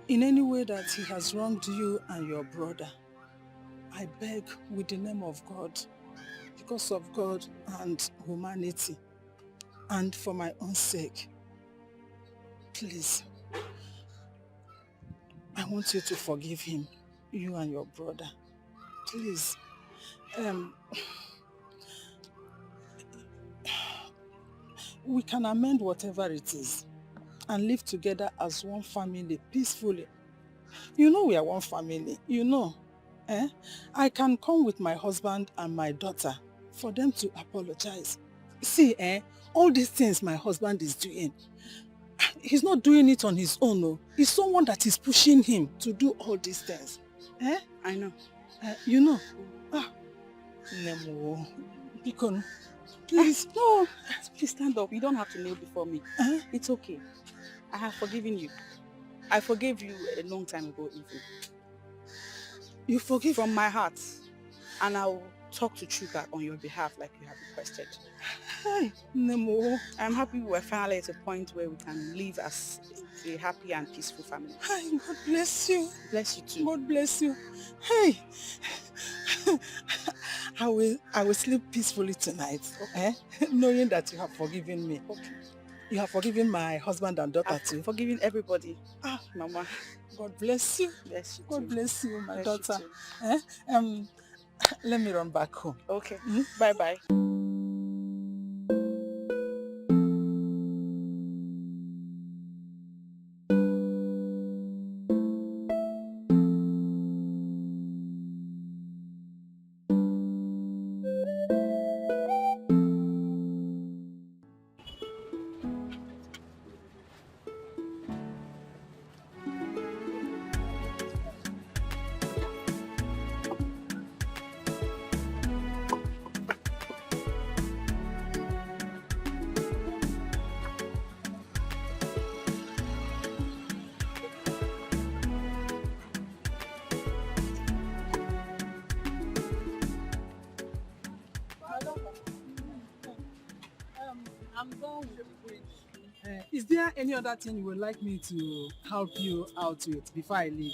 in any way that he has wronged you and your brother, I beg with the name of God, because of God and humanity, and for my own sake, please, I want you to forgive him, you and your brother. Please. We can amend whatever it is and live together as one family peacefully. You know we are one family, you know. I can come with my husband and my daughter for them to apologize. See, all these things my husband is doing, he's not doing it on his own, no. It's someone that is pushing him to do all these things. I know. You know. Nemo, Bikon, please. No, please stand up. You don't have to kneel before me. It's okay. I have forgiven you. I forgave you a long time ago, even. You forgive? From my heart. And I'll talk to Chuka on your behalf like you have requested. Hi, Nemo. I'm happy we're finally at a point where we can live as a happy and peaceful family. Hi, God bless you. Bless you too. God bless you. Hey, I will sleep peacefully tonight, knowing that you have forgiven me. Okay. You have forgiven my husband and daughter too. Forgiven everybody. Mama. God bless you. Bless you God too. bless you, my Bless daughter. you too. Let me run back home. Okay. Bye-bye. what would you do? Is there any other thing you would like me to help you out with before I leave?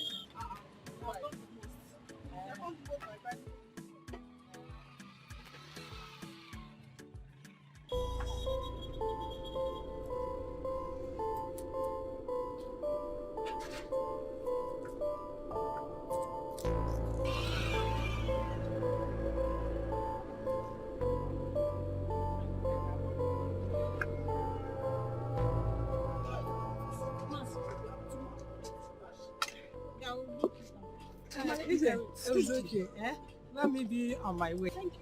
It's okay. Let me be on my way. Thank you.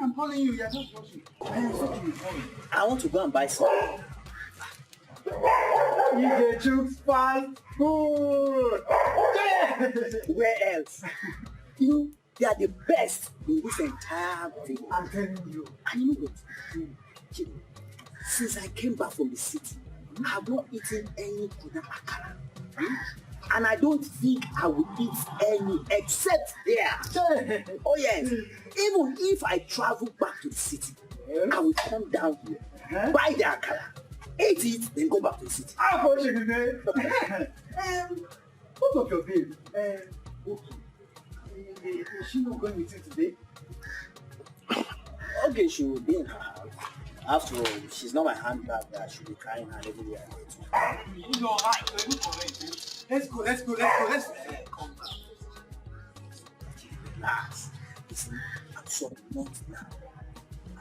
I'm calling you, you're just rushing. I want to go and buy some. You get to fast food. Where else? You, they are the best in this entire thing. I'm telling you. And you know what? Since I came back from the city, I have not eaten any Kuna Akara. And I don't think I will eat any except there. Oh yes. Even if I travel back to the city, I will come down here, buy the akara, eat it, then go back to the city. What of your babe? Is she not going with you today? Okay, she will be in her house. After all, she's not my handbag that she'll be crying her everywhere I go to. Let's go. Come back. Relax. Listen, I'm sure not now.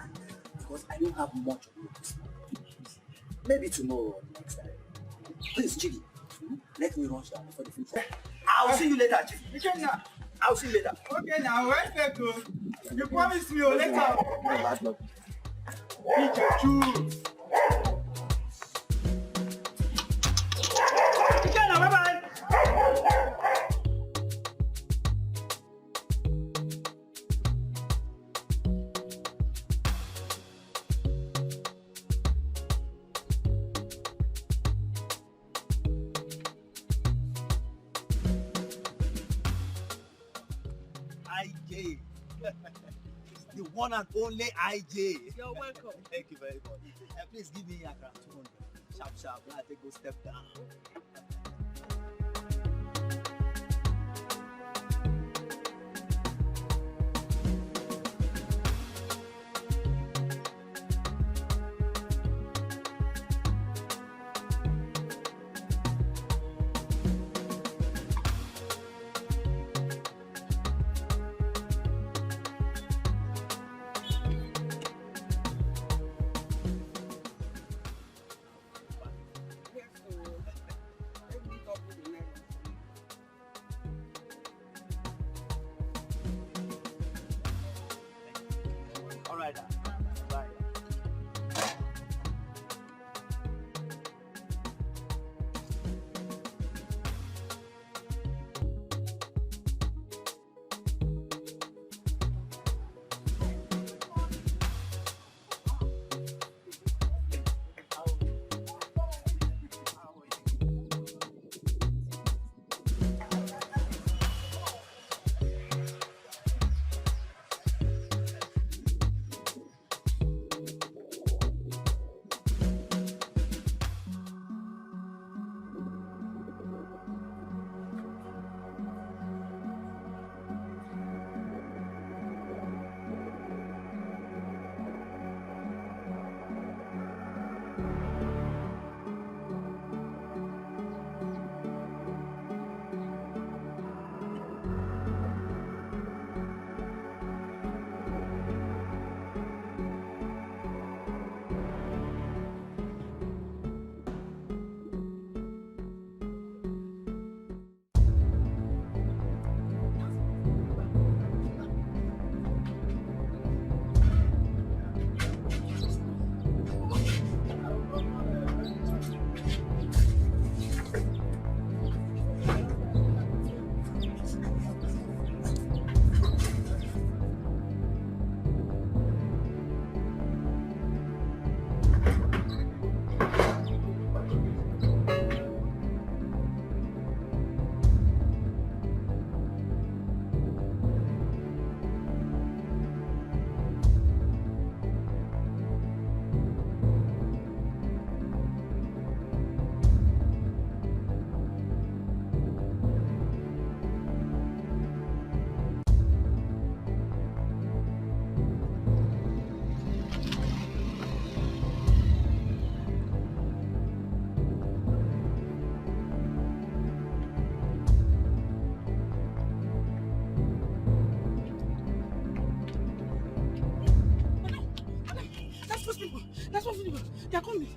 And because I don't have much of this morning. Maybe tomorrow or next time. Please, Chidi, let me rush down before the food. I'll see you later, Chidi. Okay, now. I'll see you later. Okay, now, where's that go? You promised me later. Eat your juice. Okay, now, bye-bye. IJ. The one and only IJ. You're welcome. Thank you very much. Please give me a 200. Sharp. Let me go step down. They're coming.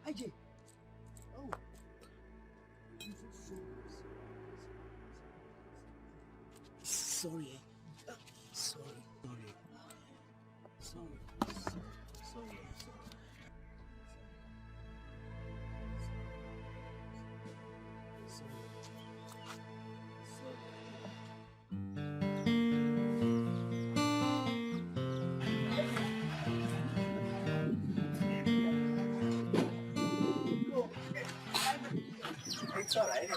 AJ. Oh. Sorry. Sorry. Sorry. It's all right.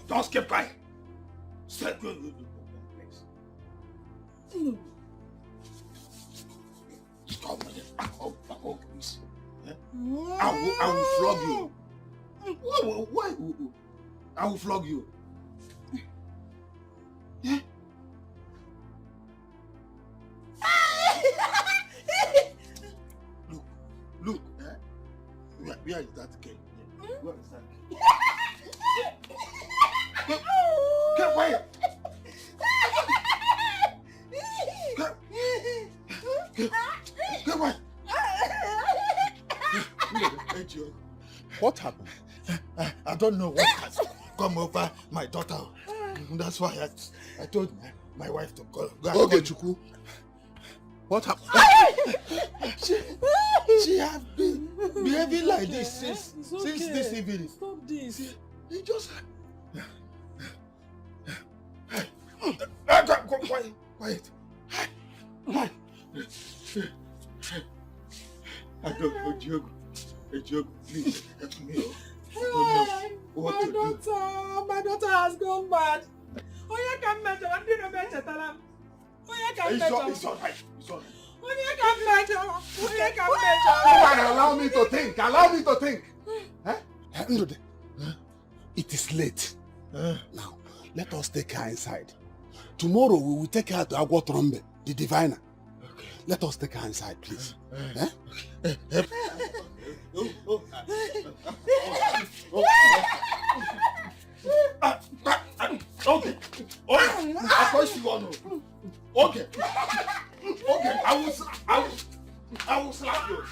Just keep quiet. Stop please. Stop it. Back up, please. I will flog you. Why? I will flog you. Yeah? Look. Where is that girl? Where is that girl? Get quiet! Get quiet! What happened? I don't know what has come over my daughter. That's why I told my wife to go. Okay, Chukwu. What happened? She has been behaving like this since this evening. Stop this. He just... Quiet. I don't know, Diogo. Diogo, please help me. My daughter has gone bad. Oya can measure. I didn't measure. Oya can measure. It's all right. Oya can measure. Come on, allow me to think. It is late. Now, let us take her inside. Tomorrow we will take her to Agwotrombe the diviner. Okay. Let us take her inside, please. Okay. I thought she was no. Okay. Okay. I will slap you.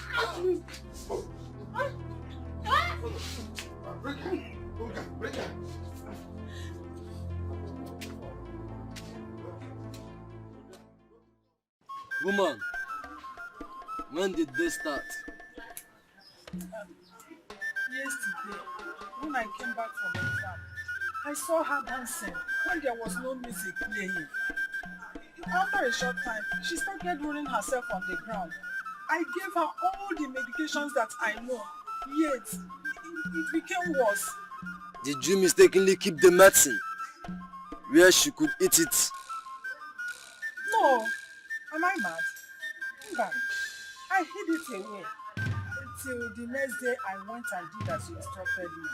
Break her. Break her. Woman, when did this start? Yesterday, when I came back from the farm, I saw her dancing when there was no music playing. After a short time, she started rolling herself on the ground. I gave her all the medications that I know, yet it became worse. Did you mistakenly keep the medicine where she could eat it? No, am I mad? But I hid it away until the next day I went and did as you instructed me.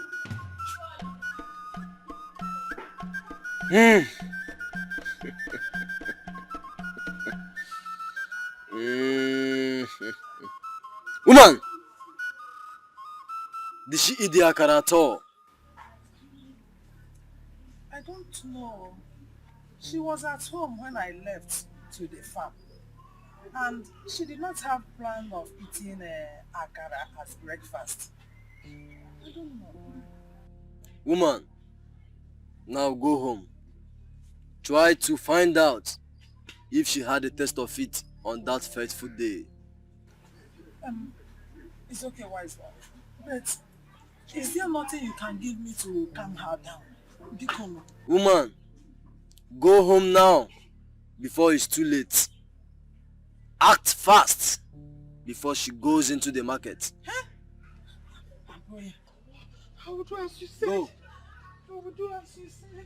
Woman! Did she eat the akara at all? I don't know. She was at home when I left to the farm. And she did not have plan of eating akara as breakfast. I don't know. Woman, now go home. Try to find out if she had a taste of it on that fateful day. It's okay, wise one. But is there nothing you can give me to calm her down? Become. Woman, go home now before it's too late. Act fast before she goes into the market. Huh? Boy, I will do as you said. Go. I will do as you said.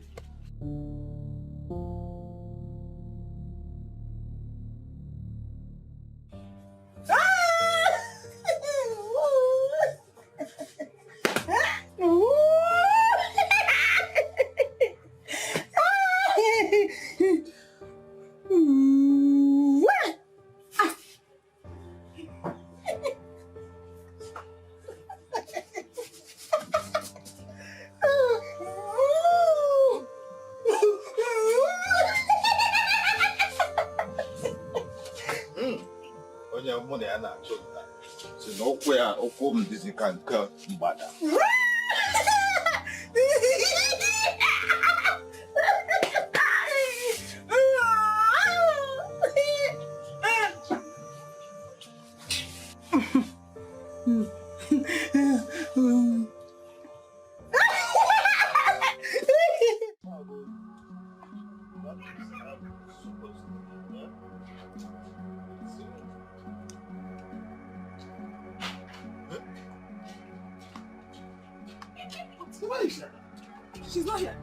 She's not here.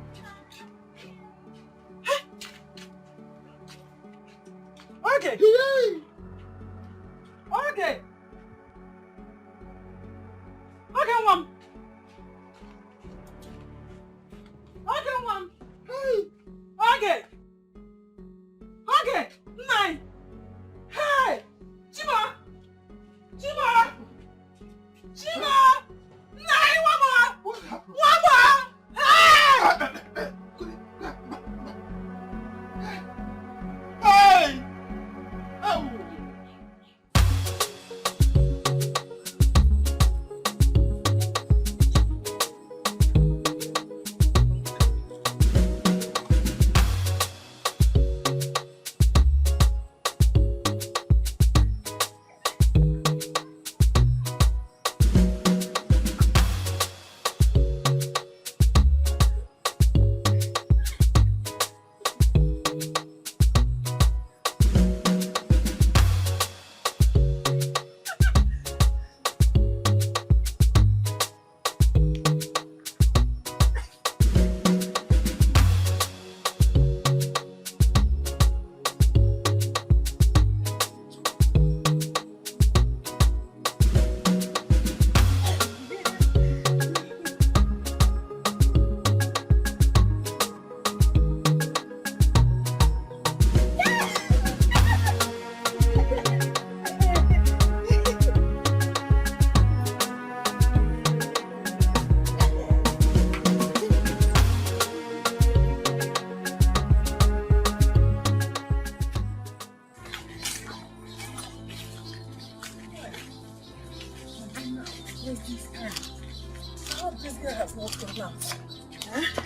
Okay. Okay. Okay, Mom. Okay, Mom. Okay. Okay. Nine. Hey. Chima. Chima. Chima. Nine. One more. One more. Hey. Hey! Oh! This girl has not come out. Huh?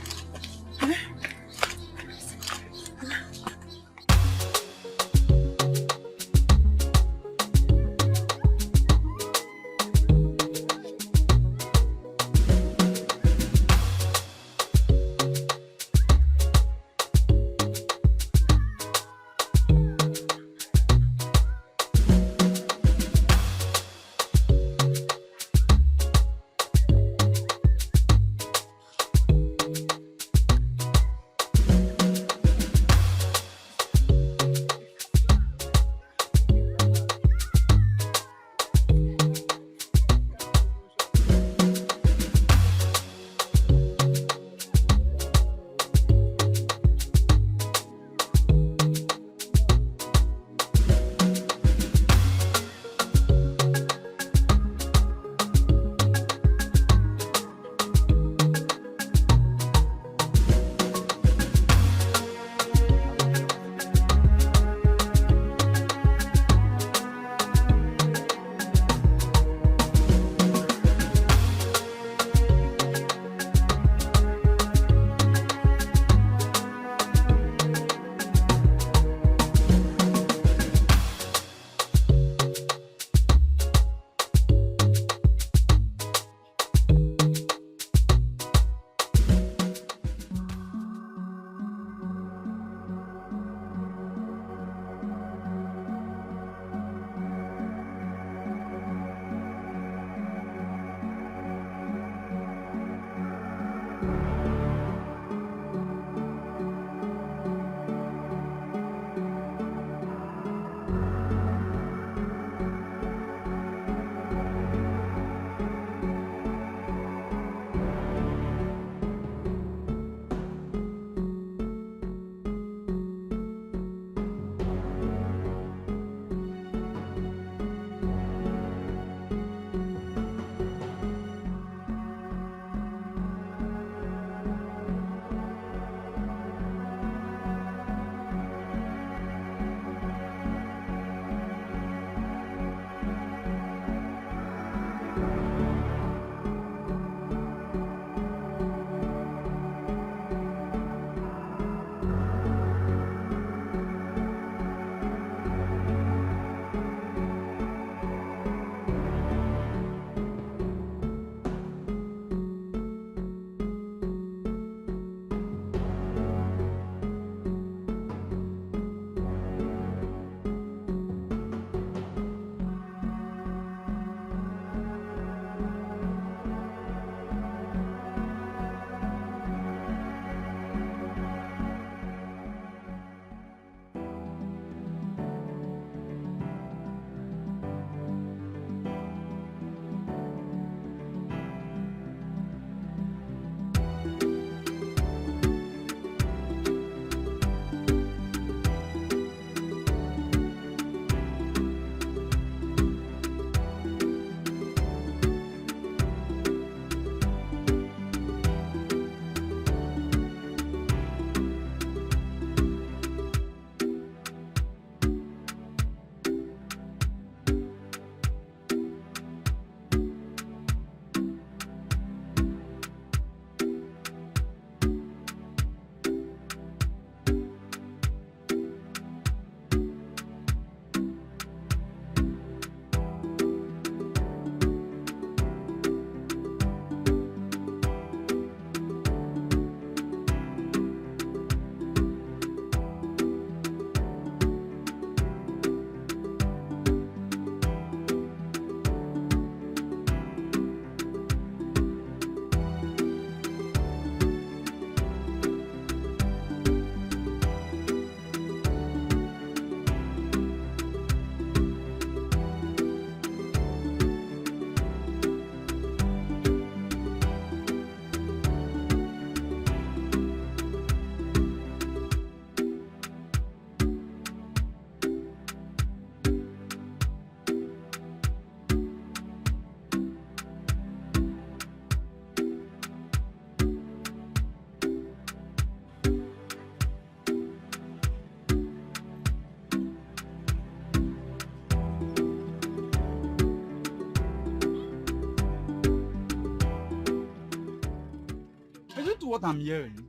According to what I'm hearing,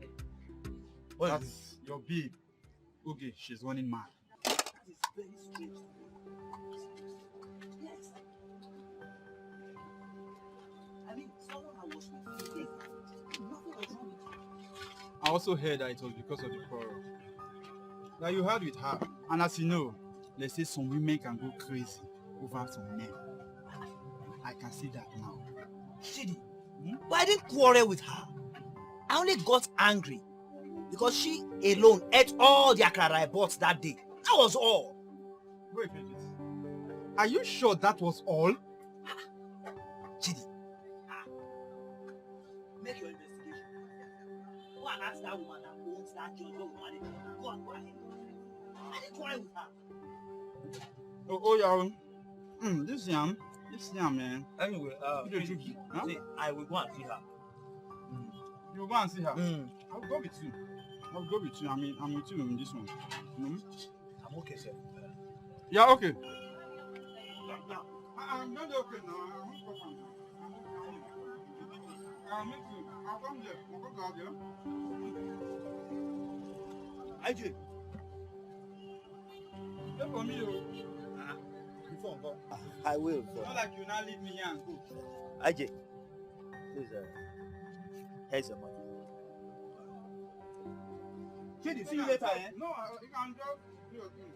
that's your babe. Okay, she's running mad. That is very strange. Yes. I mean, someone I was with 3 days. Nothing was wrong with her. I also heard that it was because of the quarrel that you had with her. And as you know, they say some women can go crazy over some men. I can see that now. Chidi, but I didn't quarrel with her. I only got angry because she alone ate all the akara I bought that day. That was all. Wait. Are you sure that was all? Chidi, make your investigation. Go and ask that woman that owns that joint. Go ahead. I didn't quarrel with her. Oh, yeah. This yam, man. Anyway, see, I will go and see her. You will go and see her? I'll go with you. I mean, I'm with you in this one. I'm okay, sir. Yeah, okay. I'm not okay now. I'll meet you. I'll come there. I'll come out there. IJ. Wait for me, I will. Not like you now leave me here and go. IJ, please, here's your money. Chidi, see you later, eh? No, you can just do your thing.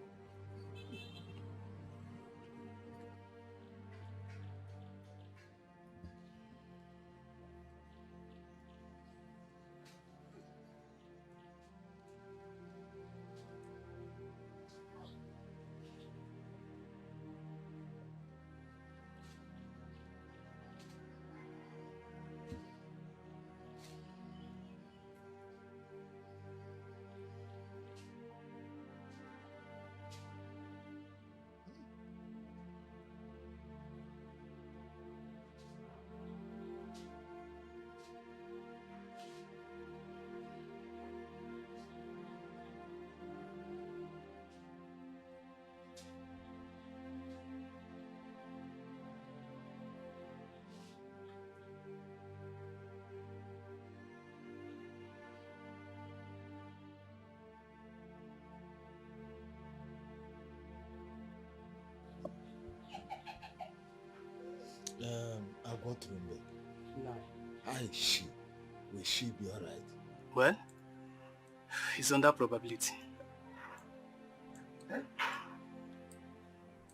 I'll go through me. No. Will she be alright? Well, it's on that probability.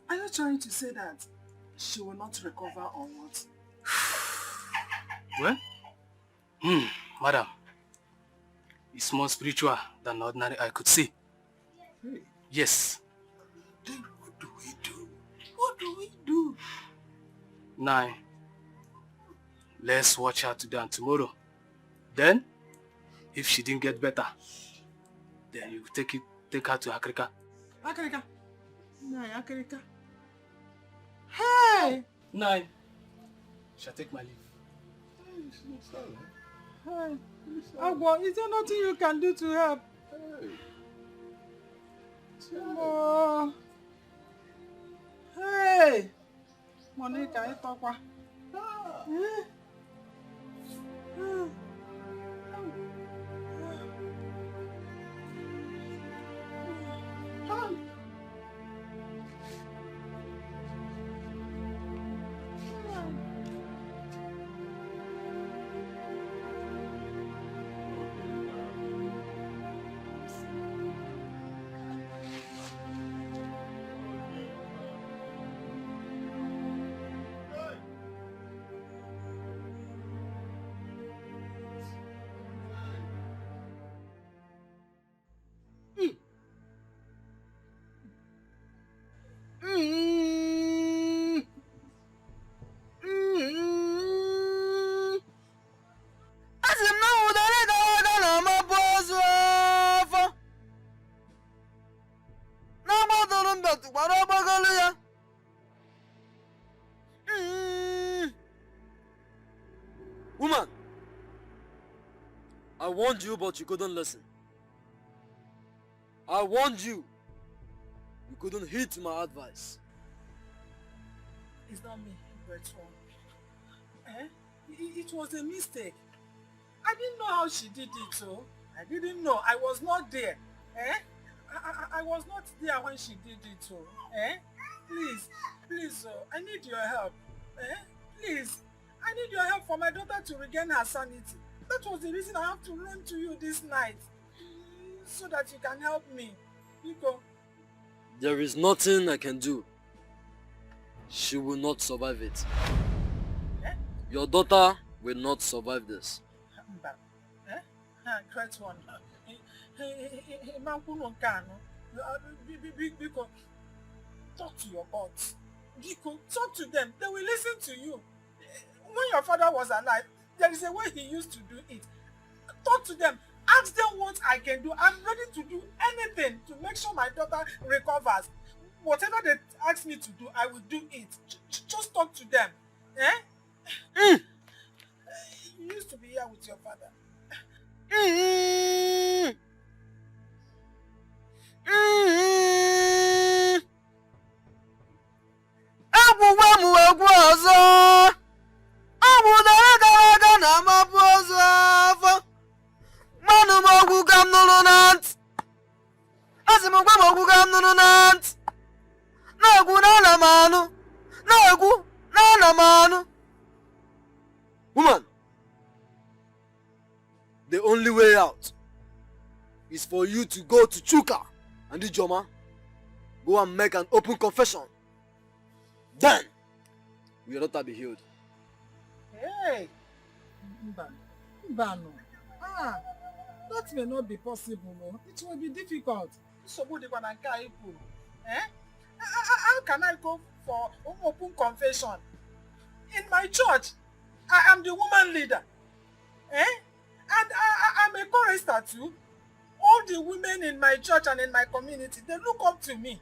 Are you trying to say that she will not recover or what? Well, madam, it's more spiritual than ordinary I could see. Hey. Yes. Then what do we do? What do we do? 9. Let's watch her today and tomorrow. Then, if she didn't get better, then you take her to Akrika. Akrika. 9, Akrika. Hey! 9. Shall take my leave. Hey. Agbo, is there nothing you can do to help? Oh. Hey! Monica, it's Papa. Woman, I warned you, but you couldn't listen. I warned you. You couldn't heed to my advice. It's not me, Bertrand. It was a mistake. I didn't know how she did it, so I didn't know. I was not there. I was not there when she did it, so please, I need your help. Please, I need your help for my daughter to regain her sanity. That was the reason I have to run to you this night, so that you can help me. Biko. There is nothing I can do. She will not survive it. Your daughter will not survive this. Great one. Biko, talk to your boss. Biko, talk to them. They will listen to you. When your father was alive, there is a way he used to do it. Talk to them. Ask them what I can do. I'm ready to do anything to make sure my daughter recovers. Whatever they ask me to do, I will do it. Just talk to them. You used to be here with your father. Woman, the only way out is for you to go to Chuka and Ijoma, go and make an open confession. Then, your daughter be healed. Hey! Mbano. That may not be possible, no? It will be difficult. How can I go for open confession? In my church, I am the woman leader. And I'm a chorister too. All the women in my church and in my community, they look up to me.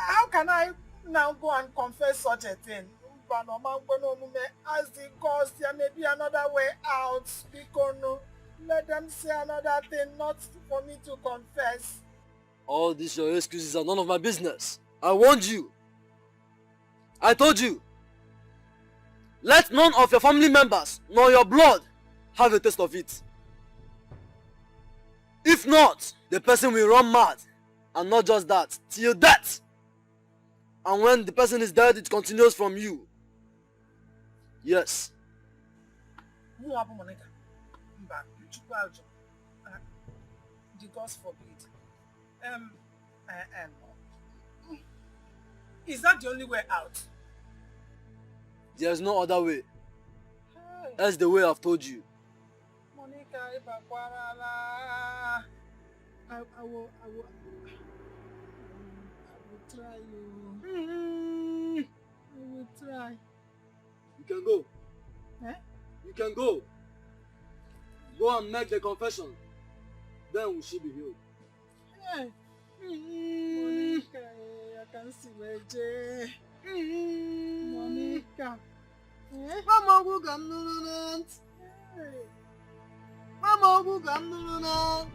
How can I now go and confess such a thing? As the gods, there may be another way out. Because no, let them say another thing, not for me to confess. All these your excuses are none of my business. I warned you. I told you. Let none of your family members nor your blood have a taste of it. If not, the person will run mad. And not just that, till death. And when the person is dead, it continues from you. Yes. The gods forbid. Is that the only way out? There's no other way. That's the way I've told you. Monica, I will try you. I will try. You can go. You can go. Go and make the confession. Then will she be healed. Hey. Monica, I can see my J. Monica. Mama, who can do that? Mama, who can do that?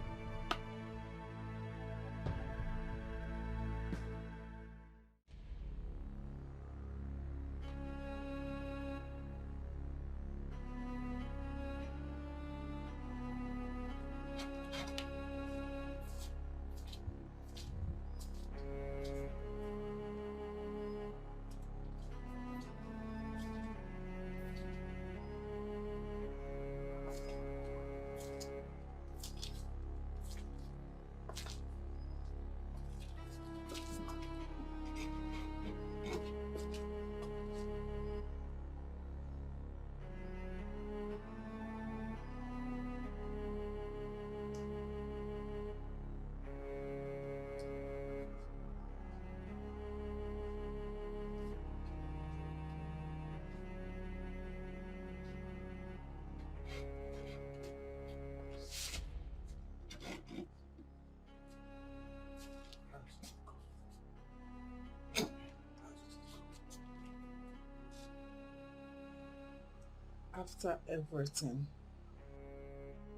After everything,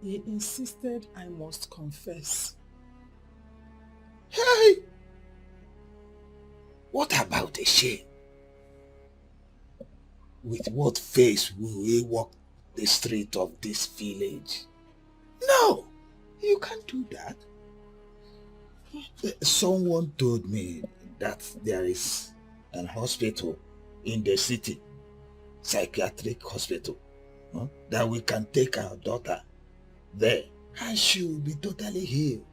he insisted I must confess. Hey! What about the shame? With what face will we walk the street of this village. No, you can't do that. Someone told me that there is an hospital in the city, psychiatric hospital, that we can take our daughter there and she will be totally healed.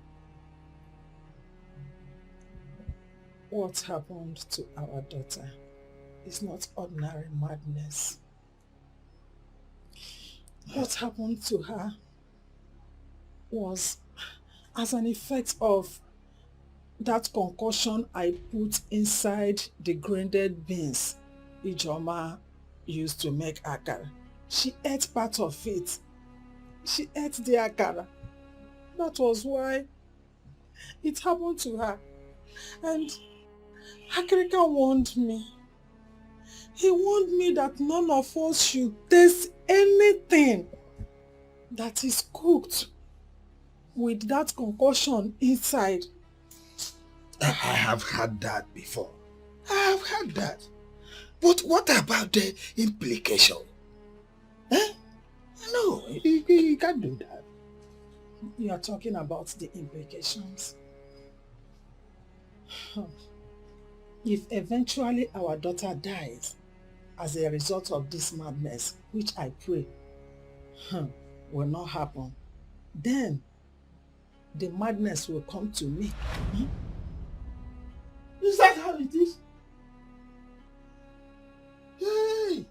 What happened to our daughter is not ordinary madness. What happened to her was as an effect of that concoction I put inside the grinded beans Ijoma used to make akara. She ate part of it. She ate the akara. That was why it happened to her. And Akirika warned me. He warned me that none of us should taste anything that is cooked with that concoction inside. I have had that before. I have had that. But what about the implication? No, you can't do that. You are talking about the implications. If eventually our daughter dies as a result of this madness, which I pray will not happen, then the madness will come to me. Is that how it is? Hey!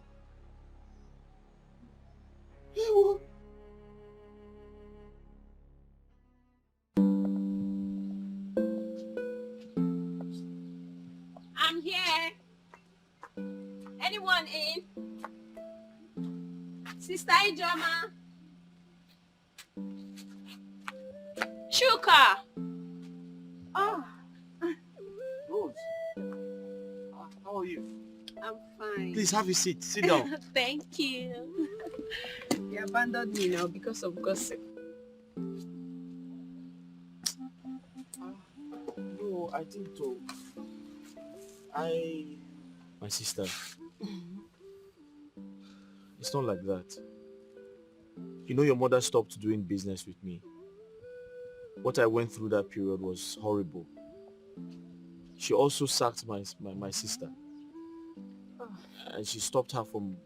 Hey, what? I'm here. Anyone in? Sister Ijoma. Chuka. Oh. Rose. How are you? I'm fine. Please have a seat. Sit down. Thank you. You abandoned me now because of gossip. No, I think so. My sister. It's not like that. You know your mother stopped doing business with me. What I went through that period was horrible. She also sacked my sister. And she stopped her from,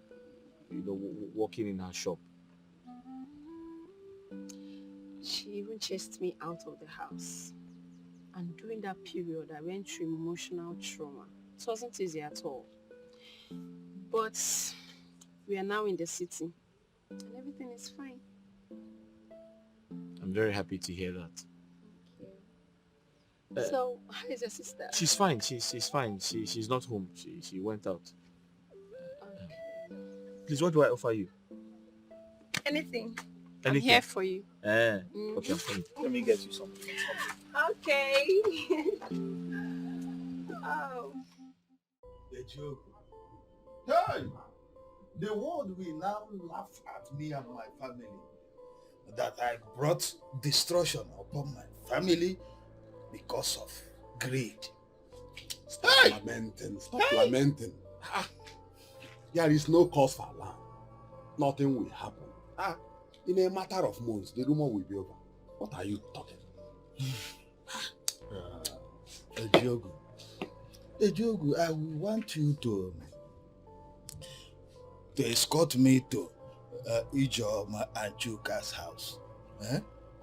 working in her shop. She even chased me out of the house. And during that period, I went through emotional trauma. It wasn't easy at all. But we are now in the city. And everything is fine. I'm very happy to hear that. So, how is your sister? She's fine. She's fine. She's not home. She went out. Please, what do I offer you? Anything. I'm Anything? here for you. Okay, I'm coming. Let me get you something. Okay. Oh. The joke. Hey! The world will now laugh at me and my family that I brought destruction upon my family because of greed. Stop lamenting. Stop lamenting. There is no cause for alarm. Nothing will happen. In a matter of months, the rumor will be over. What are you talking? Ejogu, I want you to escort me to Ijoma and Chuka's house.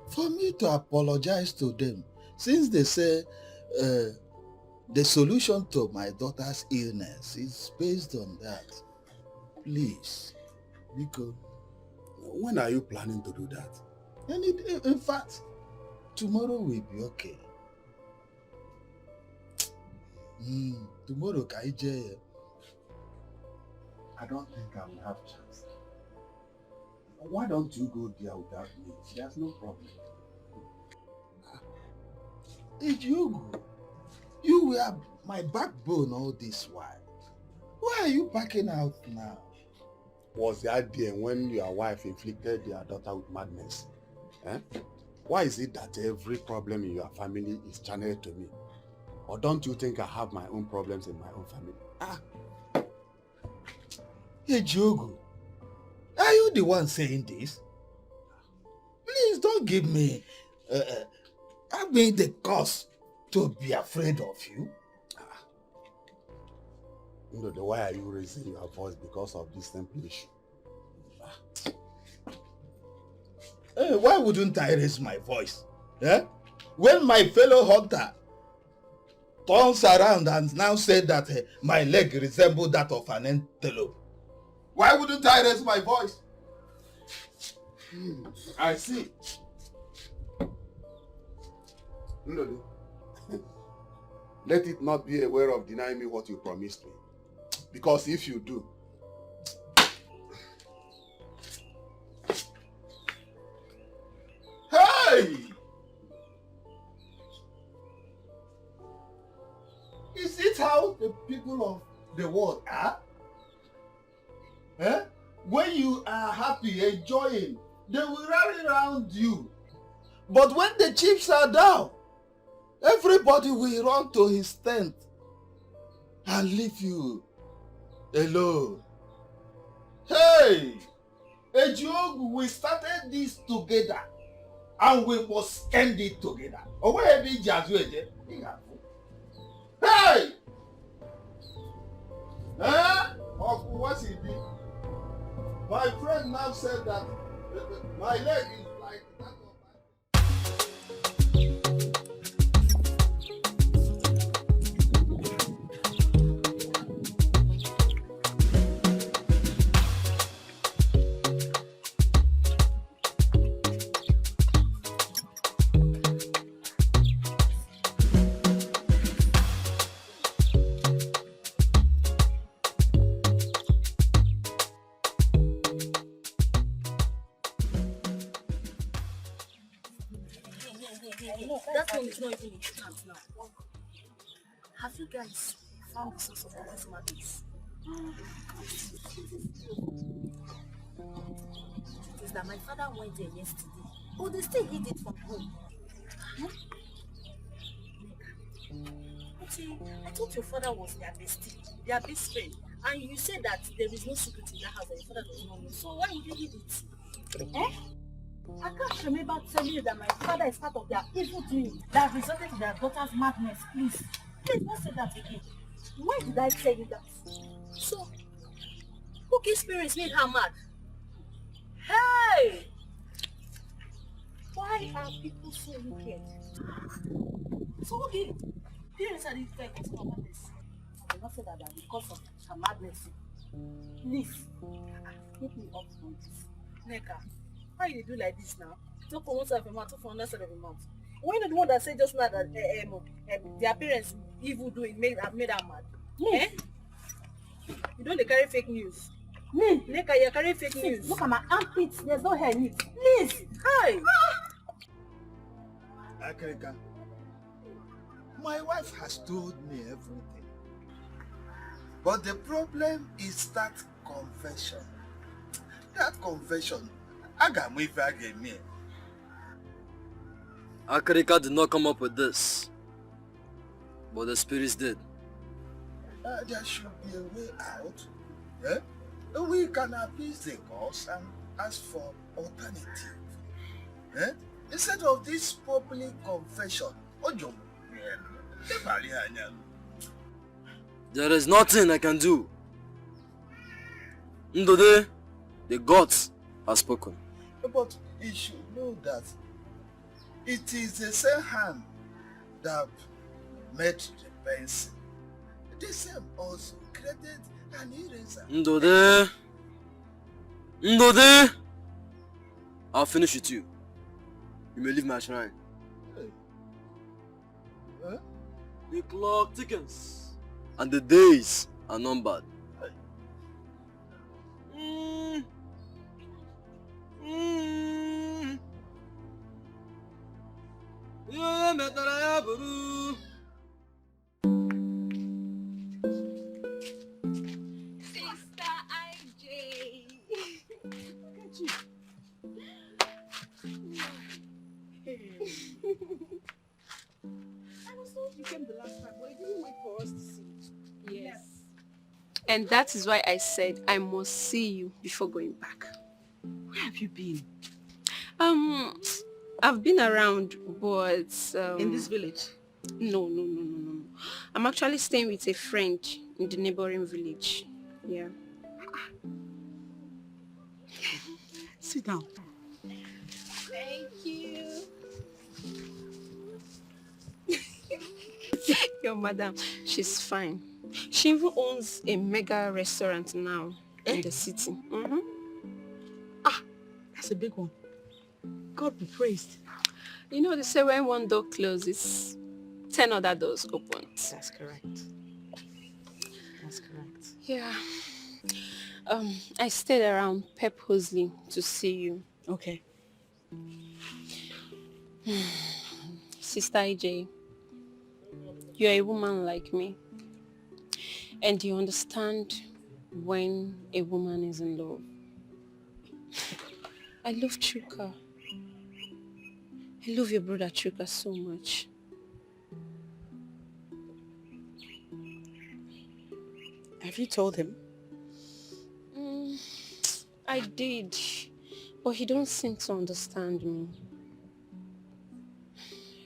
For me to apologize to them, since they say the solution to my daughter's illness is based on that. Please, Biko. When are you planning to do that? In fact, tomorrow will be okay. Tomorrow, Kaije. I don't think I will have a chance. Why don't you go there without me? There's no problem. Ijugu, you were my backbone all this while. Why are you backing out now? Was the idea when your wife inflicted your daughter with madness? Why is it that every problem in your family is channeled to me? Or don't you think I have my own problems in my own family? Hey, Jogo, Are you the one saying this? Please don't give me the cause to be afraid of you. Why are you raising your voice because of this simple issue? Why wouldn't I raise my voice? When my fellow hunter turns around and now said that my leg resembled that of an antelope, why wouldn't I raise my voice? I see. Let it not be a way of denying me what you promised me. Because if you do, hey! Is it how the people of the world are? When you are happy, enjoying, they will rally around you. But when the chips are down, everybody will run to his tent and leave you alone. Hey! Ejiogu, we started this together and we must end it together. Hey! What's it be? My friend now said that my leg is like that of That one is not even important now. Have you guys found the source of all this madness? It is that my father went there yesterday, but they still hid it from home. I thought your father was their bestie, their best friend, and you said that there is no secret in that house and your father does not know. So why would you hid it? I can't remember telling you that my father is part of their evil doing that resulted in their daughter's madness. Please don't say that again. Why did I tell you that? So, Cookie's parents made her mad. Hey! Why are people so wicked? So, okay, parents are the cause of madness. I will not say that because of her madness. Please, keep me up from this. Neka. Why you do like this now? Talk for one side of your mouth, talk for another side of your mouth. When you're the one that said just now that their parents evil doing have made her mad. You don't carry fake news. Me? Neka, you're carrying fake news. Look at my armpits, there's no hair in it. Please! Hi! Akrika, my wife has told me everything. But the problem is that confession. That confession. Akrika did not come up with this, but the spirits did. There should be a way out. We can appease the gods and ask for alternative. Instead of this public confession. There is nothing I can do. Ndode, the gods have spoken. But you should know that it is the same hand that made the pencil. The same also created an eraser. Ndode, I'll finish with you. You may leave my shrine. The clock tickens, and the days are numbered. Sister IJ. I was told you came the last time, but you didn't wait for us to see you. Yes. And that is why I said I must see you before going back. have you been? I've been around, but In this village? No. I'm actually staying with a friend in the neighboring village. Yeah. Sit down. Thank you. Your madam, she's fine. She even owns a mega restaurant now in the city. That's a big one. God be praised. You know, they say when one door closes, 10 other doors open. That's correct. That's correct. Yeah. I stayed around purposely to see you. Okay. Sister AJ, you're a woman like me. And you understand when a woman is in love. I love Chuka. I love your brother Chuka so much. Have you told him? I did, but he don't seem to understand me.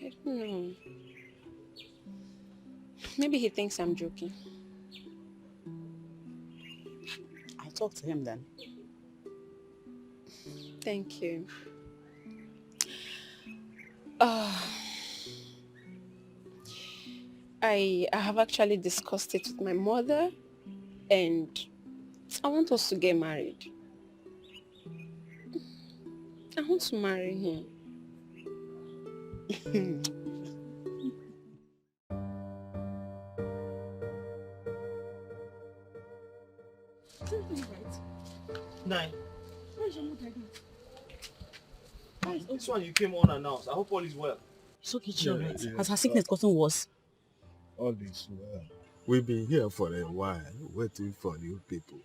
I don't know. Maybe he thinks I'm joking. I'll talk to him then. Thank you. I have actually discussed it with my mother, and I want us to get married. I want to marry him. Nine. Where's your mother again? This one you came unannounced. I hope all is well. It's okay, she's alright. Has her sickness gotten worse? All is well. We've been here for a while, waiting for you people.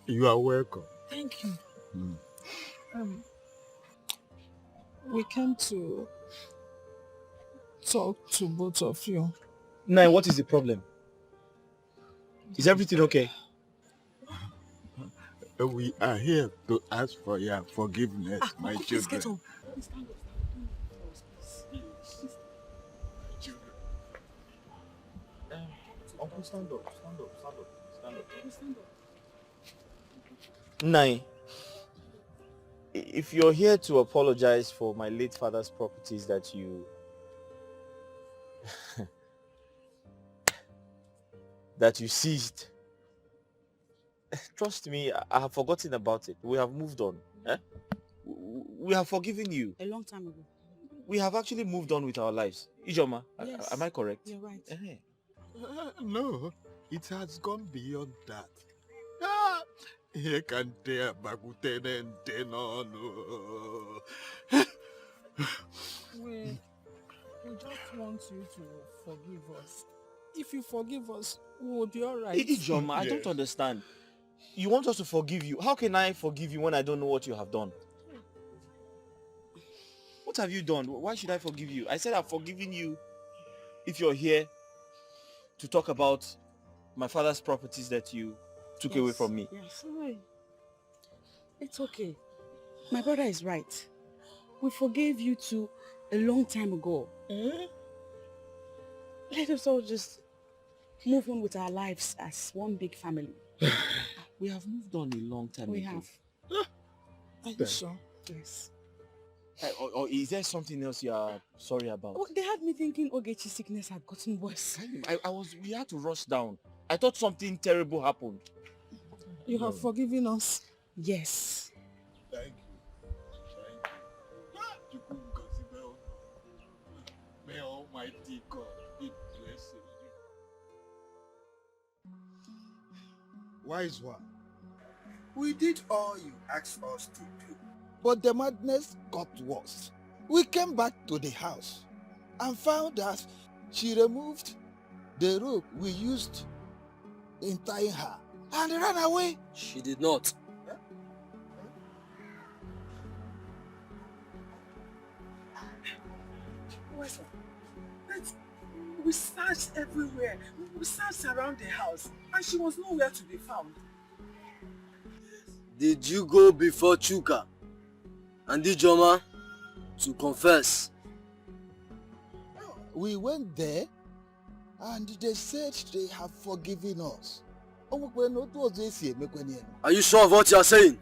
You are welcome. Thank you. We came to talk to both of you. Nine, what is the problem? Is everything okay? We are here to ask for your forgiveness, my Please get children. up. Please stand up. Uncle, stand up. Nine, if you're here to apologize for my late father's properties that you seized, trust me, I have forgotten about it. We have moved on. We have forgiven you. A long time ago. We have actually moved on with our lives. Ijoma, Yes. am I correct? You're right. No, it has gone beyond that. Here can tear Baguten and Tenono. We just want you to forgive us. If you forgive us, we will be alright. Ijoma, I don't understand. You want us to forgive you. How can I forgive you when I don't know what you have done? What have you done? Why should I forgive you? I said I've forgiven you if you're here to talk about my father's properties that you took away from me. Yes. It's okay. My brother is right. We forgave you two a long time ago. Let us all just move on with our lives as one big family. We have moved on a long time We ago. have. Are you sure? Yes. Or is there something else you are sorry about? Oh, they had me thinking Ogechi's sickness had gotten worse. We had to rush down. I thought something terrible happened. You have forgiven us? Yes. Thank you. May Almighty God be blessed. Wise one, we did all you asked us to do, but the madness got worse. We came back to the house and found that she removed the rope we used in tying her and ran away. She did not. Wesa, we searched everywhere. We searched around the house, and she was nowhere to be found. did you go before Chuka and Ijoma to confess? We went there and they said they have forgiven us. Are you sure of what you are saying?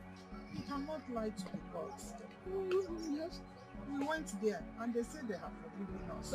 You cannot lie to the gods. Yes, we went there and they said they have forgiven us.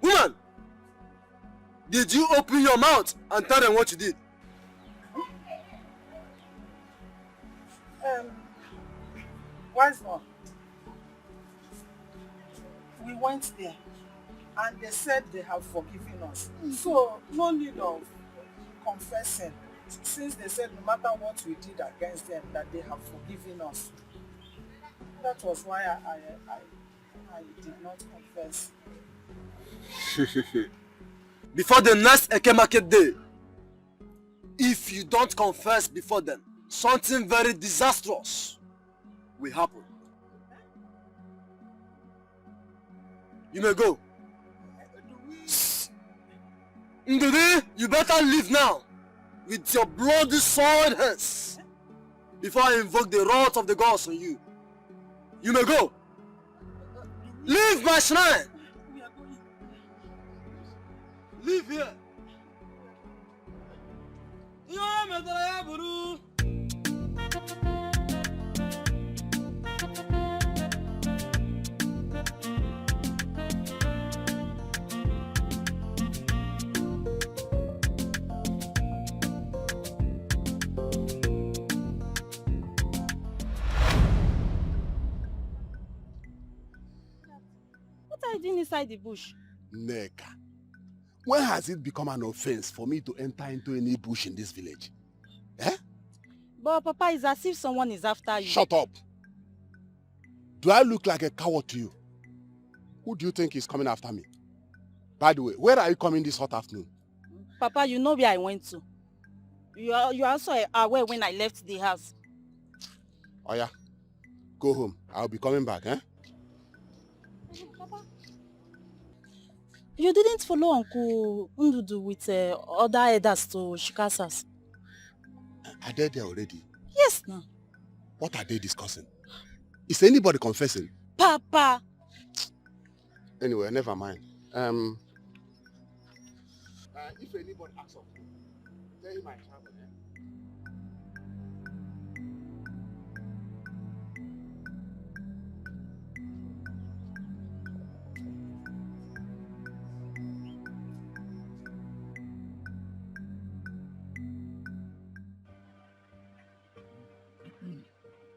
Woman, did you open your mouth and tell them what you did? Wise one. We went there and they said they have forgiven us. So no need of confessing, since they said no matter what we did against them that they have forgiven us. That was why I did not confess. Before the next Eke Market day, if you don't confess before them, something very disastrous will happen. You may go. Ndudi, you better leave now with your bloody soiled hands before I invoke the wrath of the gods on you. You may go. Leave my shrine. Leave here. What are you doing inside the bush? Neka, when has it become an offense for me to enter into any bush in this village? Eh? But Papa, it's as if someone is after you. Shut up! Do I look like a coward to you? Who do you think is coming after me? By the way, where are you coming this hot afternoon? Papa, you know where I went to. You are also aware when I left the house. Oh yeah, go home. I'll be coming back, eh? Papa, you didn't follow Uncle Ndudu with other elders to Shikasas. Are they there already? Yes, no. What are they discussing? Is anybody confessing? Papa! Anyway, never mind. If anybody asks of me, tell him I travel, eh?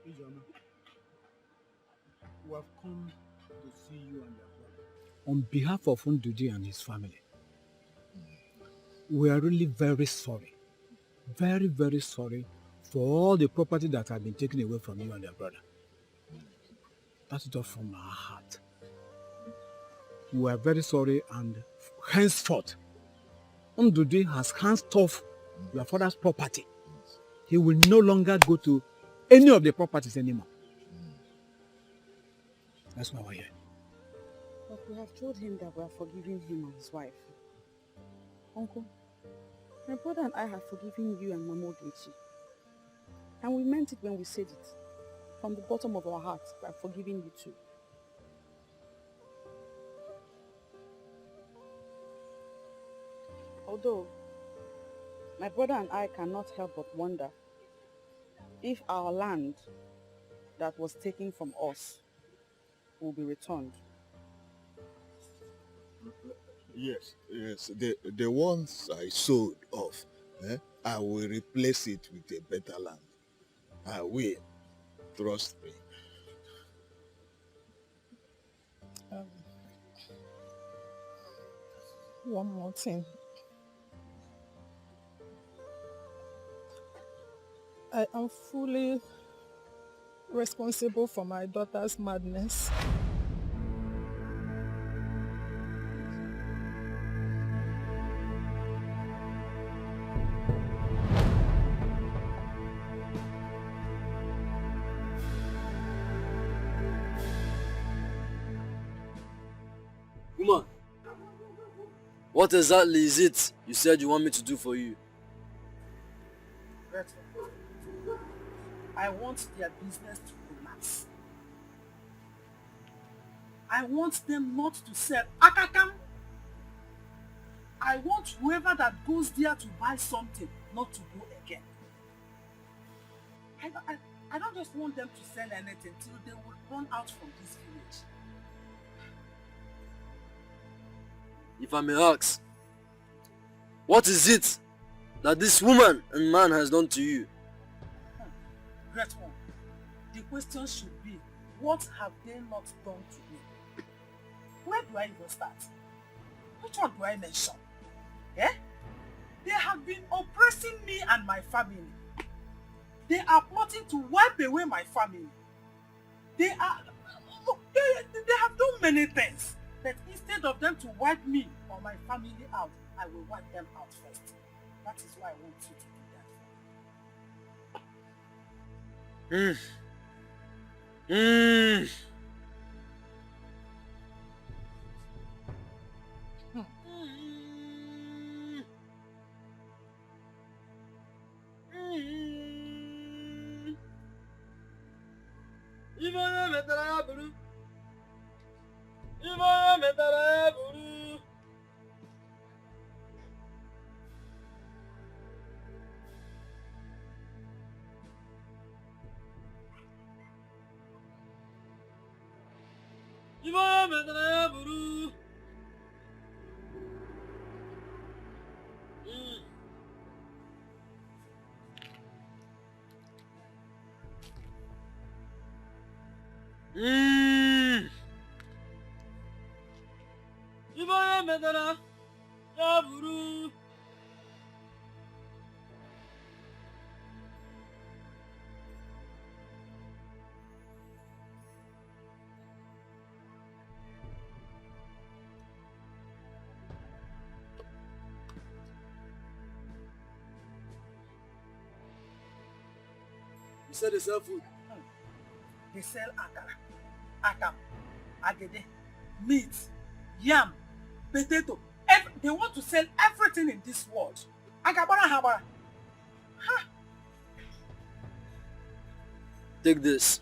Ijoma, we have come to see you and your brother. On behalf of Ndudi and his family, we are really very sorry. Very, very sorry for all the property that has been taken away from you and your brother. That's just from our heart. We are very sorry, and henceforth, Ndudi has handed off your father's property. He will no longer go to any of the properties anymore. That's why we're here. But we have told him that we are forgiving him and his wife. Uncle, my brother and I have forgiven you and Mama Ogechi. And we meant it when we said it. From the bottom of our hearts, we are forgiving you too. Although, my brother and I cannot help but wonder if our land that was taken from us will be returned. Yes, the ones I sold off, I will replace it with a better land. I will. Trust me. One more thing. I am fully responsible for my daughter's madness. Woman, what exactly is it you said you want me to do for you? Gretel, I want their business to collapse. I want them not to sell akakam. I want whoever that goes there to buy something not to go again. I don't just want them to sell anything till they will run out from this village. If I may ask, what is it that this woman and man has done to you? Great one. The question should be, what have they not done to me? Where do I even start? Which one do I mention? Eh? They have been oppressing me and my family. They are plotting to wipe away my family. They have done many things. But instead of them to wipe me or my family out, I will wipe them out first. That is why I want you to do that. You said they sell food. They sell akara, akam, agede, meat, yam, potato. They want to sell everything in this world. Agabara habara. Ha! Take this.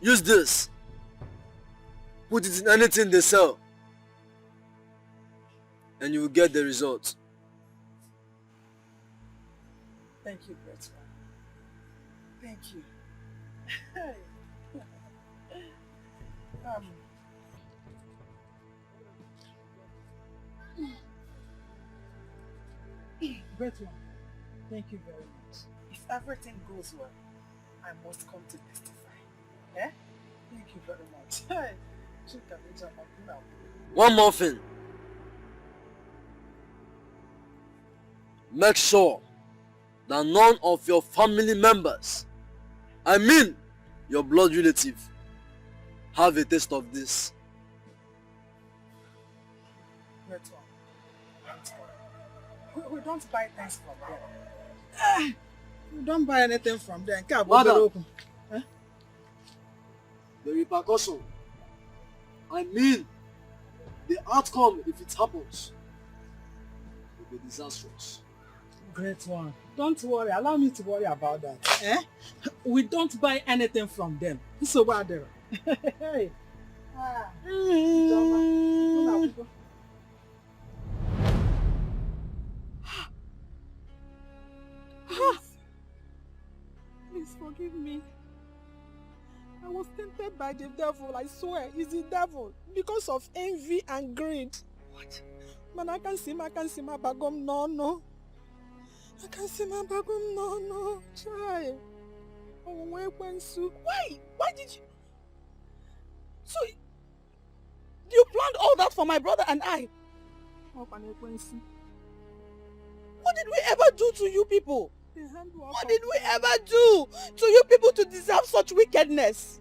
Use this. Put it in anything they sell. And you will get the result. Thank you, Great One. Thank you. Great One, thank you very much. If everything goes well, I must come to testify. Eh? Thank you very much. One more thing. Make sure that none of your family members, I mean your blood relative, have a taste of this. Great One. We don't buy things from them. We don't buy anything from them. Madam, the repercussion, I mean the outcome if it happens, will be disastrous. Great One. Don't worry. Allow me to worry about that. Eh? We don't buy anything from them. So what there? Hey. Please forgive me. I was tempted by the devil, I swear. It's the devil. Because of envy and greed. What? Man, I can see my bagum, no. I can see my bagum, no. Try. Oh, why? Why did you? So, you planned all that for my brother and I? What did we ever do to you people? What did we ever do to you people to deserve such wickedness?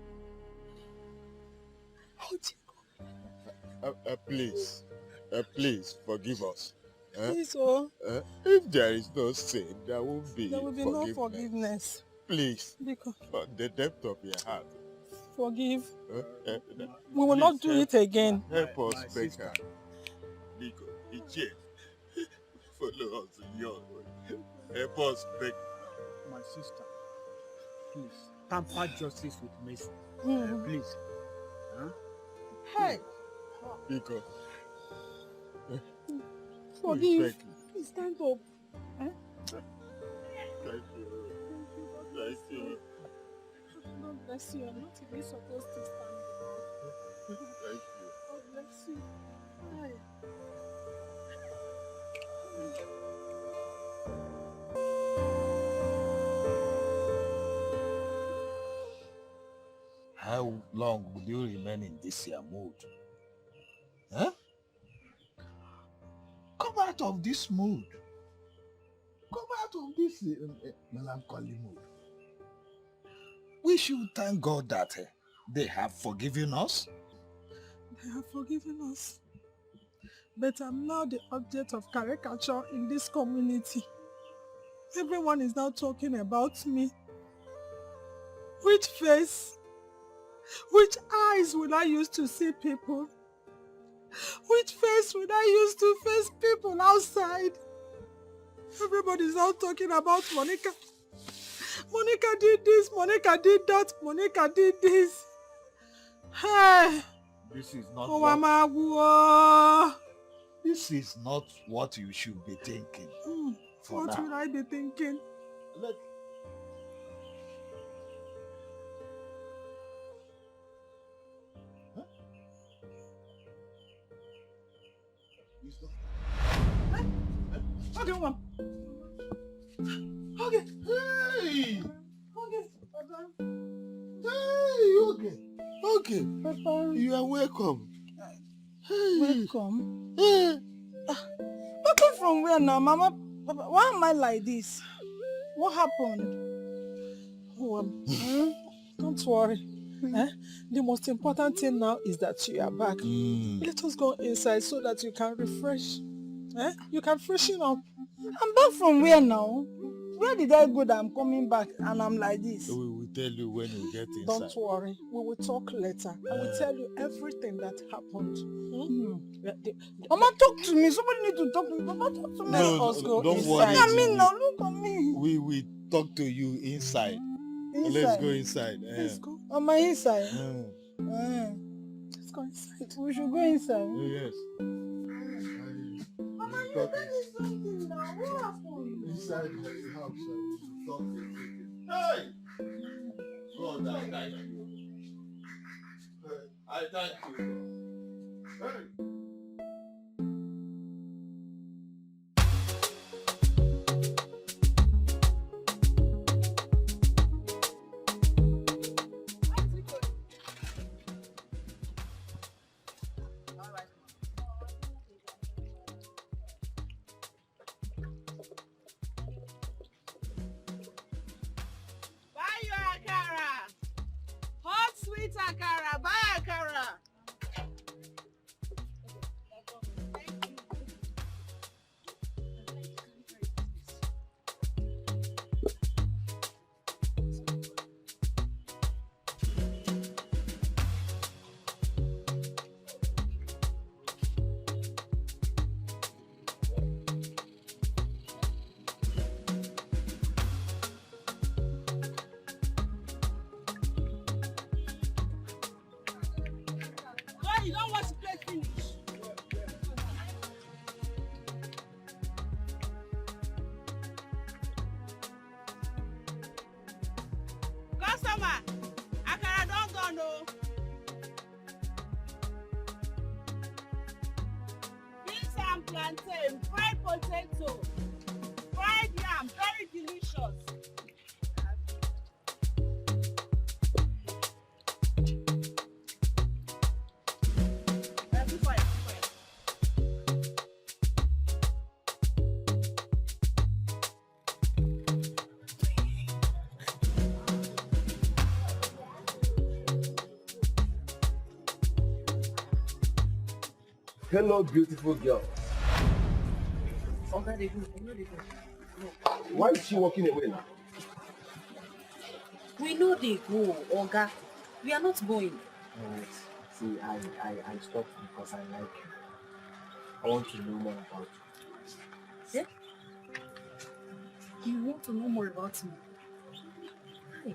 Please forgive us. Please, oh. If there is no sin, there will be no forgiveness. Please, Because from the depth of your heart, forgive. we will not do it again. Help us, beg her. Nico, Ichie, follow us in your way. Help us, beg. My sister, please, tamper justice with mercy. Please. Huh? Hey. Nico. Forgive. Please stand up. Thank you. Thank you. God bless you. I'm not even supposed to stand up. Thank you. God bless you. Hi. How long will you remain in this your mood? Huh? Come out of this mood. Come out of this melancholy mood. We should thank God that they have forgiven us. They have forgiven us. But I'm now the object of caricature in this community. Everyone is now talking about me. Which face, which eyes will I use to see people? Which face will I use to face people outside? Everybody's now talking about Monica. Monica did this, Monica did that, Monica did this. Hey! This is not This is not what you should be thinking. For what now. will I be thinking? Let Okay, Mom. Okay. Hey! Okay, Papa. Hey, okay. Okay. Papa. You are welcome. Hey. Welcome? Hey. Welcome from where now, Mama? Papa, why am I like this? What happened? Oh, don't worry. The most important thing now is that you are back. Let us go inside so that you can refresh. You can freshen up. I'm back from where now? Where did I go that I'm coming back and I'm like this? We will tell you when we get inside. Don't worry. We will talk later. I will tell you everything that happened. Mama, talk to me. Somebody need to talk to me. Mama, talk to me. No, Let us go don't inside. worry. Look at me now. Look at me. We will talk to you inside. Let's go inside. Let's go. On my inside? Mm. Let's go inside. We should go inside. Oh, yes. Mama, you tell me something now. What happened? Inside the house, we should talk everything. Hey! God, I thank you. I thank you. Hey! Akara, buy Akara. You don't want to play finish. Customer, Akara don't go no. Beans and plantain, fried potato, fried yam, very delicious. Hello, beautiful girl. Oga, they go. Why is she walking away now? We know they go, Oga. We are not going. Alright. See, I stopped because I like you. I want to know more about you. Yeah? You want to know more about me? Hey,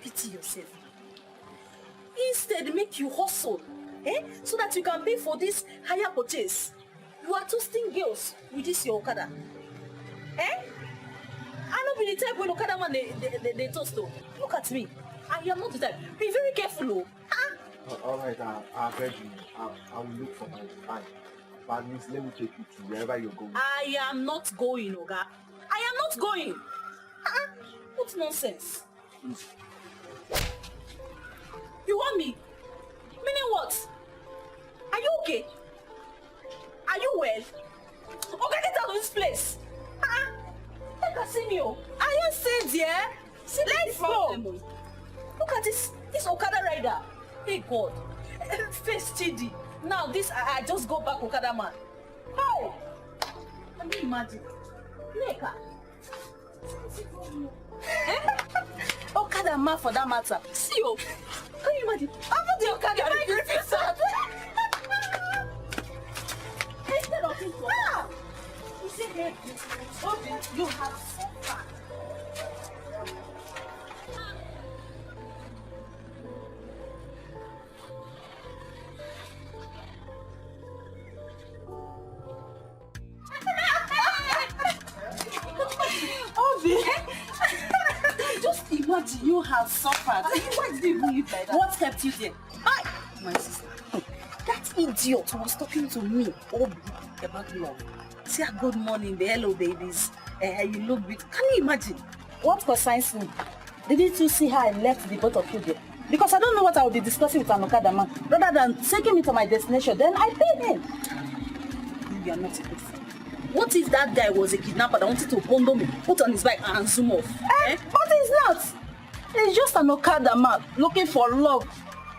pity yourself. Instead, make you hustle, so that you can pay for this higher purchase. You are toasting girls with this your Okada. I don't be the type when Okada man they toast though. Look at me. I am not the type. Be very careful, oh. Alright, I'll beg you. I will look for my time. But miss, let me take you to wherever you're going. I am not going, Oga. I am not going. What nonsense? You want me? Meaning what? Are you okay? Are you well? Okay, get out of this place. Take a see me. I am staying there. Let's go. Look at this Okada rider. Hey God. Face Chidi. Now this I just go back Okada man. How? Can you imagine? Neka. Okada man for that matter. See you. Can you imagine? I'm not the Okada. You refuse that. Instead of this one. You see here. You have so far. Just imagine you have suffered. Why did you even live like that? What kept you there? My sister, that idiot was talking to me about love. Say good morning, the hello babies. You look beautiful. Can you imagine? What concerns me? Didn't you see how I left the both of you there? Because I don't know what I will be discussing with an Okada man. Rather than taking me to my destination, then I paid him. You are not a good friend. What if that guy was a kidnapper that wanted to bundle me, put on his bike and zoom off? But he's not. He's just an Okada man looking for love,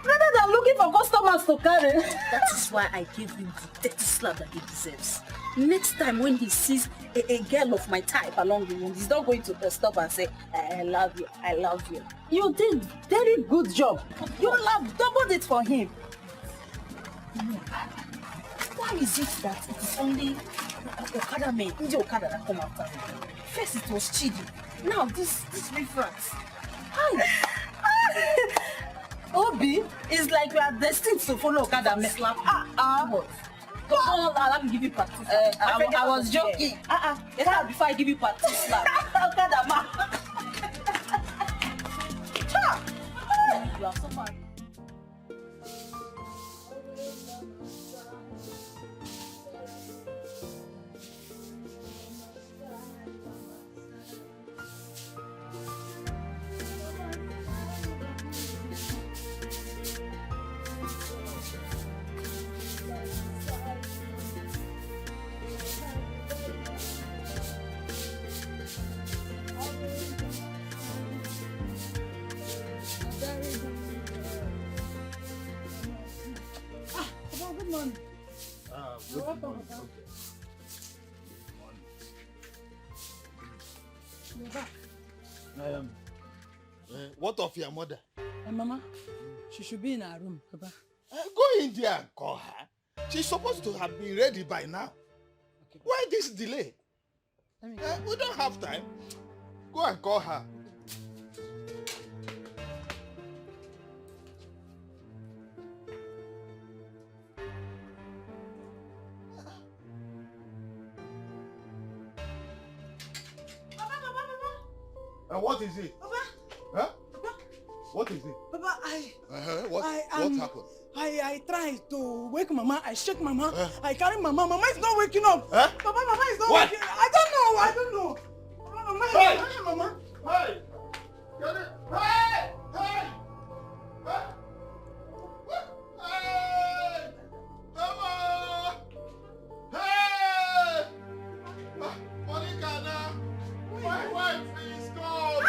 rather than looking for customers to carry. That is why I gave him the dirty slap that he deserves. Next time when he sees a girl of my type along the road, he's not going to stop and say, I love you, I love you. You did very good job. You have doubled it for him. Why is it that it is only Okada men, the Okada that come after me? First it was Chidi, now this reference. Hi. Obi, it's like we are destined to follow Okada men. What? Come on, let me give you practice. I was joking. Before I give you practice slap. Okada man. You are so far. Good morning. Good morning. You're back. What of your mother? Mama, she should be in her room, Papa. Go in there and call her. She's supposed to have been ready by now. Okay. Why this delay? We don't have time. Go and call her. And what is it? Papa. Huh? Papa. What is it? Papa, What happened? I tried to wake Mama. I shake Mama. I carry Mama. Mama is not waking up. Papa, Mama is not waking up. I don't know. Mama, hey! Mama. Hey! Get it? Hey! Hey! Hey! Hey! Mama! Hey! Monica, my wife is gone.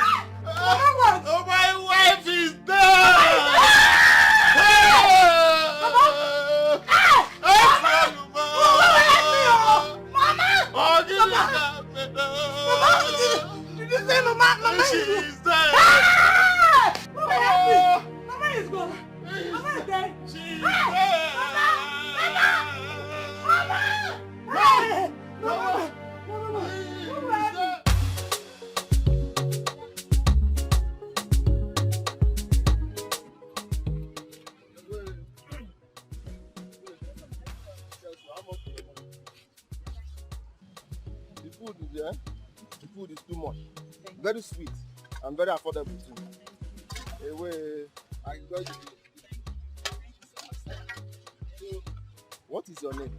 Oh, my wife is dead. the food is too much. Very sweet and very affordable too. Anyway, I enjoy the food. So, what is your name?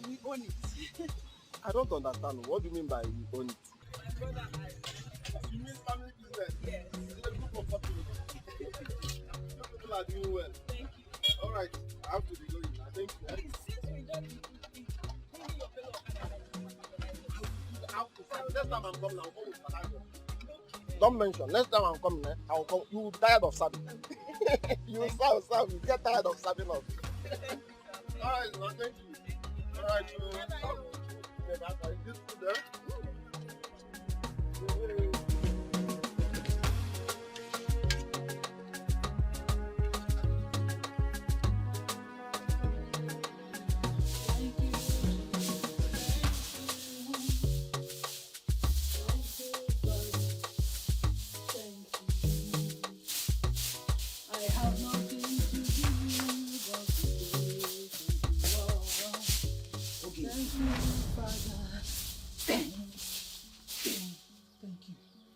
We own it. I don't understand. What do you mean by we own it? You mean family business? Yes. It's a group of people. You people are doing well. Thank you. All right, I have to be going. Thank you. Next time I'm coming, I'll come with Palazzo. Don't mention. Next time I'm coming, I'll come. You will be tired of serving. You will serve. You get tired of serving us. All right, man. Thank you. All right. This food there.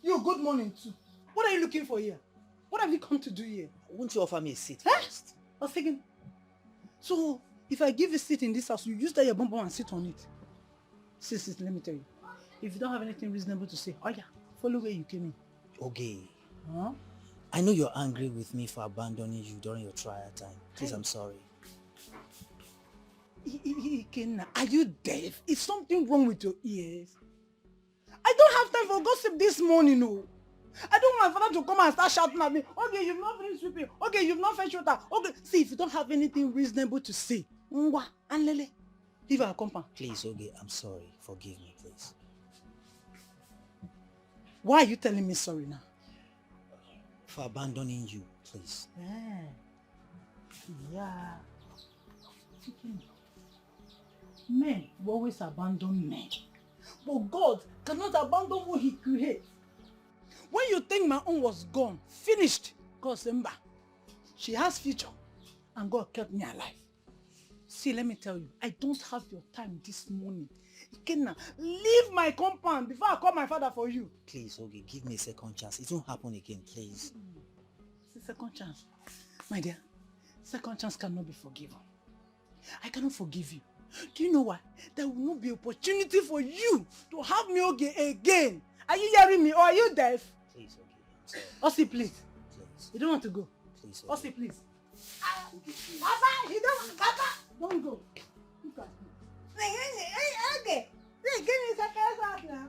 You, good morning too. What are you looking for here? What have you come to do here? Won't you offer me a seat first? I was thinking. So, if I give you a seat in this house, you use that your bum and sit on it. Sis, let me tell you. If you don't have anything reasonable to say, oh yeah, follow where you came in. Okay. Huh? I know you're angry with me for abandoning you during your trial time. Please, I'm sorry. Ikenna, are you deaf? Is something wrong with your ears? I don't have time for gossip this morning, no. I don't want my father to come and start shouting at me. Okay, you've not finished sweeping. Okay, you've not fetched water. Okay, see, if you don't have anything reasonable to say, Ngwa and Lele, leave our compound. Please, Oge, I'm sorry. Forgive me, please. Why are you telling me sorry now? For abandoning you, please. Yeah. Men will always abandon men. But God cannot abandon what he creates. When you think my own was gone, finished, God said, Mba, she has future. And God kept me alive. See, let me tell you, I don't have your time this morning. Ikenna, leave my compound before I call my father for you. Please, Oge, give me a second chance. It won't happen again, please. It's a second chance. My dear, second chance cannot be forgiven. I cannot forgive you. Do you know why? There will not be opportunity for you to have me again. Are you hearing me or are you deaf? Please, okay, I'm sorry. Ossie, please. Please. You don't want to go? Please, Ossie, please. Papa, you don't. Papa, don't go. Look at me. Okay. Give me a second now.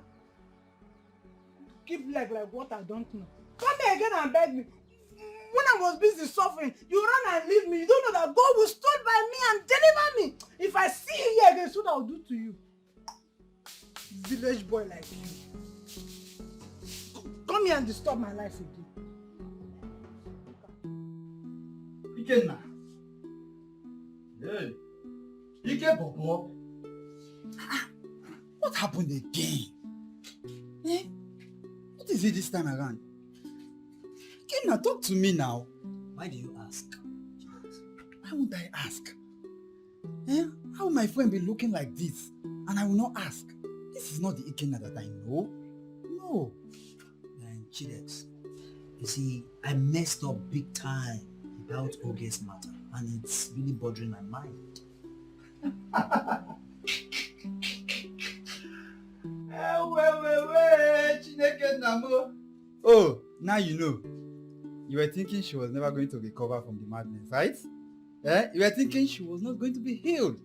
Keep like what I don't know. Come here again and beg me. When I was busy suffering, you run and leave me. You don't know that God will stand by me and deliver me. If I see you here again, that's what I'll do to you. Village boy like you. Come here and disturb my life again. Ikenna. Hey. Ike Bobo. What happened again? Eh? What is it this time around? Ikenna, talk to me now. Why do you ask? Why would I ask? Eh? How will my friend be looking like this and I will not ask? This is not the Ikenna that I know. No. And Chidex, you see, I messed up big time about Oge's matter and it's really bothering my mind. Oh, now you know. You were thinking she was never going to recover from the madness, right? Eh? You were thinking she was not going to be healed.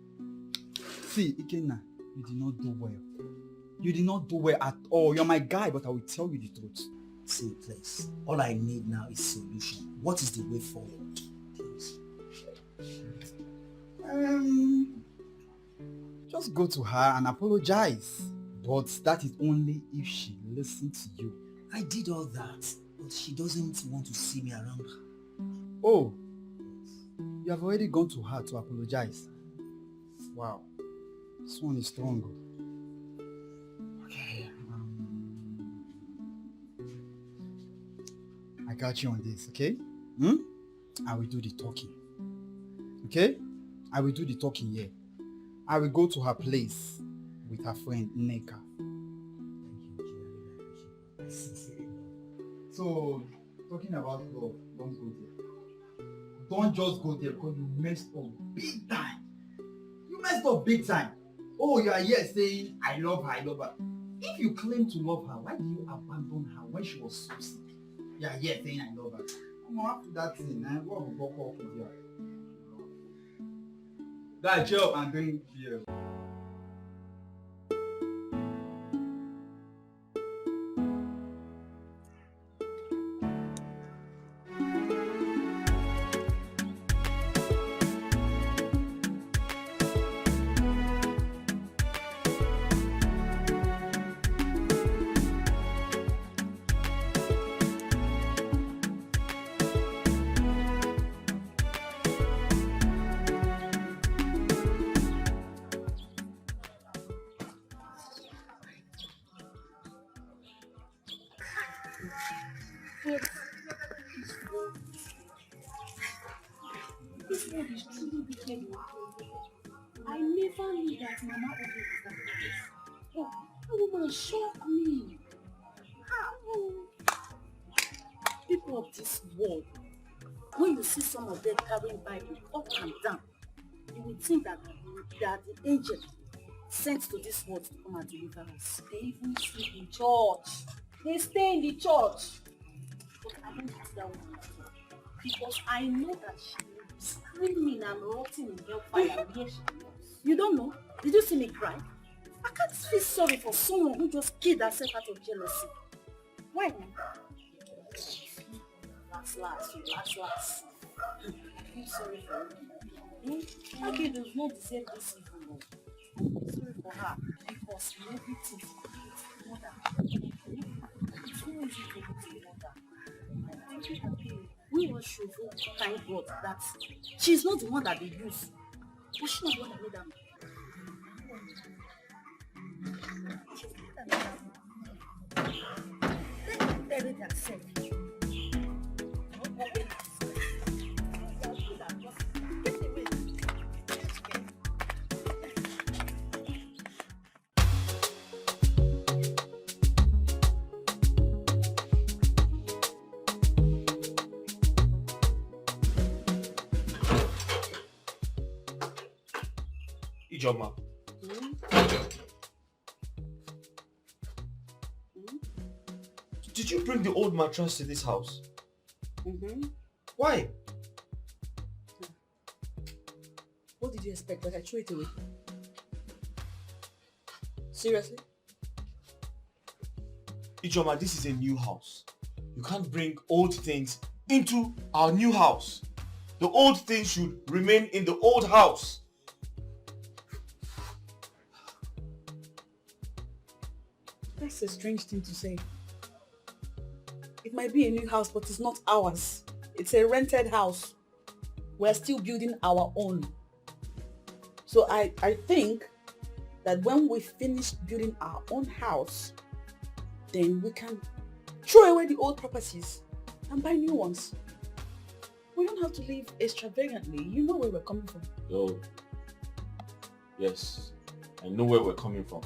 See, Ikenna, you did not do well. You did not do well at all. You're my guy, but I will tell you the truth. See, please, all I need now is solution. What is the way forward? Please. Just go to her and apologize. But that is only if she listens to you. I did all that, but she doesn't want to see me around her. Oh, you have already gone to her to apologize. Wow, this one is strong. Okay, I got you on this, okay? I will do the talking. Okay? I will do the talking here. I will go to her place with her friend Nneka. So, talking about love, don't go there. Don't just go there because you messed up big time. You messed up big time. Oh, you are here saying, I love her, I love her. If you claim to love her, why did you abandon her when she was so sick? You are here saying, I love her. Come on, after that thing, what will go up with you? That job and doing beer. This world is truly wicked. I never knew that Mama would be that place. Oh, that woman shocked me. How? People of this world, when you see some of them carrying Bible up and down, you will think that they are the angel sent to this world to come and deliver us. They even sleep in church. They stay in the church. But I don't ask that woman because I know that she will be screaming and rotting in hellfire where she was. You don't know? Did you see me cry? I can't feel sorry for someone who just killed herself out of jealousy. Why? Last. I feel sorry for her. Aki does not deserve this evil. I feel sorry for her because everything is mother. It's so easy for me to be mother. We all should thank God that she's not the one that they use. But she's not the one that made them. Let me tell you that self. Ijoma. Did you bring the old mattress to this house? Why? What did you expect? That I threw it away? Seriously? Ijoma, this is a new house. You can't bring old things into our new house. The old things should remain in the old house. That's a strange thing to say. It might be a new house, but it's not ours. It's a rented house. We're still building our own. So I think that when we finish building our own house, then we can throw away the old properties and buy new ones. We don't have to live extravagantly. You know where we're coming from. Oh, yes. I know where we're coming from.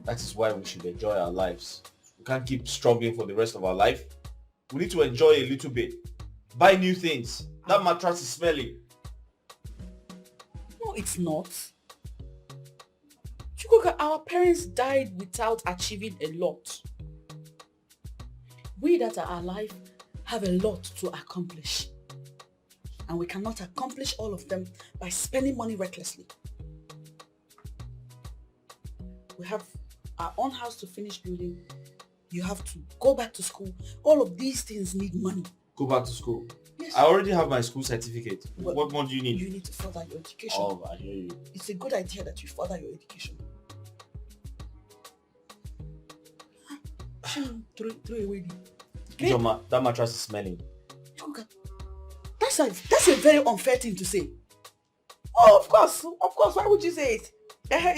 That is why we should enjoy our lives. We can't keep struggling for the rest of our life. We need to enjoy a little bit. Buy new things. That mattress is smelly. No, it's not. Chukwuka, our parents died without achieving a lot. We that are alive have a lot to accomplish. And we cannot accomplish all of them by spending money recklessly. We have our own house to finish building. You have to go back to school. All of these things need money. Go back to school? Yes. I already have my school certificate. Well, what more do you need? You need to further your education. Oh, I hear you. It's a good idea that you further your education. Throw away the... Ijoma, that mattress is smelling. That's a very unfair thing to say. Oh, of course. Why would you say it?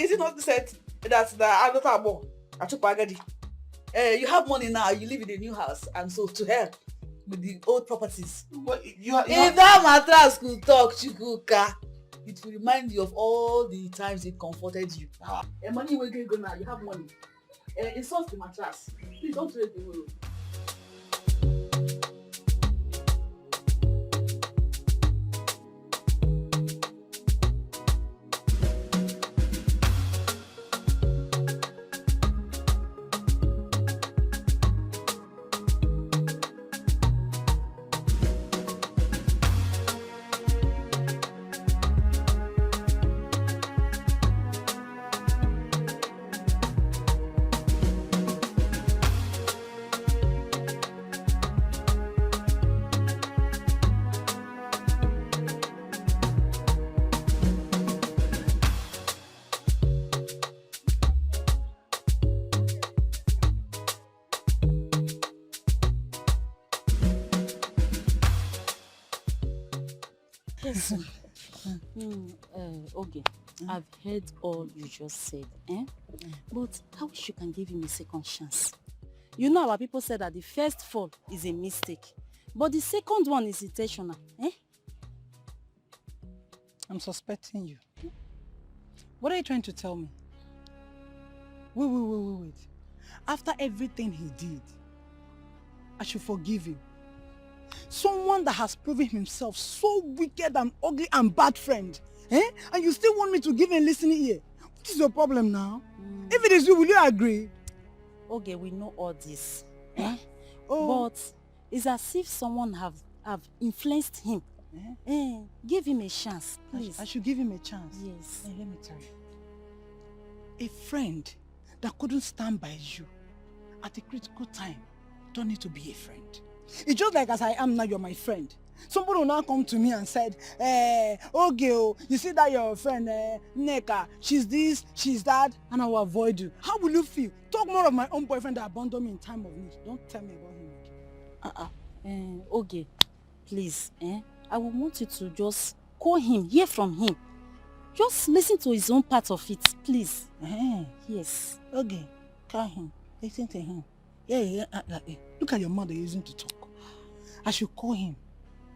Is it not said that the Adotabo, Achupagadi? You have money now, you live in a new house, and so to help with the old properties. But if that mattress could talk, Chukwuka, it will remind you of all the times it comforted you. Money will go now, you have money. Insult the mattress. Please don't throw it away. Listen, okay, I've heard all you just said, but I wish you can give him a second chance. You know our people said that the first fall is a mistake, but the second one is intentional, I'm suspecting you. What are you trying to tell me? Wait. After everything he did, I should forgive him. Someone that has proven himself so wicked and ugly and bad friend. And you still want me to give him listening ear? What is your problem now? If it is you, will you agree? Okay, we know all this. But it's as if someone have influenced him. Give him a chance, please. I should give him a chance? Yes. Let me tell you. A friend that couldn't stand by you at a critical time don't need to be a friend. It's just like as I am now, you're my friend. Somebody will now come to me and said, okay, you see that your friend, Neka, she's this, she's that, and I will avoid you. How will you feel? Talk more of my own boyfriend that abandoned me in time of need. Don't tell me about him again. Okay, please, I would want you to just call him, hear from him. Just listen to his own part of it, please. Yes. Okay, call him, listen to him. Yeah. Look at your mother using to talk. I should call him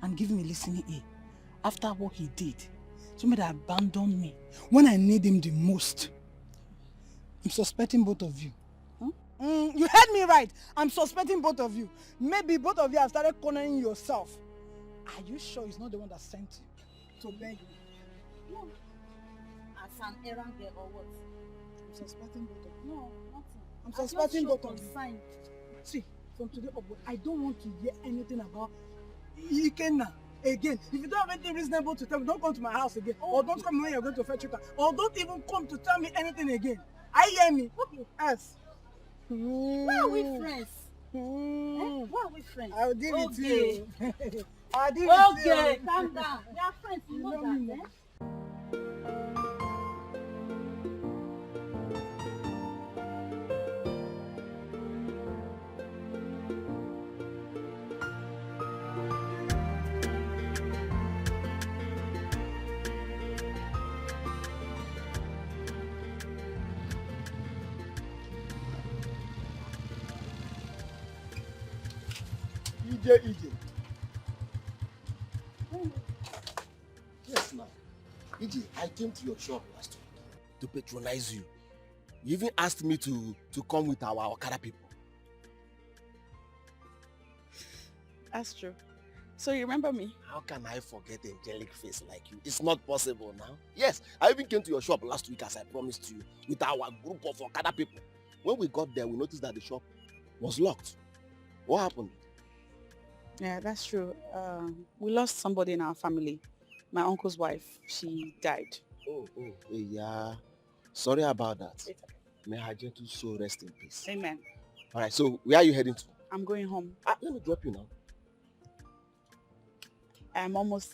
and give him a listening ear after what he did. Somebody that abandoned me when I need him the most. I'm suspecting both of you. You heard me right. I'm suspecting both of you. Maybe both of you have started cornering yourself. Are you sure he's not the one that sent you to beg me? No. As an errand girl or what? I'm suspecting both of you. No, nothing. I'm suspecting both of you. See, from today upward, I don't want to hear anything about Ikenna again. If you don't have anything reasonable to tell me, don't come to my house again. Or don't come when you're going to fetch Chuka. Or don't even come to tell me anything again. I hear me. Okay. Yes. Why are we friends? Why are we friends? I'll deal with you. I'll deal with you. Okay, calm down. We are friends. You know that, EJ. Yes, now. EJ, I came to your shop last week to patronize you. You even asked me to come with our Okada people. That's true. So you remember me? How can I forget an angelic face like you? It's not possible now. Yes, I even came to your shop last week as I promised you with our group of Okada people. When we got there, we noticed that the shop was locked. What happened? Yeah, that's true. We lost somebody in our family. My uncle's wife, she died. Oh, yeah. Sorry about that. May her gentle soul rest in peace. Amen. All right, so where are you heading to? I'm going home. Let me drop you now. I'm almost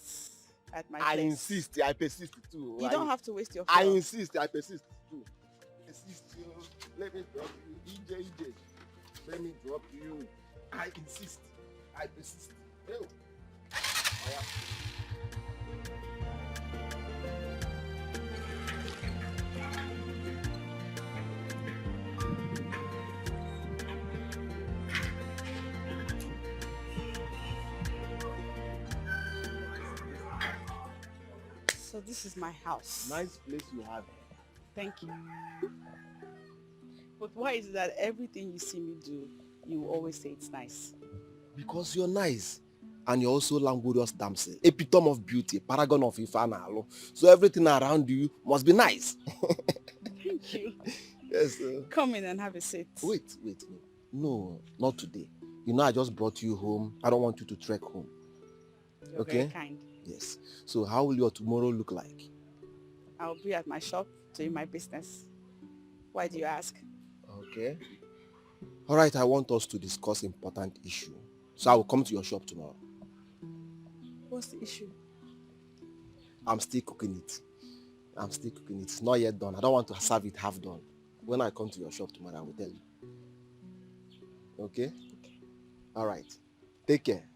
at my I place. insist. I persist too. You don't have to waste your I fuel. insist. I persist too. Let me drop you. EJ. Let me drop you. I insist. I persist. Yo. So So this is my house. Nice place you have. Thank you. But why is it that everything you see me do, you always say it's nice? Because you're nice. And you're also languorous damsel, epitome of beauty, paragon of Ifanalo. So everything around you must be nice. Thank you. Yes. Come in and have a seat. Wait. No, not today. You know I just brought you home. I don't want you to trek home. You're very kind. Yes. So how will your tomorrow look like? I'll be at my shop doing my business. Why do you ask? Okay. All right, I want us to discuss important issue. So I will come to your shop tomorrow. What's the issue? I'm still cooking it. It's not yet done. I don't want to serve it half done. When I come to your shop tomorrow, I will tell you. Okay? All right. Take care.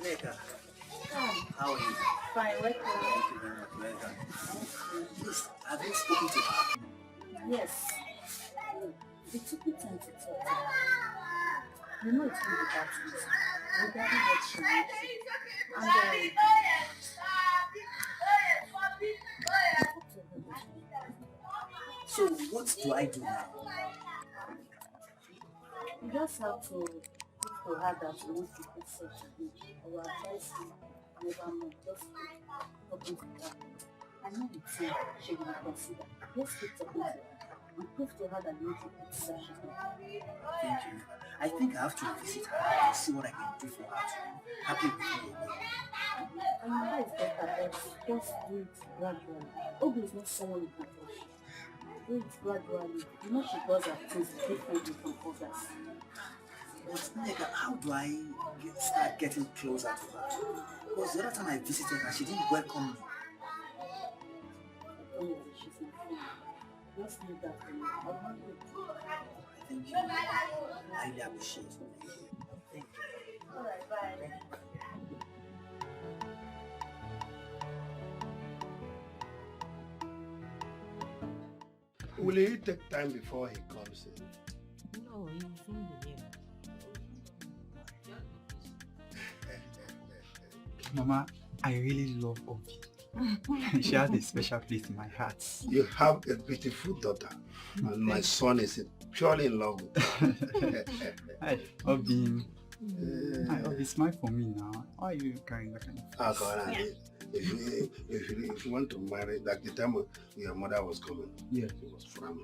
Neka, how are you? Fine, welcome. Thank you very much. Welcome. Please, have you spoken to her? Yes. It took me time to talk to her. You know it's really bad news regarding what she needs. And So what do I do now? you just have to for her that you want to get such a good. I will advise you never know. Just talking to her. I know the thing she will consider. Just keep talking to her and prove to her that you need to put such a good. Thank you. I think I have to visit her and see what I can do for her to be happy with me again. I know that is better, but just do it gradually. Obi is not someone you can touch. Do it gradually. You know she does her things differently from others. But Neka, how do I start getting closer to her? Because the other time I visited her, she didn't welcome me. She's my friend. Just leave that for me. I'll help you. Thank you. I really appreciate it. Thank you. Alright, bye. Will he take time before he comes in? No, he's in the year. Mama, I really love Obi. She has a special place in my heart. You have a beautiful daughter, and my son is purely in love with her. Hi, Obi. Hi, Obi, smile for me now. Why are you carrying that kind of Okay, if you want to marry, like the time your mother was coming, yeah, she was frown.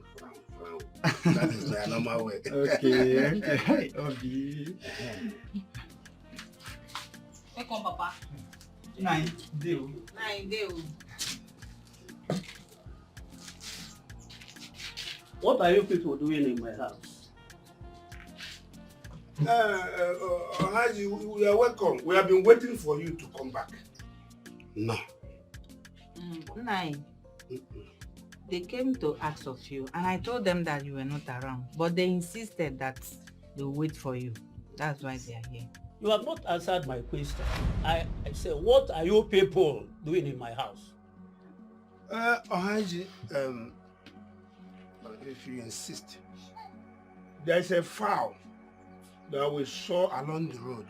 That is my normal way. Okay. Hi, Obi. Welcome, Papa. Nine, deal. What are you people doing in my house? Haji, you are welcome. We have been waiting for you to come back. No. Nine. They came to ask of you, and I told them that you were not around, but they insisted that they will wait for you. That's why they are here. You have not answered my question. I said, what are you people doing in my house? Haji, if you insist, there's a fowl that we saw along the road.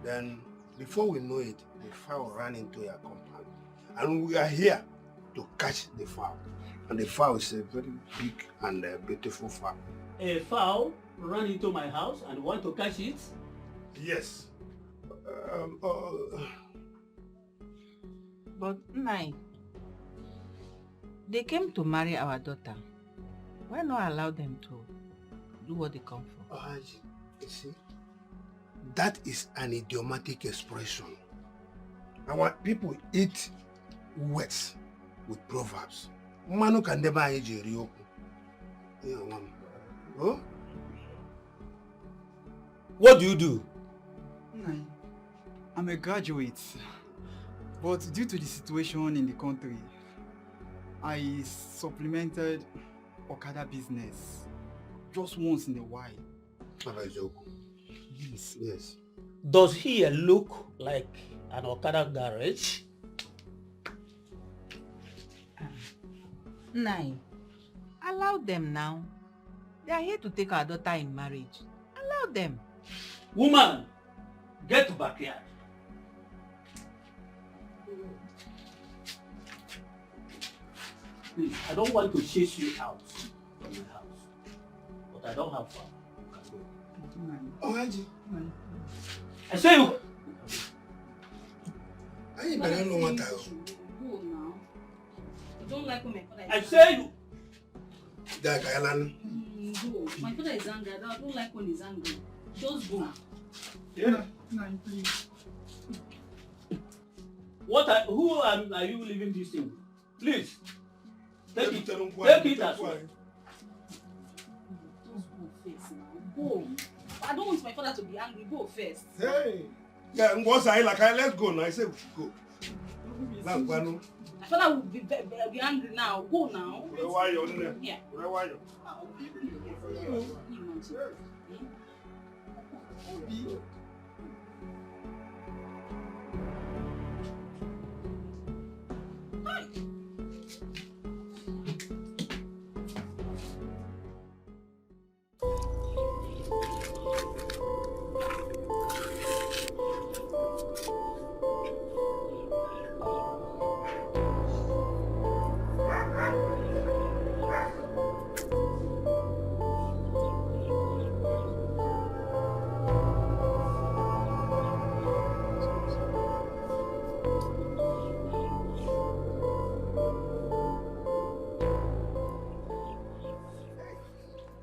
Then, before we know it, the fowl ran into your compound. And we are here to catch the fowl. And the fowl is a very big and beautiful fowl. A fowl ran into my house and want to catch it? Yes. But Nine, they came to marry our daughter. Why not allow them to do what they come for? You see, that is an idiomatic expression. Our people eat words with proverbs. Manu can never age Oh? What do you do? I'm a graduate, but due to the situation in the country, I supplemented Okada business just once in a while. Yes, yes. Does he look like an Okada garage? Nai, allow them now. They are here to take our daughter in marriage. Allow them. Woman, get to backyard. Please, I don't want to chase you out from my house, but I don't have far. Oh, Haji. I say you. I ain't better know what I Go now. I don't like when my father is I say you. Go. My father is angry. I don't like when he's angry. Just go. Yeah. Please. Who are you leaving this thing? Please. Take it as well. Just go first now. Go. I don't want my father to be angry. Go first. Hey. Yeah, what's I like? Let's go now. I say go. My father will be angry now. Go now. Why you on there? Yeah. Why you?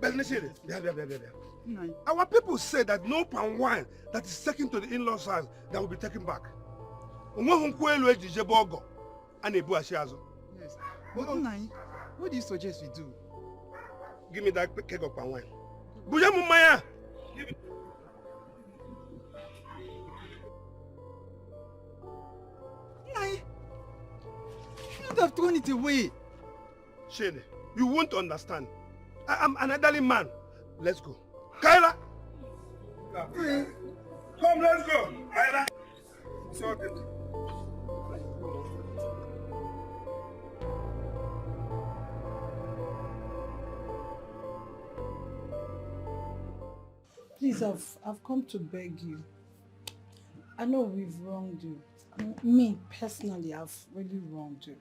But listen, our people say that no palm wine that is taken to the in-laws' house that will be taken back. Yes. But Nai, what do you suggest we do? Give me that keg of palm wine. Buya Mumaya! Give me. Nai, you should have thrown it away. Shane, you won't understand. I'm an elderly man. Let's go. Kyla! Come, let's go. Kyla! Please, I've come to beg you. I know we've wronged you. Me, personally, I've really wronged you.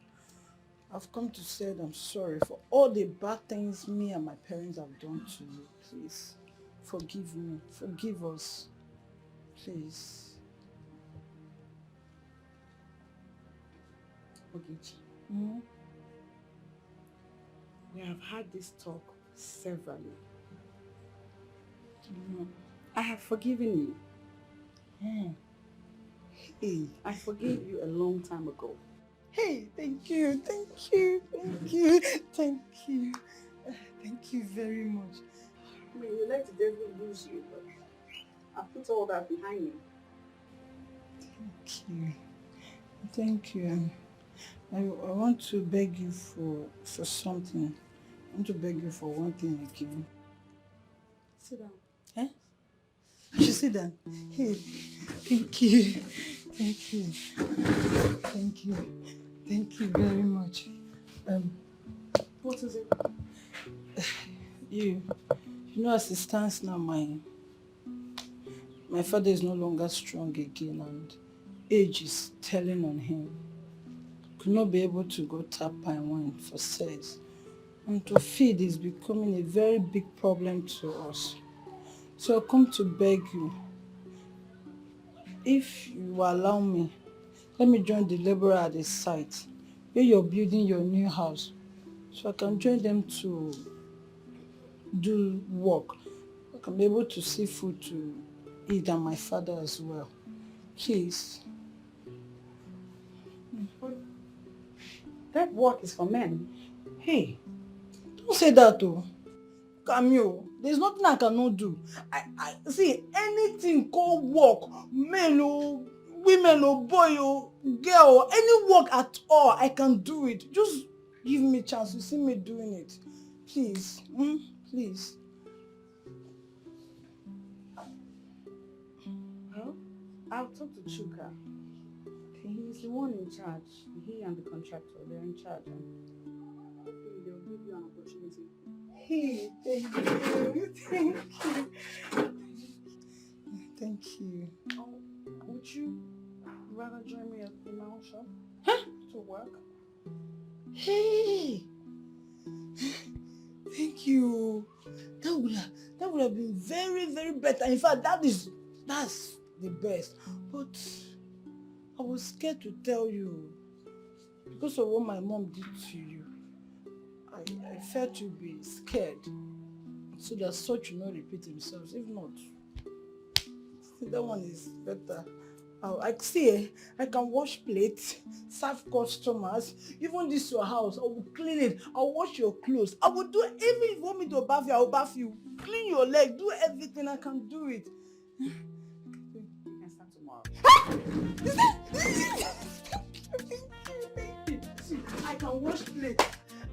I've come to say that I'm sorry for all the bad things me and my parents have done to you. Please, forgive me. Forgive us. Please. Ogechi, We have had this talk severally. I have forgiven you. Hey, I forgave you a long time ago. hey, thank you. Thank you very much. I mean, you let the devil lose you, but I put all that behind me. Thank you. I want to beg you for something. I want to beg you for one thing again. Sit down. I should sit down. Hey, thank you. Thank you very much. What is it? You know, as it stands now, my father is no longer strong again, and age is telling on him. Could not be able to go tap pine wine for sex, and to feed is becoming a very big problem to us. So I come to beg you, if you allow me, let me join the laborer at the site where you're building your new house, so I can join them to do work. I can be able to see food to eat, and my father as well. Please. That work is for men. Hey, don't say that though. Camille, there's nothing I cannot do. I see anything called work, male or women or boy or girl, any work at all, I can do it. Just give me a chance to see me doing it. Please. Please. Well, I'll talk to Chuka. He's the one in charge. He and the contractor, they're in charge. Hopefully they'll give you an opportunity. Hey, thank you. Thank you. Thank you. Would you rather join me at the nail shop? To work? Hey! Thank you. That would have been very, very better. In fact, that's the best. But I was scared to tell you because of what my mom did to you. I felt to be scared so that such will not repeat themselves. If not, that one is better. I see, I can wash plates, serve customers, even this your house, I will clean it, I'll wash your clothes, I will do everything. If you want me to bath you, I'll bath you, clean your leg, do everything, I can do it. You can start tomorrow. I can wash plates,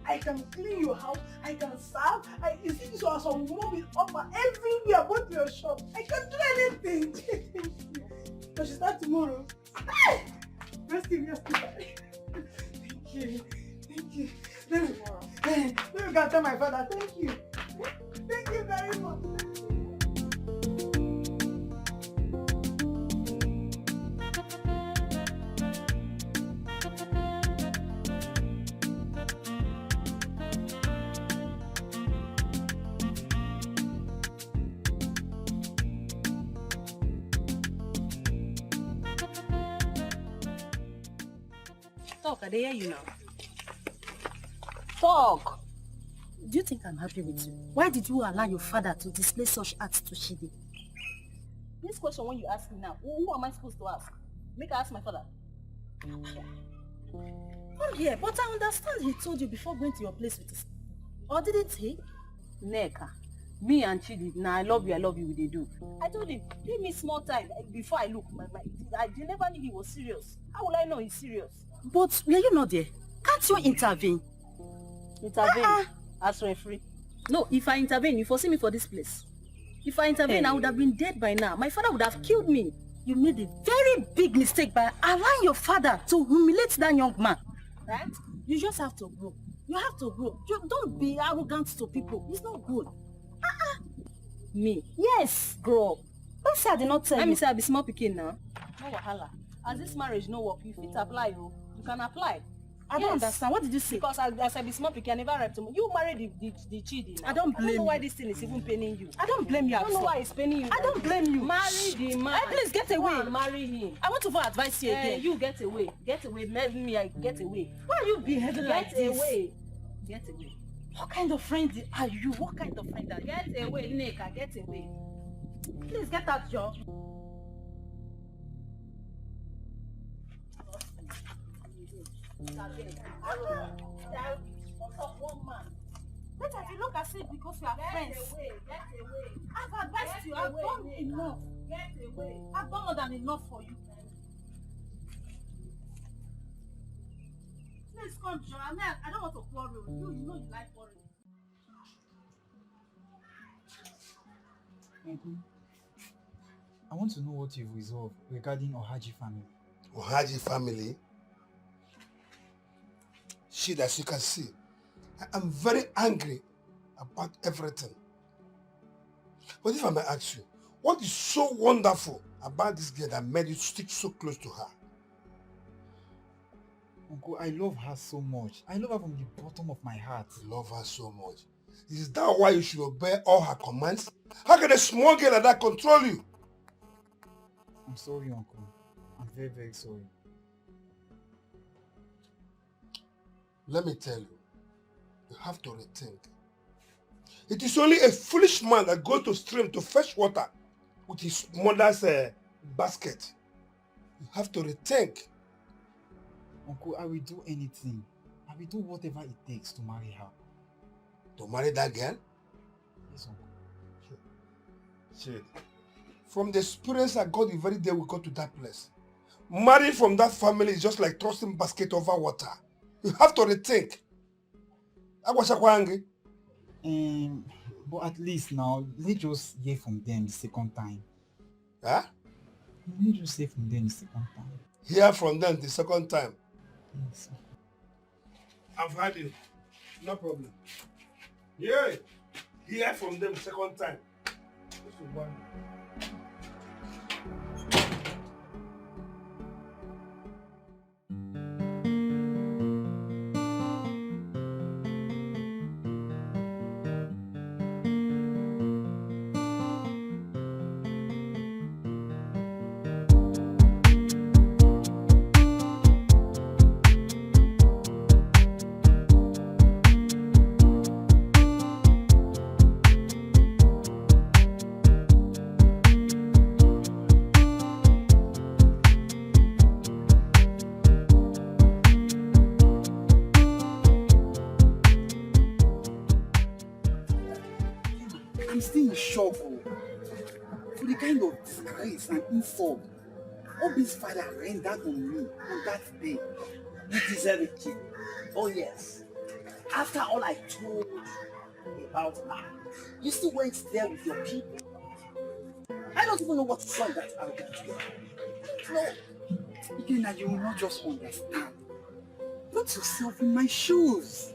I can clean your house, I can serve, you see this house, I will move it up and everywhere, go to your shop, I can do anything. So she start tomorrow. Rest in your Thank you. Thank you. Let me go tell my father. Thank you. Thank you very much. Talk, I hear you now. Talk. Do you think I'm happy with you? Why did you allow your father to display such acts to Shidi? This question when you ask me now, who am I supposed to ask? Make I ask my father. Come here, but I understand he told you before going to your place with his... Or didn't he? Neka, me and Chidi, now I love you, they do. I told him, give me small time before I look. I never knew he was serious. How will I know he's serious? But were you not there? Can't you intervene? Intervene? As referee? No, if I intervene, you foresee me for this place. If I intervene, I would have been dead by now. My father would have killed me. You made a very big mistake by allowing your father to humiliate that young man. Right? You just have to grow. You have to grow. Don't be arrogant to people. It's not good. Me? Yes, grow up. Don't say I did not tell you. Let me say I be small pikin now. No wahala. As this marriage no work, you fit apply, you can apply. I don't understand. What did you say? Because as I be small pikin, I never raped him. You married the Chidi now. I don't blame you. I don't know why this thing is even paining you. I don't blame you. I don't know why it's paining you. I don't blame you. Marry the man. Please get away. Marry him. I want to for advice here again. You get away. Get away. Me, I get away. Why are you behaving like this? Get away. Get away. What kind of friend are you? What kind of friend are you? Get away, Nneka. Get away. Please get out, Joe. Let us look at it because we are friends. Get away. I've advised you. I've done enough. Get away. I've done more than enough for you. Please come, John. I don't want to quarrel. You know you like quarreling. I want to know what you've resolved regarding Ohaji family. Ohaji family? Shit, as you can see, I am very angry about everything. But if I may ask you, what is so wonderful about this girl that made you stick so close to her? Uncle, I love her so much. I love her from the bottom of my heart. You love her so much. Is that why you should obey all her commands? How can a small girl like that control you? I'm sorry, Uncle. I'm very, very sorry. Let me tell you, you have to rethink. It is only a foolish man that goes to stream to fetch water with his mother's basket. You have to rethink. Uncle, I will do anything. I I will do whatever it takes to marry her. To marry that girl? Yes, uncle. Shit. From the experience I got the very day we got to that place, marrying from that family is just like tossing basket over water. You have to rethink. But at least now, let's just hear from them the second time. Huh? Let's just hear from them the second time. Hear from them the second time? Yes. I've heard you. No problem. Yeah. Hear from them the second time. This is one. I'm still in shock for the kind of disgrace and insult Obi's father rendered on me on that day. You deserve it, kid. Oh yes. After all I told you about her, you still went there with your people. I don't even know what to say that arrogant girl. No. Again, you will not just understand. Put yourself in my shoes.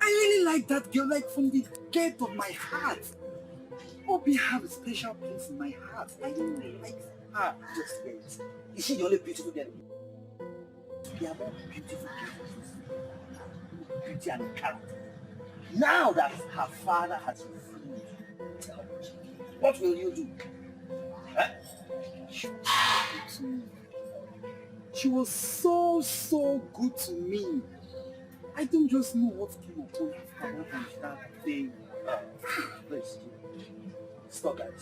I really like that girl, like from the depth of my heart. Obi have a special place in my heart. I really like her. Just wait. Is she the only beautiful girl? There are more beautiful girls. Beauty and character. Now that her father has refused, tell me, what will you do? Huh? She was so good to me. I don't just know what came upon her that day. Please, stop that.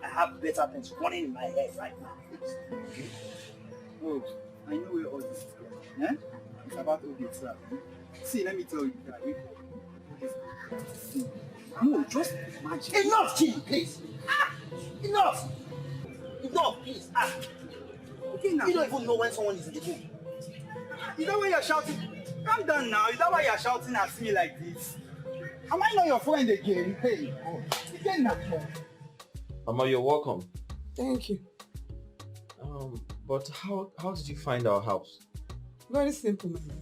I have better things running in my head right now. Oh, I know where all this is going. Eh? It's about Obi itself. See, let me tell you that. No, just imagine. Enough, King, please. Enough. Enough, please. Okay, now. You don't even know when someone is in the mood. Is that why you're shouting? Calm down now. Is that why you're shouting at me like this? Am I not your friend again? Hey, oh, again now. Mama, you're welcome. Thank you. But how did you find our house? Very simple, my dear.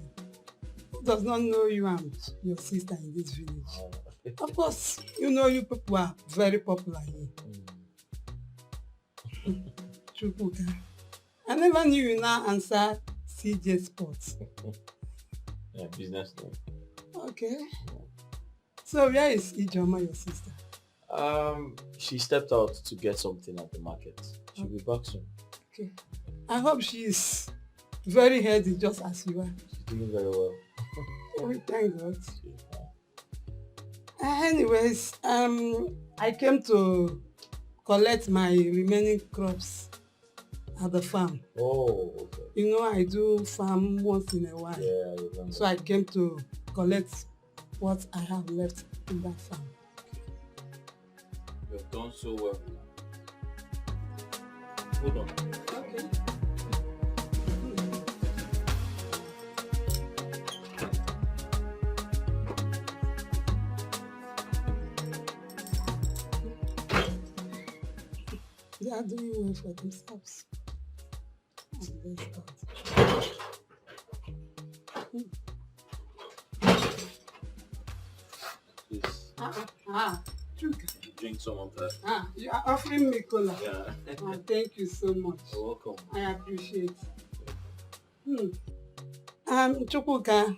Who does not know you and your sister in this village? Of course, you know you people are very popular here. Chukwuka, I never knew you now answer CJ Sports. Yeah, business name. Okay. So where is Ijoma, your sister? She stepped out to get something at the market. She'll be back soon. Okay. I hope she is very healthy just as you are. She's doing very well. We thank God. Anyways, I came to collect my remaining crops at the farm. Oh, okay. You know, I do farm once in a while. Yeah, I remember. So I came to collect what I have left in that farm. You've done so well. Hold on. Okay. They are doing well for themselves. I'm very proud. Please. Drink some of that. You are offering me cola. Yeah. Thank you so much. You're welcome. I appreciate. Chukwuka,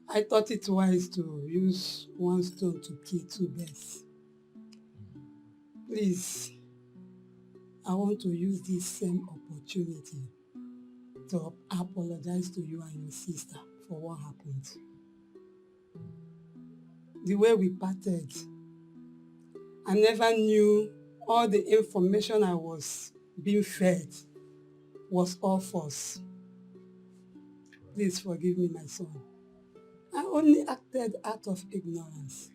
I thought it wise to use one stone to kill two birds. Please, I want to use this same opportunity to apologize to you and your sister for what happened. The way we parted, I never knew all the information I was being fed was all false. Please forgive me, my son. I only acted out of ignorance.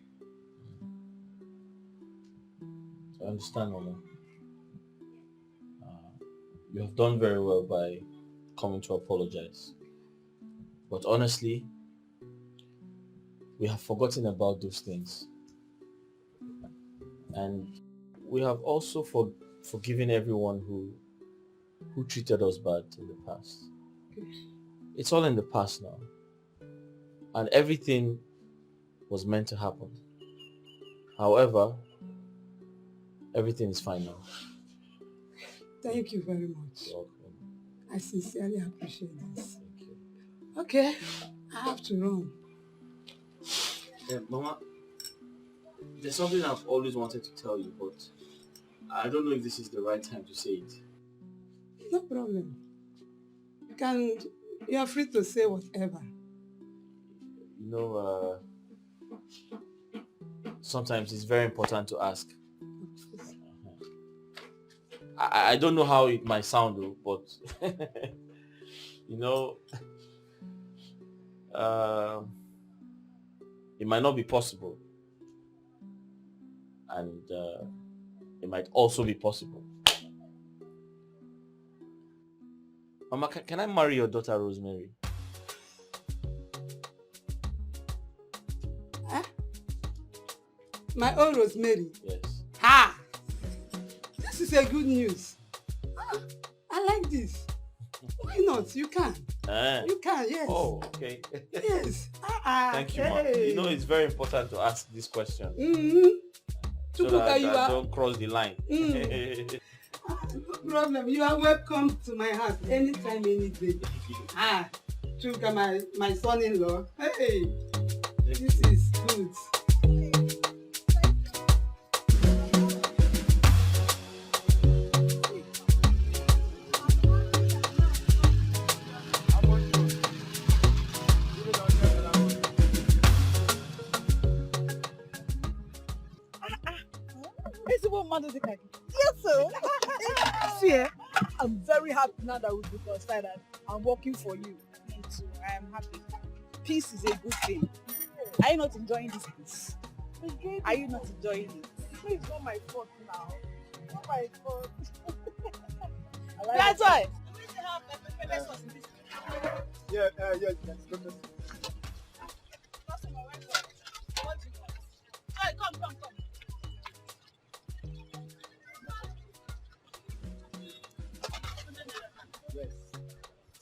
I understand, Mama. You have done very well by coming to apologize. But honestly, we have forgotten about those things. And we have also forgiven everyone who treated us bad in the past. It's all in the past now. And everything was meant to happen. However, everything is fine now. Thank you very much. You're welcome. I sincerely appreciate this. Okay, I have to run. Yeah, Mama, there's something I've always wanted to tell you, but I don't know if this is the right time to say it. No problem. You are free to say whatever. You know, sometimes it's very important to ask. I don't know how it might sound though, but you know, it might not be possible, and it might also be possible. Mama, can I marry your daughter Rosemary? Huh? My own Rosemary? Yes. Ha! This is a good news. I like this. Why not? You can. You can, yes. Oh, okay. Yes. Thank you, Ma. Hey. You know, it's very important to ask this question. So that I you are. don't cross the line. No problem. You are welcome to my house anytime, any day. Chuka, my son-in-law. Hey, this is good. Yes, sir. See, I'm very happy now that we've reconciled and I'm working for you. Me too. I am happy. Peace is a good thing. Are you not enjoying this peace? Are you not enjoying it? It's not my fault now. Not my fault. That's why. Yes. Come.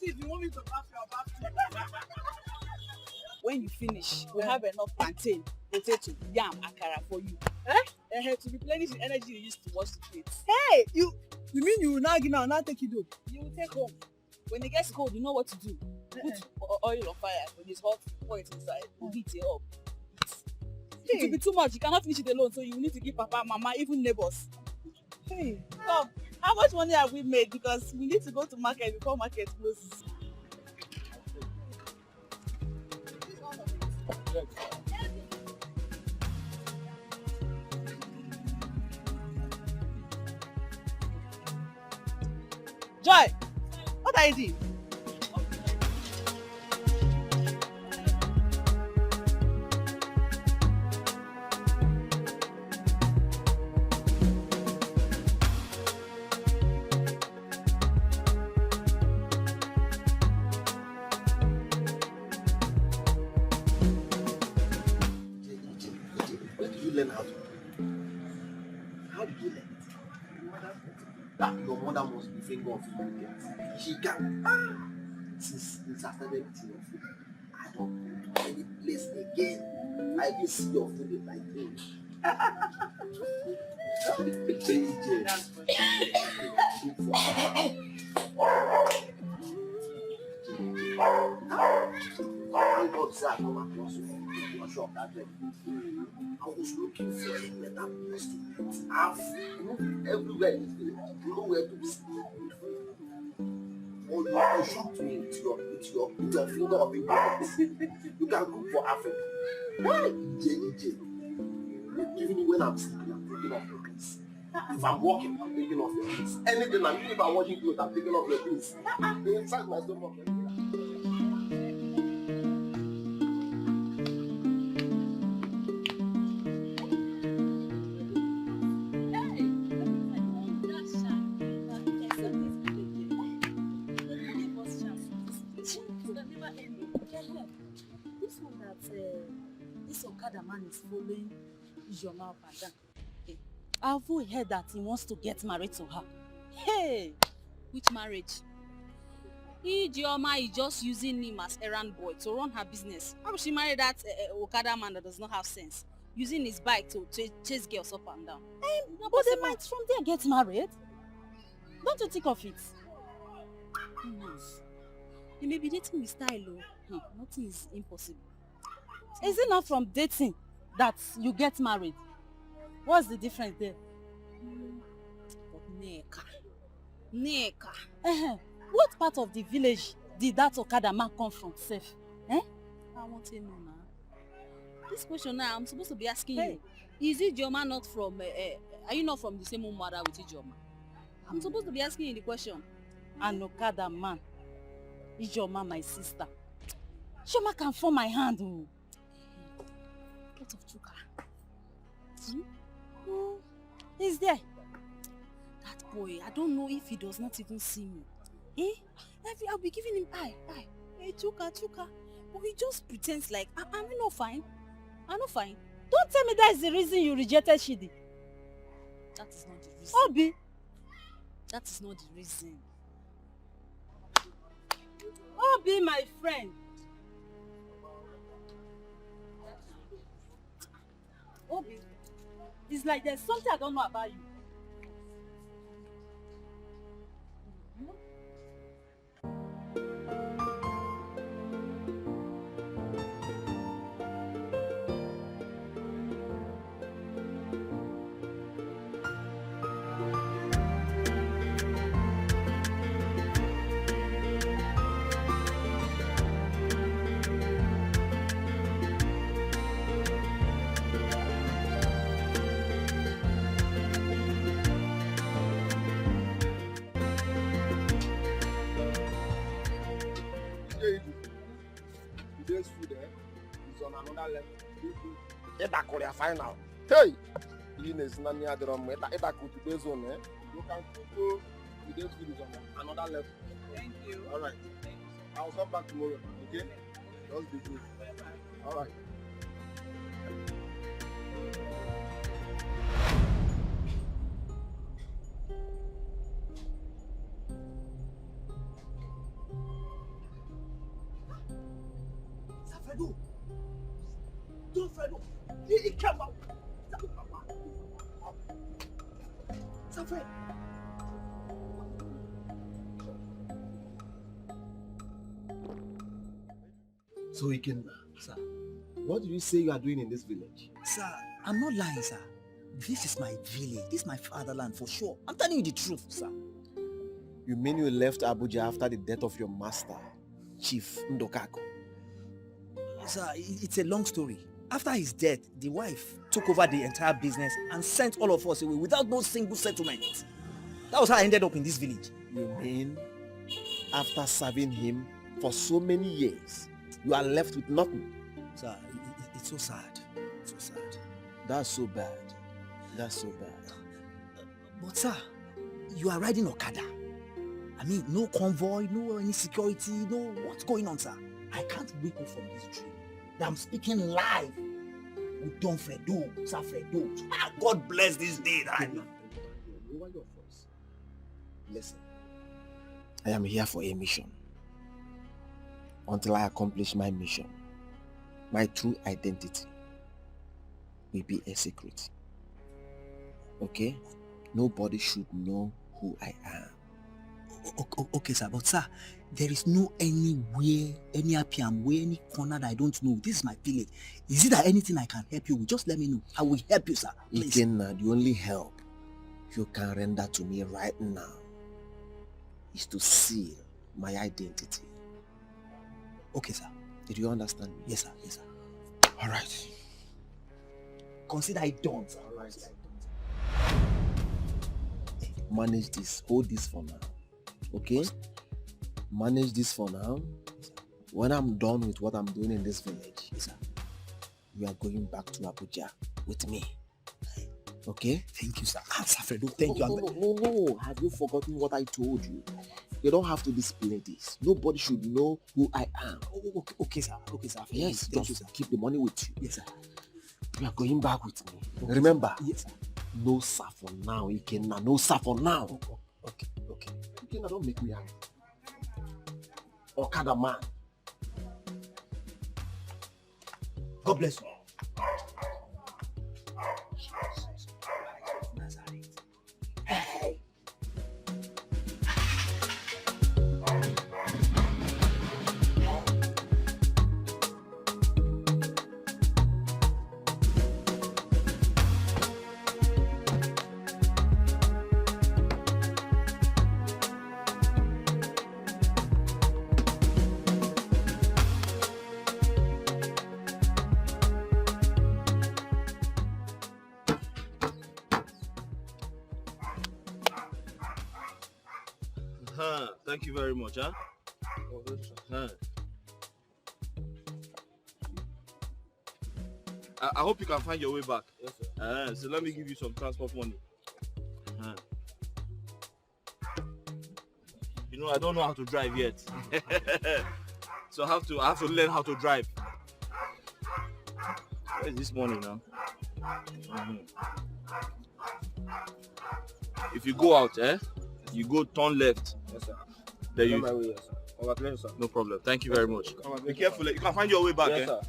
See, if you want me to bath your bath. When you finish, we have enough plantain, potato, yam, akara for you. To replenish the energy you used to wash the plates. Hey, you mean you will now give me and now take it home? You will take home. When it gets cold, you know what to do. Put oil on fire. When it's hot, pour it inside. We'll heat it up. It will be too much. You cannot finish it alone, so you need to give Papa, Mama, even neighbors. Hey, come. How much money have we made? Because we need to go to market before market closes. Joy, what are you doing? Where did you learn how to do? How did you learn it? That your mother must be finger of human beings. She can. Since I started eating your food, I don't go to any place again. I will see your food like this. Thank God, sir, I come across you for shop that day. I was looking for a better place to eat. I've looked everywhere in this village. Nowhere to sleep. Oh, you shocked me with your finger of ignorance. You can cook for Africa. Why? EJ. Even when I'm sleeping, I'm thinking of your things. If I'm walking, I'm thinking of your things. Anything, even if I'm washing clothes, I'm thinking of your things. Inside my stomach. one that this Okada man is following Ijeoma up and down. Hey, I've heard that he wants to get married to her. Hey! Which marriage? Ijeoma is just using him as errand boy to run her business. How will she marry that Okada man that does not have sense? Using his bike to chase girls up and down. But they might from there get married. Don't you think of it? He may be dating with style, though. Nothing is impossible. Is it not from dating that you get married? What's the difference there? But Neka. What part of the village did that Okada man come from, safe? I want to know now. This question now, I'm supposed to be asking you. Is Ijeoma not from, are you not from the same mother with Ijeoma? I'm supposed to be asking you the question. An Okada man. Ijeoma, my sister. Ijeoma can form my hand. What of Chuka? He's there. That boy, I don't know if he does not even see me. I'll be giving him eye. Hey, Chuka. But he just pretends like, I'm not fine. I'm not fine. Don't tell me that's the reason you rejected Shidi. That is not the reason. Obi. That is not the reason. Obi, my friend. Obi, it's like there's something I don't know about you. Today's food is on another level. It's Korea final. Hey! Today's food you can cook. Today's food is on another level. Thank you. All right. I'll come back tomorrow. Okay? Just be good. All right. Safedo! Don't Fredo! He came out! Safe! So Ikenna, sir, what do you say you are doing in this village? Sir, I'm not lying, sir. This is my village. This is my fatherland for sure. I'm telling you the truth, sir. You mean you left Abuja after the death of your master, Chief Ndokako? Sir, it's a long story. After his death, the wife took over the entire business and sent all of us away without no single settlement. That was how I ended up in this village. You mean after serving him for so many years, you are left with nothing? Sir, it's so sad. So sad. That's so bad. That's so bad. But sir, you are riding Okada. I mean, no convoy, no any security, no what's going on, sir? I can't wake up from this dream. That I'm speaking live with Don Fredo, Sir Fredo. God bless this day that I know. Lower your voice. Listen, I am here for a mission. Until I accomplish my mission, my true identity will be a secret. Okay? Nobody should know who I am. Okay, sir, but sir, there is no anywhere, any APM, any corner that I don't know. This is my village. Is it that anything I can help you with? Just let me know. I will help you, sir. Please. Ikenna, the only help you can render to me right now is to seal my identity. Okay, sir. Did you understand me? Yes, sir. Yes, sir. All right. Consider it done, sir. All right. Manage this. Hold this for now. Okay? Manage this for now. When I'm done with what I'm doing in this village, we are going back to Abuja with me. Okay? Thank you, sir. Sir Fredo, thank you. No. Have you forgotten what I told you? You don't have to display this. Nobody should know who I am. Oh, okay, sir. Okay, sir. Yes, Thank you, just sir. keep the money with you. Yes, sir. You are going back with me. Remember? Yes, sir. No sir for now, Ikenna. No sir for now. Okay. Ikenna, don't make me angry. Okada man. God bless you. Hey. Thank you very much, huh? I hope you can find your way back. Yes, sir. So let me give you some transport money. You know, I don't know how to drive yet. So I have to learn how to drive. Where is this money now? If you go out, you go turn left. Yes, sir. There you. My way, yes, sir. Congratulations, sir. No problem. Thank you very much. Be careful. You can find your way back. Yes, sir.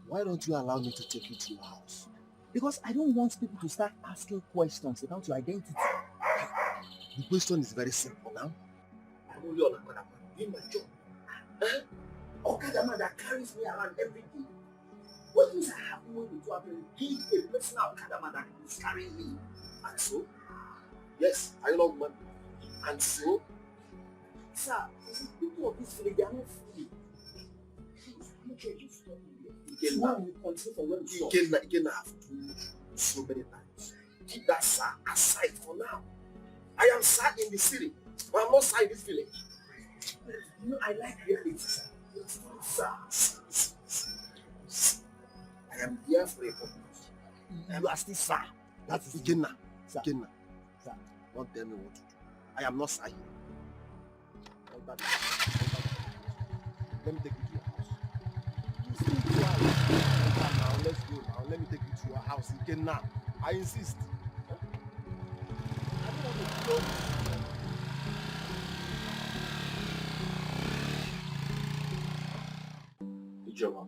Why don't you allow me to take you to your house? Because I don't want people to start asking questions about your identity. The question is very simple now. I'm only on Okada man, doing my job. Okada man that carries me around every day. What things are happening when you do happen? He's a personal Okada man that is carrying me. And so? Yes, I love money. And so? Sir, you see, people of this village, they are not free. Please, I'm not sure you stop me. Again, I have told you so many times. Keep that sir aside for now. I am sir in the city, but I'm not sir in this village. You know, I like reality, sir. Sir. I am here for a purpose. You are still sir. That is Ikenna. Sir. Ikenna. Sir. Don't tell me what to do. I am not sir here. Let me take you to your house. Now, let's go now. Let me take you to your house again now. I insist. I don't want to go. Ijoma,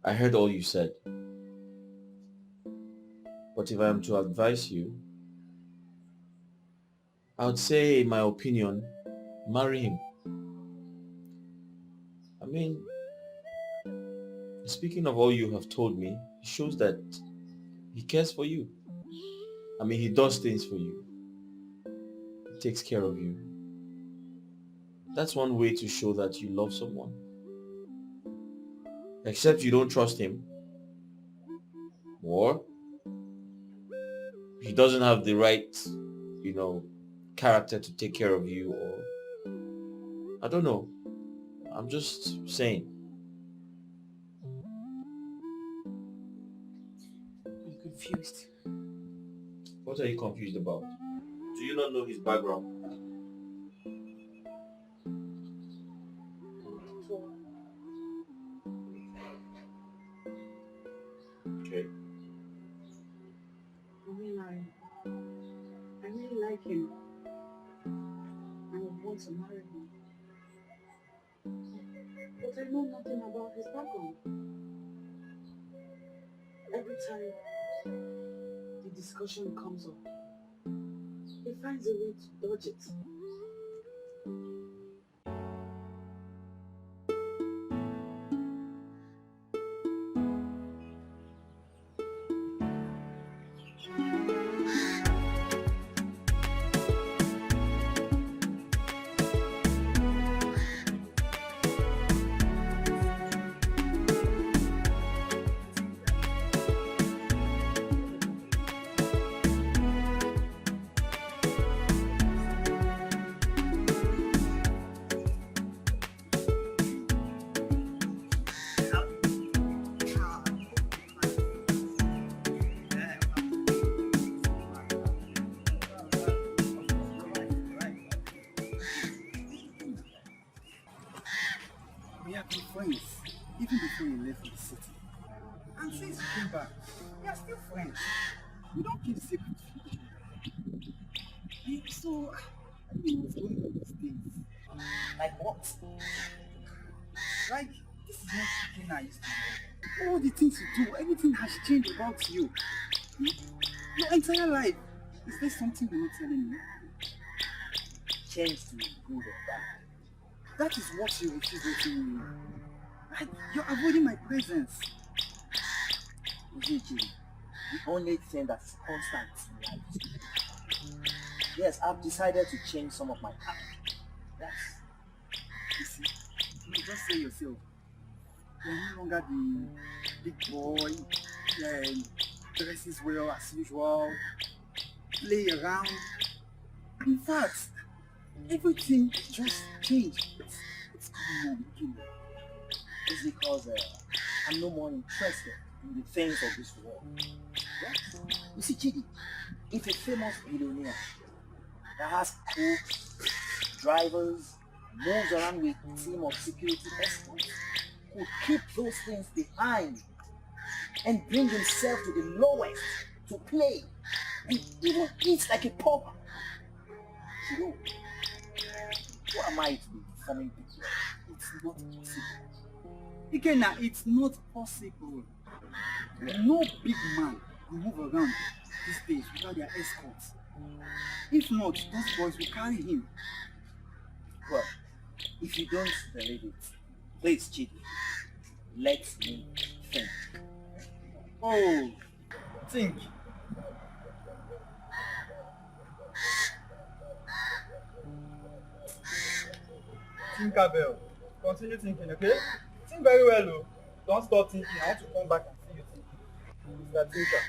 I heard all you said. But if I am to advise you, I would say, in my opinion, marry him. I mean, speaking of all you have told me, it shows that he cares for you. I mean, he does things for you. He takes care of you. That's one way to show that you love someone. Except you don't trust him. Or he doesn't have the right, character to take care of you, or I don't know. I'm just saying. I'm confused. What are you confused about? Do you not know his background? Okay. I really like him. I would want to marry him. But I know nothing about his background. Every time the discussion comes up, he finds a way to dodge it. even before you left the city. And since you came back, we are still friends. We don't keep secrets from each other. So, I don't know what's going on these days. Like what? Like, this is not something I used to know. All the things you do, everything has changed about you. Your entire life. Is there something you're not telling me? Changed to good or bad? That is what you refuse to tell me. Like, you're avoiding my presence. Jimmy, the only thing that's constant in life is change. Yes, I've decided to change some of my habits. Yes. You see, you just say yourself. You're no longer the big boy, dresses well as usual, play around. In fact, everything just changed. It's coming on, you know. It's because I'm no more interested in the things of this world. Yes. You see, Chidi, if a famous billionaire that has cooks, drivers, moves around with a team of security experts, could keep those things behind and bring himself to the lowest to play and even eat like a pauper. You know, what am I to be forming picture? It's not possible. Again, it's not possible. No big man will move around these days without their escorts. If not, those boys will carry him. Well, if you don't believe it, please, Chidi, let me think. Oh, think. Think, Abel. Continue thinking, okay? Think very well, though. Don't stop thinking. I want to come back and see you thinking. Mr. Thinker.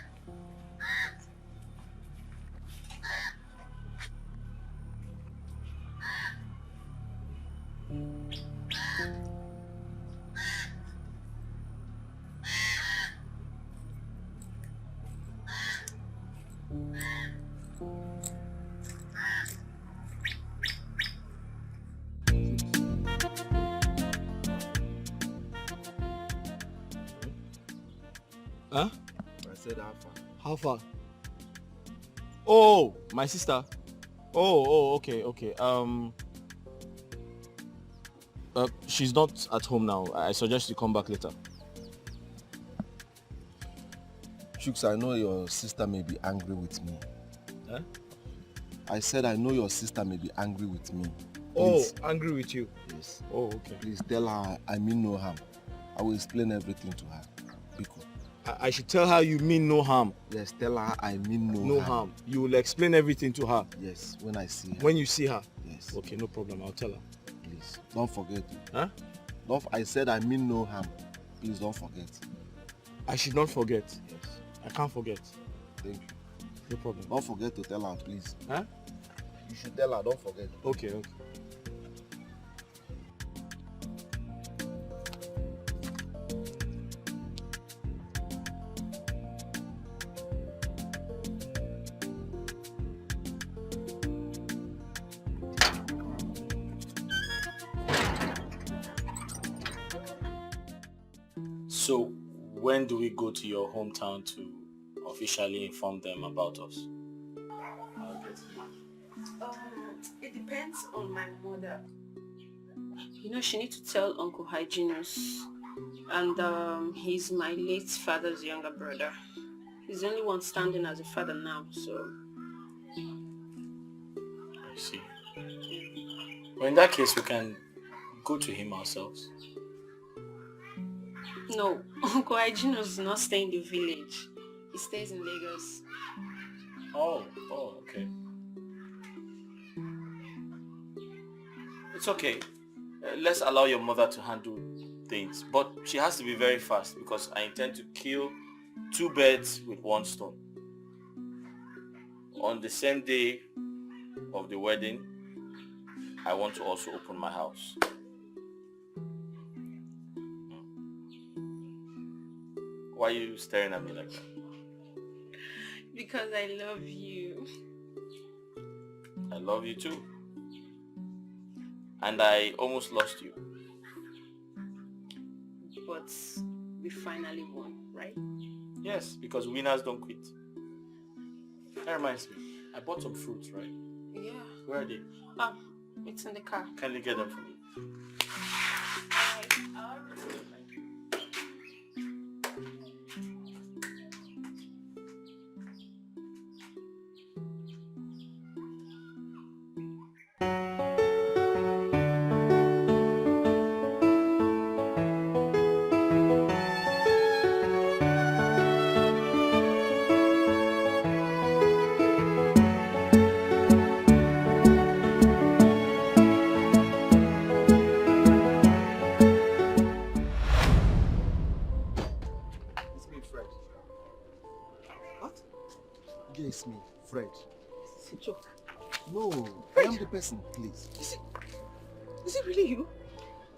Huh? I said how far? How far? Oh, my sister. Oh, okay. She's not at home now. I suggest you come back later. Chooks, I know your sister may be angry with me. Huh? I said I know your sister may be angry with me. Please. Oh, angry with you? Yes. Oh, okay. Please tell her I mean no harm. I will explain everything to her. Because I should tell her you mean no harm. Yes, tell her I mean no harm. You will explain everything to her. Yes, when I see her. When you see her? Yes. Okay, no problem. I'll tell her. Please, don't forget. Huh? I said I mean no harm. Please don't forget. I should not forget. Yes. I can't forget. Thank you. No problem. Don't forget to tell her, please. Huh? You should tell her, don't forget. Okay. So, when do we go to your hometown to officially inform them about us? It depends on my mother. You know, she needs to tell Uncle Hyginus, and he's my late father's younger brother. He's the only one standing as a father now, so... I see. Well, in that case, we can go to him ourselves. No, Uncle Hyginus does not stay in the village. He stays in Lagos. Oh, okay. It's okay. Let's allow your mother to handle things. But she has to be very fast because I intend to kill 2 birds with 1 stone. On the same day of the wedding, I want to also open my house. Why are you staring at me like that? Because I love you. I love you too. And I almost lost you. But but we finally won, right? Yes, because winners don't quit. That reminds me, I bought some fruits, right? Yeah. Where are they? It's in the car. Kindly get them for me. It's me, Fred. What? Yeah, it's me, Fred. It's a joke. No, I am the person, please. Is it really you?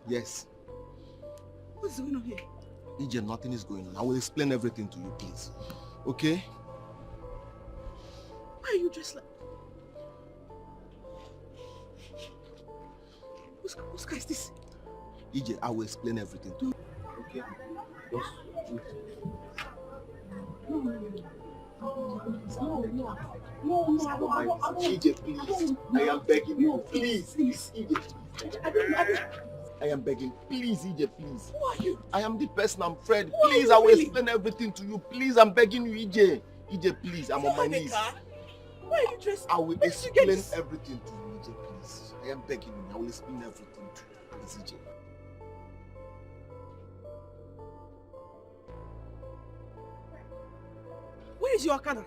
Yes. What's going on here? EJ, nothing is going on. I will explain everything to you, please. Okay? Why are you dressed like... Whose car is this? EJ, I will explain everything to you. Okay? Just EJ, please. I am begging you. Please, EJ. I am begging. Please, EJ, please. Who are you? I am the person. I'm Fred. Please, I will explain everything to you. Please, I'm begging you, EJ. EJ, please. I'm on my knees. Why are you dressed? I will explain everything to you, EJ, please. I am begging you. I will explain everything to you, please, EJ. Where is your Okada?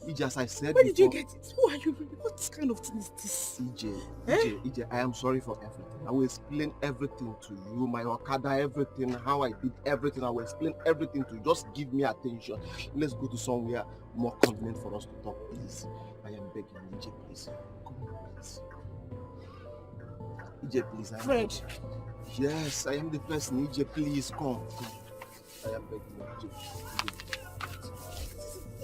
EJ, as I said Where did you before, get it? Who are you? What kind of thing is this? EJ, I am sorry for everything. I will explain everything to you, my Okada, everything, how I did everything. I will explain everything to you. Just give me attention. Let's go to somewhere more convenient for us to talk, please. I am begging you, EJ, please. Come on, please. EJ, please. Fred. Yes, I am the person. EJ, please, come. I am begging you, EJ.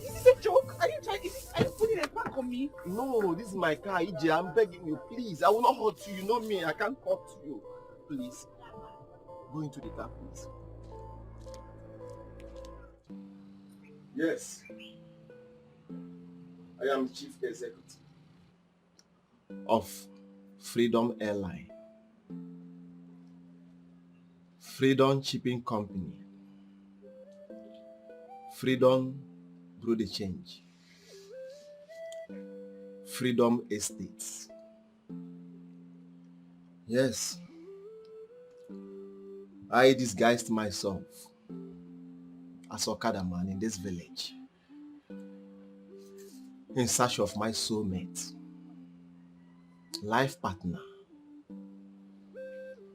Is this a joke? Are you putting a prank on me? No, this is my car, EJ. I'm begging you, please. I will not hurt you. You know me. I can't hurt you. Please. Go into the car, please. Yes. I am Chief Executive of Freedom Airline, Freedom Shipping Company, Freedom Brew the Change, Freedom Estates. Yes, I disguised myself as Okada man in this village in search of my soulmate, life partner,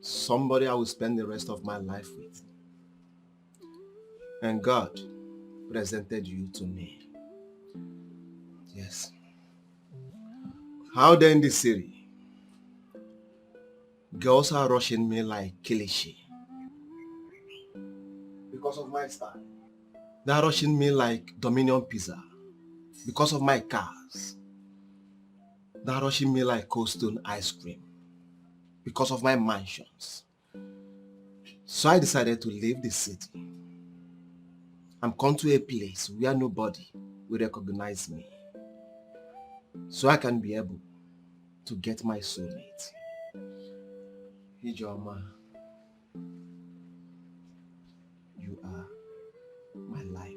somebody I will spend the rest of my life with. And God presented you to me. Yes. Out there in the city, girls are rushing me like Kilishi because of my style. They're rushing me like Dominion Pizza because of my cars. They're rushing me like Cold Stone ice cream because of my mansions. So I decided to leave the city. I'm come to a place where nobody will recognize me, so I can be able to get my soulmate. Ijeoma, you are my life.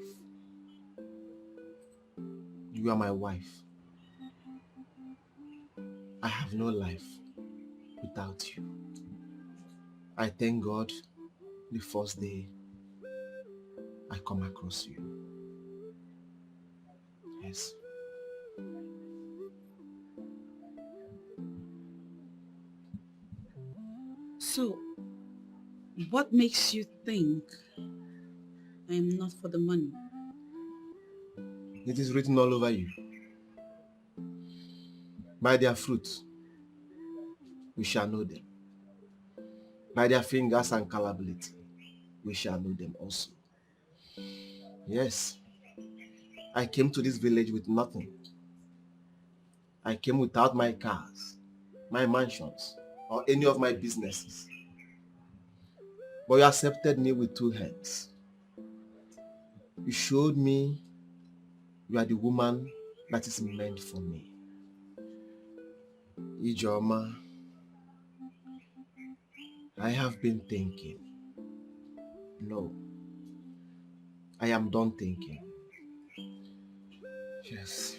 You are my wife. I have no life without you. I thank God the first day I come across you. Yes. So, what makes you think I am not for the money? It is written all over you. By their fruits, we shall know them. By their fingers and calibrity, we shall know them also. Yes, I came to this village with nothing. I came without my cars, my mansions, or any of my businesses. But you accepted me with 2 hands. You showed me you are the woman that is meant for me. Ijeoma, I have been thinking. No, I am done thinking. Yes.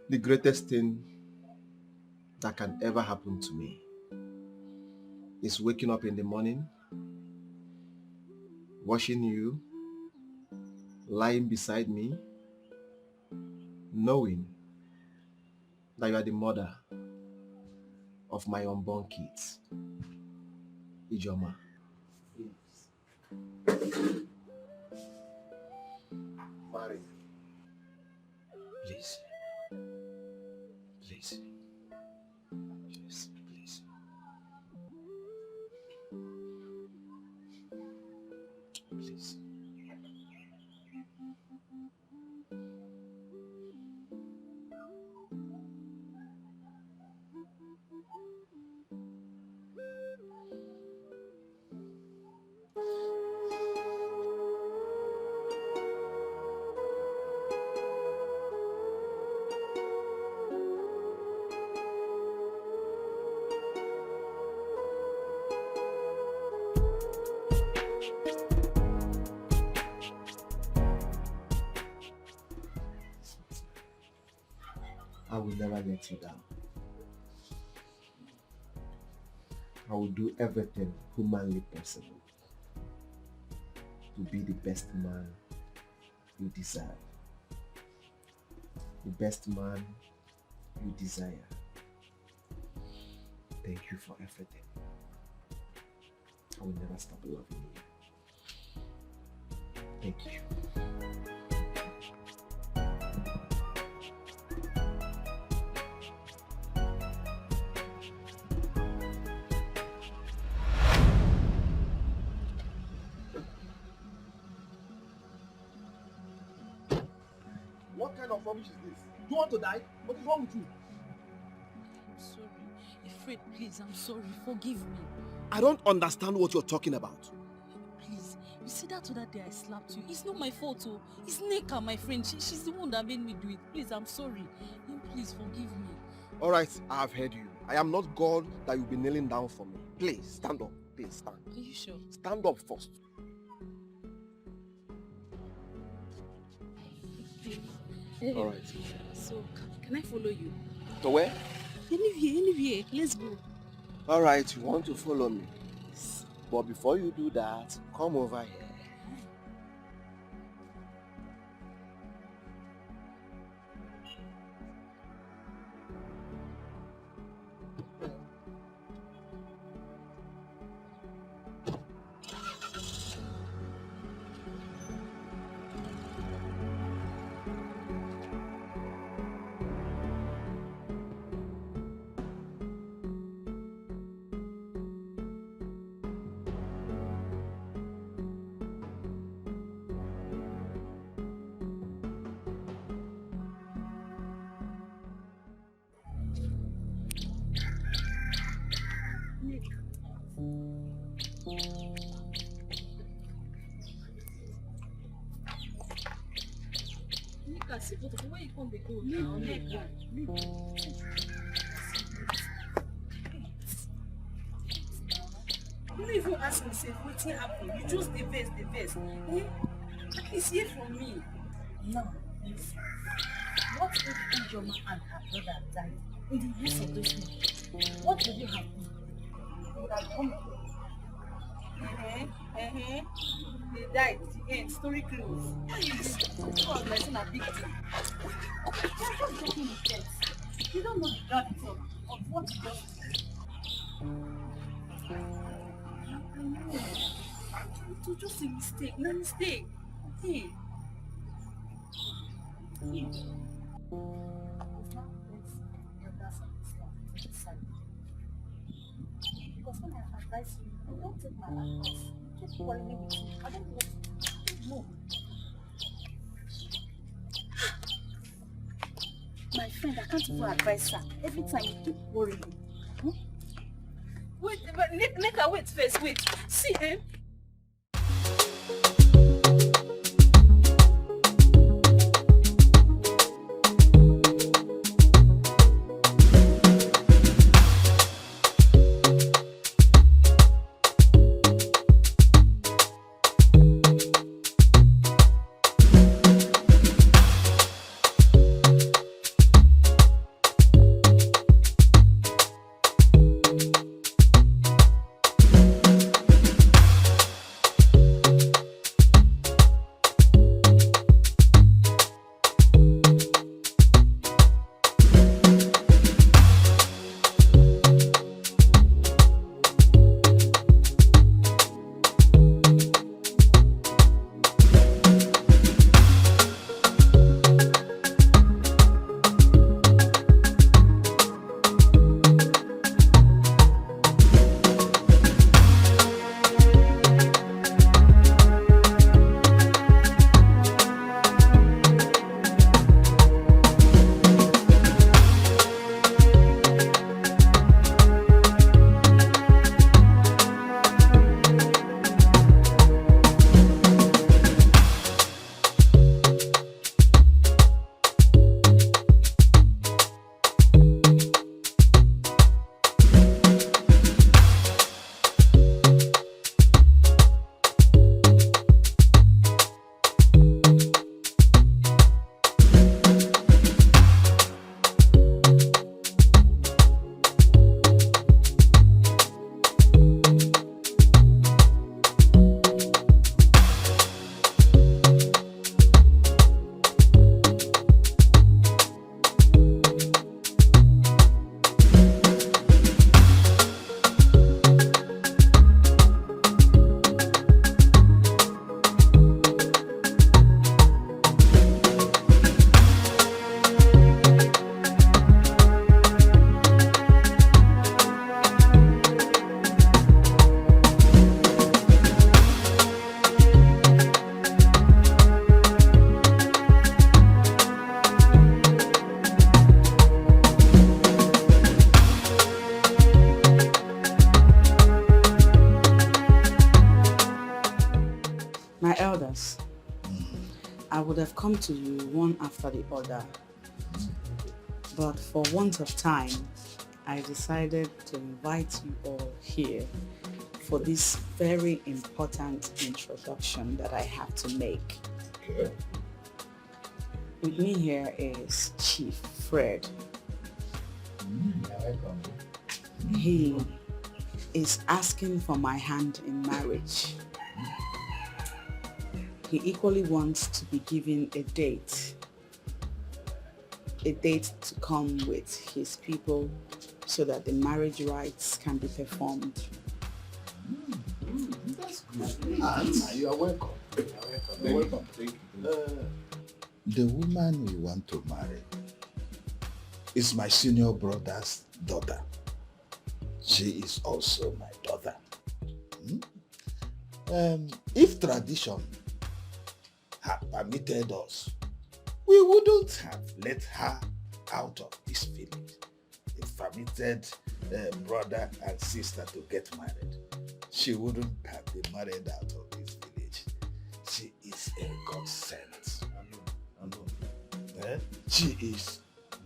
The greatest thing that can ever happen to me is waking up in the morning, watching you, lying beside me, knowing that you are the mother of my unborn kids. Ijeoma. Marry me. Please. Please. Yes, please. Please. I will never let you down. I will do everything humanly possible to be the best man you deserve. The best man you desire. Thank you for everything. I will never stop loving you. Thank you. What kind of rubbish is this? Do you want to die? What is wrong with you? I'm sorry. Fred, please, I'm sorry. Forgive me. I don't understand what you're talking about. Please, you see that other day I slapped you? It's not my fault, oh. It's Neka, my friend. She's the one that made me do it. Please, I'm sorry. Please, forgive me. All right, I have heard you. I am not God that you'll be kneeling down for me. Please, stand up. Please, stand. Are you sure? Stand up first. All right. So, can I follow you? To where? Anywhere. Let's go. All right, you want to follow me. But before you do that, come over here. Where you come, they go now. You don't even ask yourself what happened. You just the best. Please hear from me. Now, please. What if Ijeoma and her brother died in the use of those men? What would you have done? You would have come. They died. The end. Story closed. What is this? It was like a big deal. You're just joking with death. You don't know the gravity of what you just did. It was just a mistake. No mistake. Okay. Because when I advise you, don't take my advice. Keep quarreling with me. I don't want to. No. friend, I can't even advise her. Every time you keep worrying. Hmm? Wait, but Neka, wait first, wait. See, My elders, I would have come to you one after the other, but for want of time, I decided to invite you all here for this very important introduction that I have to make. Okay. With me here is Chief Fred. He is asking for my hand in marriage. He equally wants to be given a date to come with his people so that the marriage rites can be performed. That's good. You are welcome. You are welcome. Thank you. The woman we want to marry is my senior brother's daughter. She is also my daughter. If tradition had permitted us, we wouldn't have let her out of this village. If permitted brother and sister to get married, she wouldn't have been married out of this village. She is a godsend. She is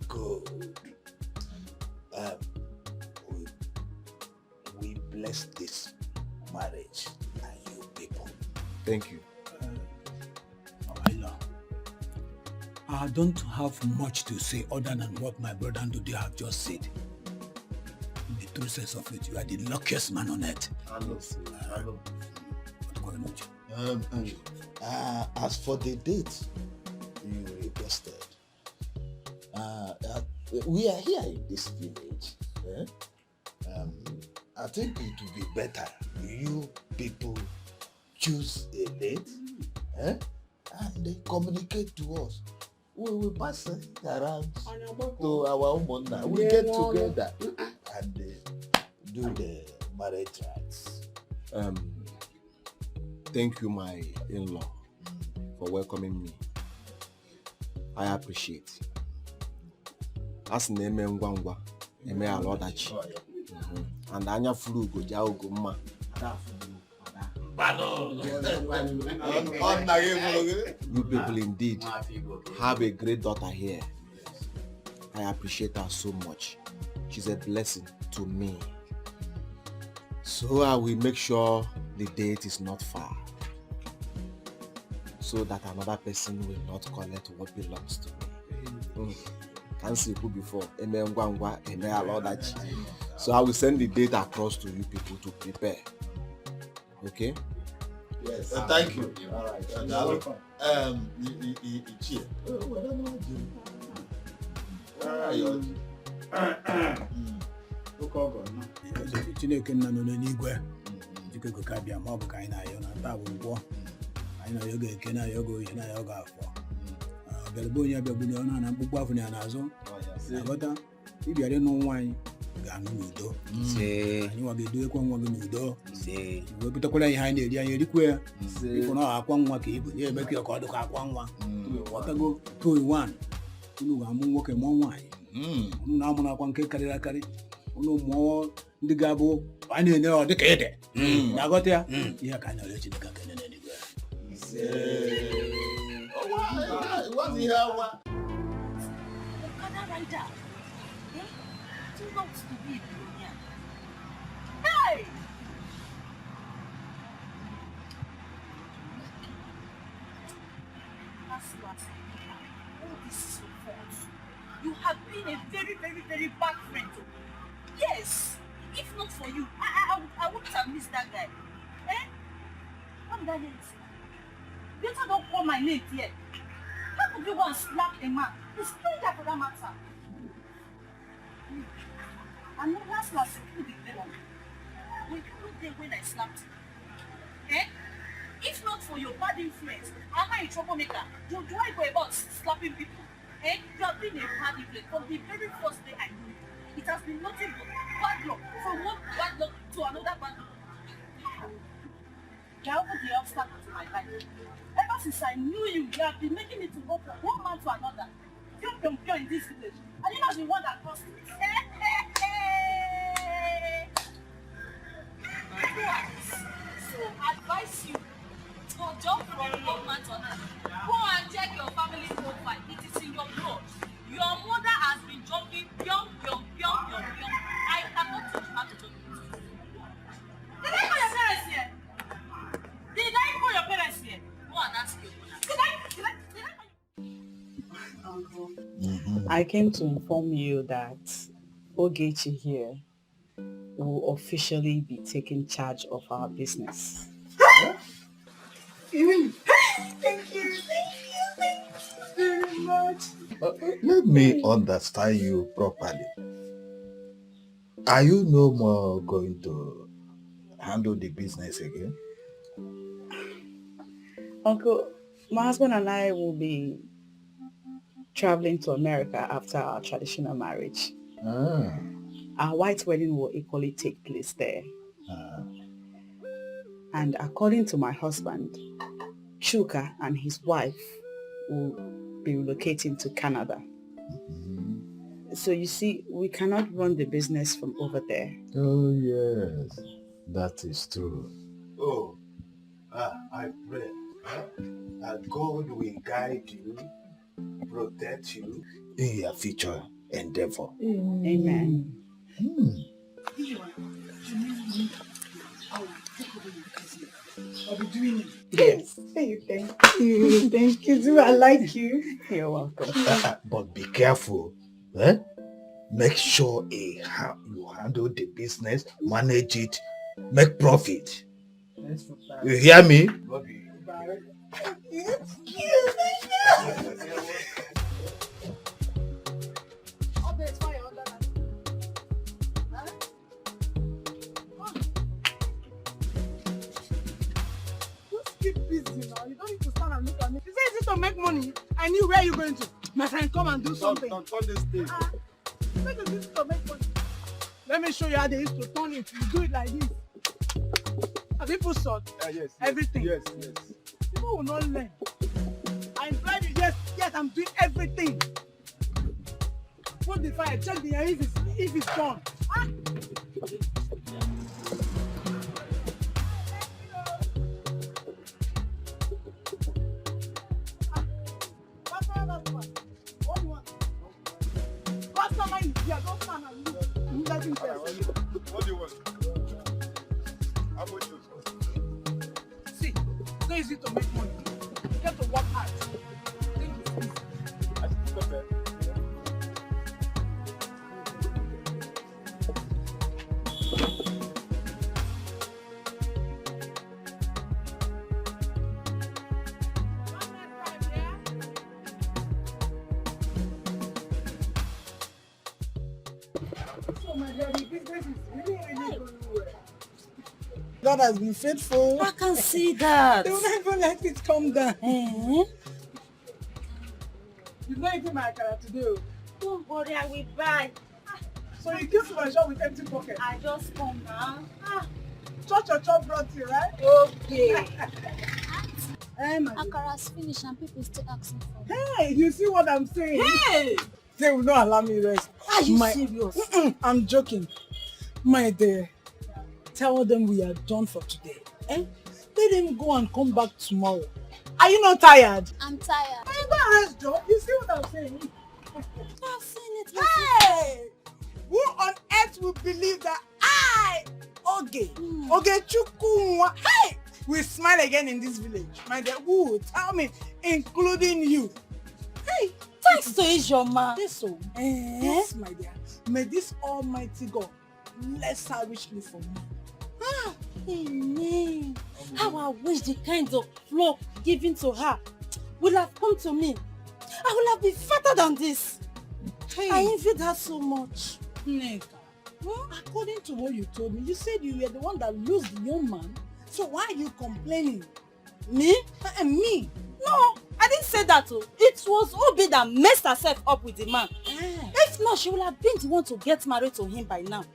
good. We bless this marriage and you people. Thank you. I don't have much to say other than what my brother Ndude have just said. In the true sense of it, you are the luckiest man on earth. As for the date you requested, we are here in this village. I think it would be better you people choose a date and they communicate to us. We will pass it around to our Umunna. We get together and do the marriage rites. Thank you, my in-law, for welcoming me. I appreciate. As name ngwa eme ala ọdachi. And anya furu ugo ja ugo mma. You people indeed have a great daughter here. I appreciate her so much. She's a blessing to me. So I will make sure the date is not far, so that another person will not collect what belongs to me. Can't see who before. So I will send the date across to you people to prepare. Okay? Yes. Thank you. All right. Welcome. Chineke nna nọ n'igwe Chukwu ka bịa ma ọ bụ ka anyị na-ayọ na taa bụ ngwọ anyị na-ayọ ga-eke na-ayọ ga oyi na-ayọ ga afọ ọbịalụba onye abịagbunye ọnụ na mkpụkpụ afọ ya n'azụ na-aghọta ịbịara ịnụ nwa anyị ga-anụ n'udo anyị nwa ga-edowekwa nwa gị n'udo wepụtakwara ihe anyị na-eri anyị erikwa ya ịfụ na akwa nwa ka ibu ya eme ka ọ dịka akwa nwa ghọtago 2 in 1 unu ga-amụ nwoke mụọ nwaanyị unu na-amụrụ akwa nke karịrị akarị unu mụọ ndị ga-abụ anyị na-enye ọ dịka ede na-aghọta ya ihe ka anyị na-arịọ Chineke ka na-enye n'igwe Hey! Oh, this is your fault. You have been a very, very, very bad friend. Yes. If not for you, I wouldn't have missed that guy. Eh? What did I hear? You don't call my name yet. How could you go and slap a man? A stranger for that matter. And then last, you did the one. Were you not there when I slapped you? Eh? If not for your bad influence, am I a troublemaker? Do I go about slapping people? Eh? You have been a bad influence from the very first day I knew you. It has been nothing but bad luck. From one bad luck to another bad luck. You have put the obstacle to my life. Ever since I knew you, you have been making it to go from one man to another. You're in this village. And you're not the one that caused it. So I advise you to jump from one man to another. Go and check your family profile. It is in your blood. Your mother has been jumping young. I cannot teach her to jump. Did I call your parents here? Did I call your parents here? Go and ask your mother. Did I Uncle, I came to inform you that Ogechi here will officially be taking charge of our business. Thank you very much. Let me understand you properly. Are you no more going to handle the business again? Uncle, my husband and I will be traveling to America after our traditional marriage. Our white wedding will equally take place there. And according to my husband, Chuka and his wife will be relocating to Canada. So you see, we cannot run the business from over there. Oh yes, that is true. Oh, I pray that God will guide you, protect you in your future endeavor. Amen. I'll be doing it. Yes. Hey, thank you. Thank you too. I like you. You're welcome. But be careful. Eh? Make sure you handle the business, manage it, make profit. You hear me? Keep busy now. You don't need to stand and look at me. You say it's to make money. I knew where you're going to. My friend, come and do something. Don't turn this thing. This is to make money. Let me show you how they used to turn it. You do it like this. Have you put salt? Yes. Everything. Yes. People will not learn. I'm glad you yes, I'm doing everything. Put put the fire, check the air if it's gone. Ah. What do you want? How about you? See, it's not easy to make money. You have to work hard. Think it's easy. I think it's okay. So my dear, the business is really going well. God has been faithful. I can see that. They will never let it come down. Eh? You've not eaten my akara today. Oh. Don't worry, I will buy. So you came to my shop with empty pocket? I just come now. Chop brought you, right? Okay. Akara's finished and people still asking for it. Hey, you see what I'm saying? Hey! They will not allow me rest. Are you serious? I'm joking. My dear, tell them we are done for today. Eh? Let them go and come back tomorrow. Are you not tired? I'm tired. I'm not rest, Joe. You see what I'm saying? I've seen it. Hey! Who on earth will believe that I, Oge Chukunwa, hey, will smile again in this village? My dear, who? Tell me, including you. Hey, thanks to Ijoma. Yes, so. Yes, my dear. May this Almighty God bless her richly for me. Amen. How I wish the kind of flock given to her would have come to me. I would have been fatter than this. Hey. I envied her so much. Neka, according to what you told me, you said you were the one that lost the young man. So why are you complaining? Me? Me? No, I didn't say that. Oh. It was Obi that messed herself up with the man. If not, she would have been the one to get married to him by now.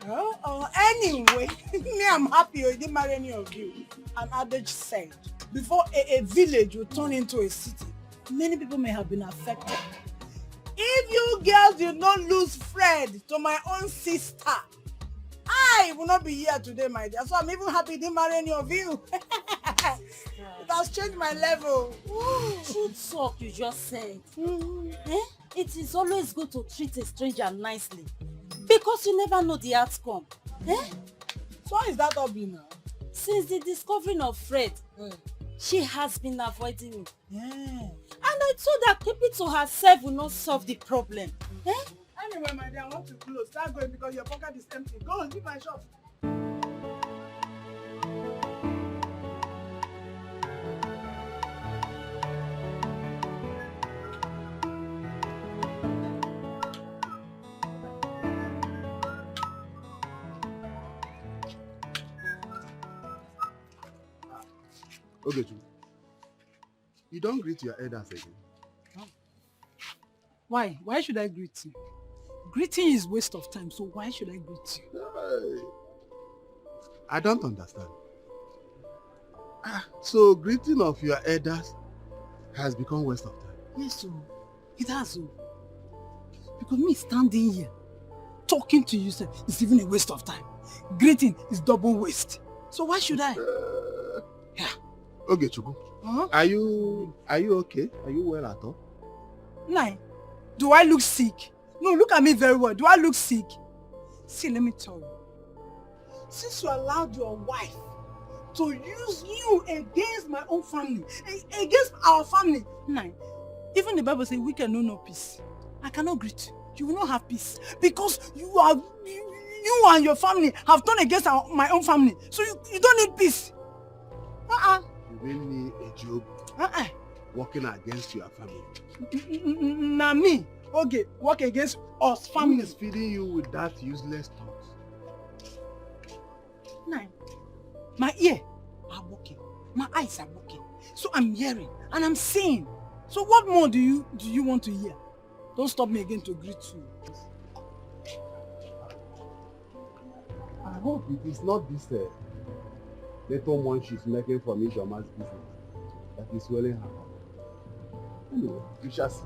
Anyway, me, I'm happy you didn't marry any of you. An adage said, before a village will turn into a city, many people may have been affected. If you girls did not lose Fred to my own sister, I will not be here today, my dear. So I'm even happy you didn't marry any of you. It has changed my level. Truth talk you just said. Eh? It is always good to treat a stranger nicely because you never know the outcome. Eh? So how is that all been now? Since the discovering of Fred, she has been avoiding me. Yeah. And I told her keep it to herself will not solve the problem. Eh? Anyway, my dear, I want to close. Start going because your pocket is empty. Go and leave my shop. Okay, you don't greet your elders again. Why? Why should I greet you? Greeting is waste of time, so why should I greet you? I don't understand. So greeting of your elders has become waste of time. Yes, so it has. So. Because me standing here, talking to you, sir, is even a waste of time. Greeting is double waste. So why should I? Yeah. Okay, Chuku. Are you okay? Are you well at all? Nine. Do I look sick? No, look at me very well. Do I look sick? See, let me tell you. Since you allowed your wife to use you against my own family, against our family, Nine, even the Bible says, wicked know no peace. I cannot greet you. You will not have peace. Because you and your family have turned against my own family. So you don't need peace. You really need a job working against your family. Now me, okay, work against us family. Who is feeding you with that useless thoughts? Nine. My ear are working. My eyes are working. So I'm hearing and I'm seeing. So what more do you want to hear? Don't stop me again to greet you. I hope it is not this little one she's making from Ijoma's business that is swelling her up. Anyway, we shall see.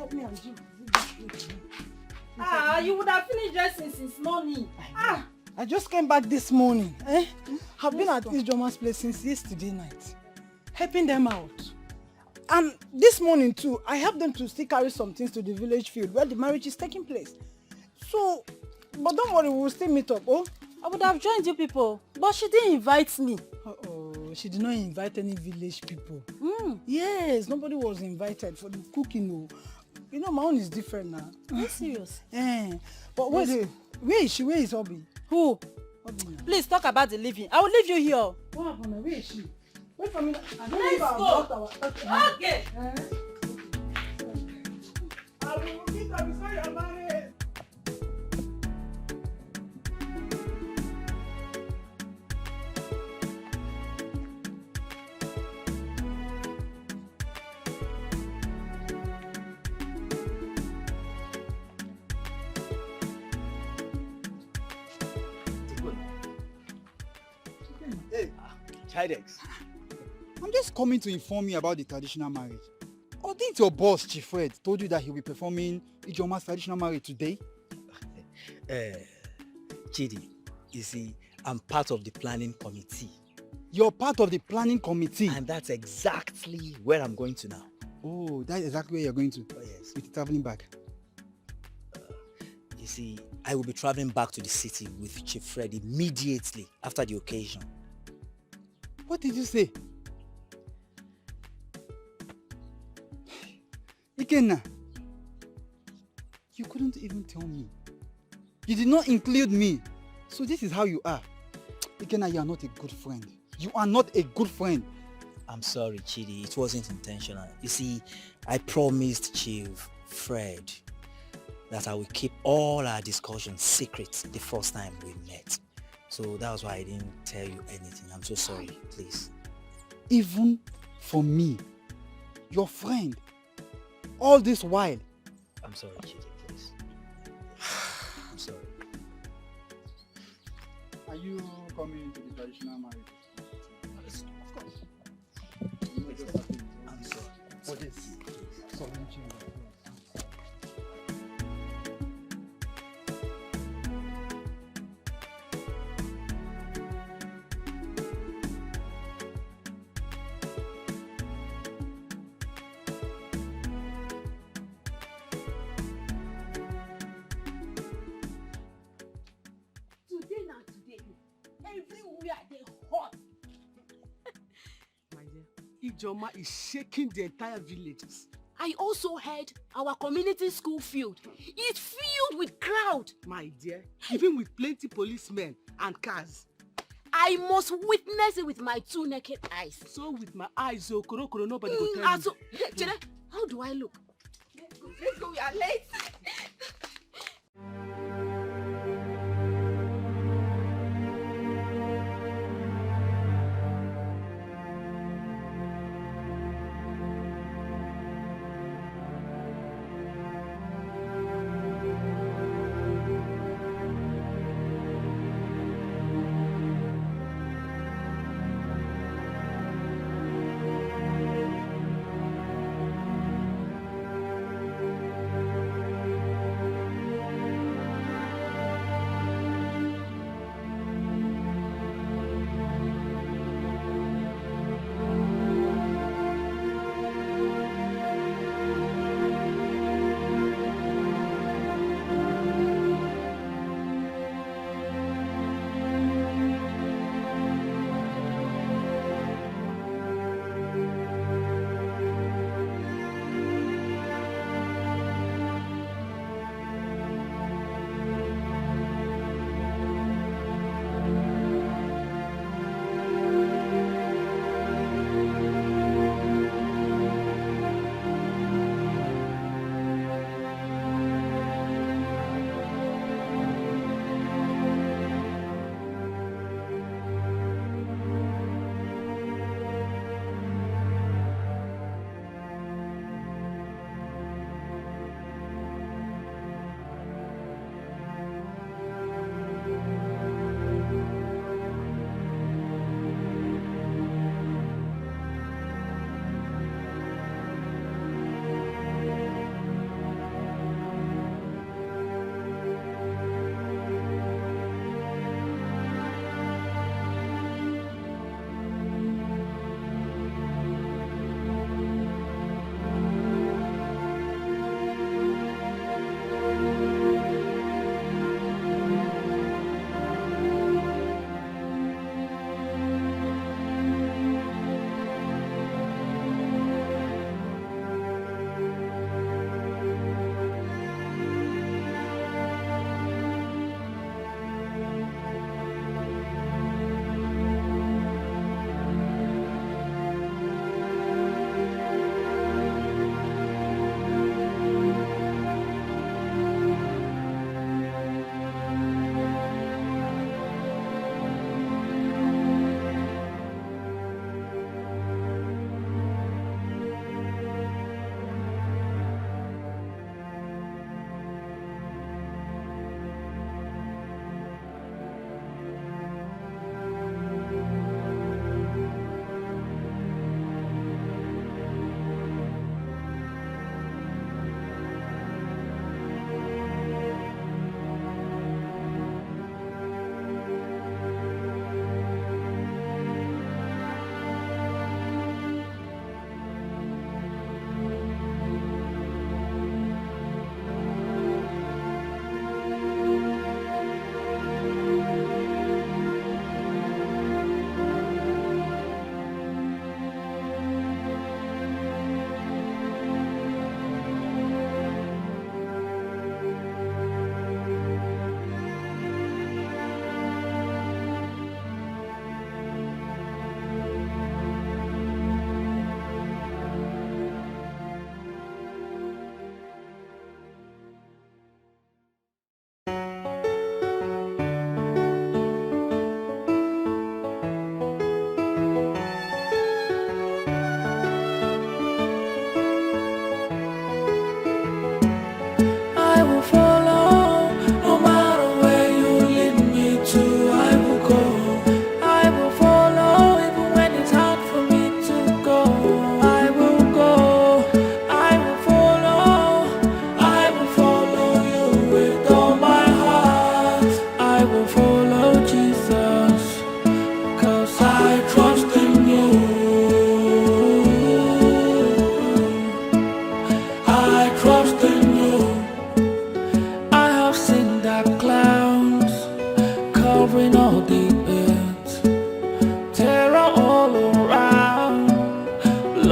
help me and you. You would have finished dressing since morning. I just came back this morning. I've been at Ijoma's place since yesterday night, helping them out. And this morning too, I helped them to still carry some things to the village field where the marriage is taking place. So, but don't worry, we'll still meet up, oh? I would have joined you people, but she didn't invite me. She did not invite any village people. Yes, nobody was invited for the cooking. Oh. You know, my own is different now. Are you serious? But where is she? Where is Obi? Who? Obi. Please talk about the living. I will leave you here. What happened? Where is she? Wait for me. I don't Let's go. Okay. I will meet her before you're married. Hey, Chidex. I'm just coming to inform you about the traditional marriage. Or didn't your boss, Chief Fred, told you that he'll be performing Ijoma's traditional marriage today? Chidi, you see, I'm part of the planning committee. You're part of the planning committee? And that's exactly where I'm going to now. Oh, that's exactly where you're going to? Oh, yes. With the traveling bag? You see, I will be traveling back to the city with Chief Fred immediately after the occasion. What did you say? Ikenna, you couldn't even tell me. You did not include me. So this is how you are. Ikenna, you are not a good friend. You are not a good friend. I'm sorry, Chidi. It wasn't intentional. You see, I promised Chief Fred that I will keep all our discussions secret the first time we met. So that was why I didn't tell you anything. I'm so sorry, please. Even for me, your friend, all this while. I'm sorry, Chidi, please. I'm sorry. Are you coming to the traditional marriage? Of course. I'm sorry. For this. Ijoma is shaking the entire villages. I also heard our community school field is filled with crowd. My dear, even with plenty policemen and cars. I must witness it with my two naked eyes. So with my eyes, nobody will tell me. So, Chene, how do I look? Let's go, we are late.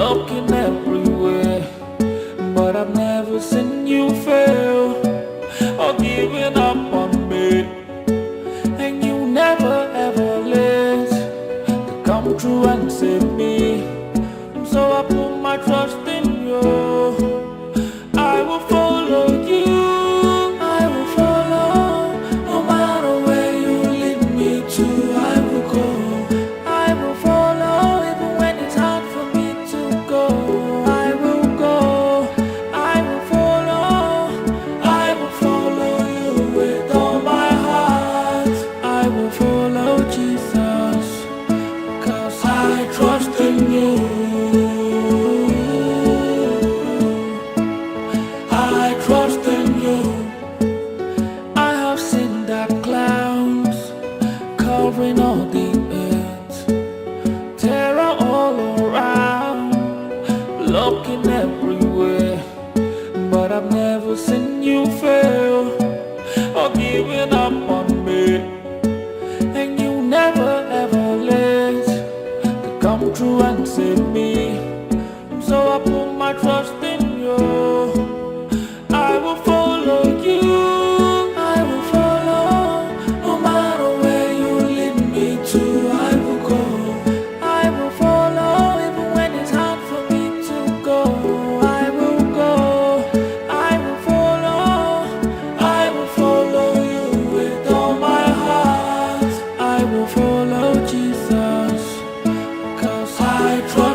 looking everywhere, but I've never seen you fail or giving up on me. And you never ever late to come through and save me. So I put my trust in you. I will follow you. I will follow. No matter where you lead me to, I will go. I will follow even when it's hard for me to go. I will go. I will follow. I will follow you with all my heart. I will follow Jesus, 'cause I trust in you. I trust in you. I have seen the clouds covering all the earth, terror all around, looking everywhere, but I've never seen you fail or giving up on me. And you never ever late to come through and save me. So I put my trust in you. I will follow you. I will follow. No matter where you lead me to, I will go. I will follow even when it's hard for me to go. I will go. I will follow. I will follow you with all my heart. I will follow Jesus, 'cause I trust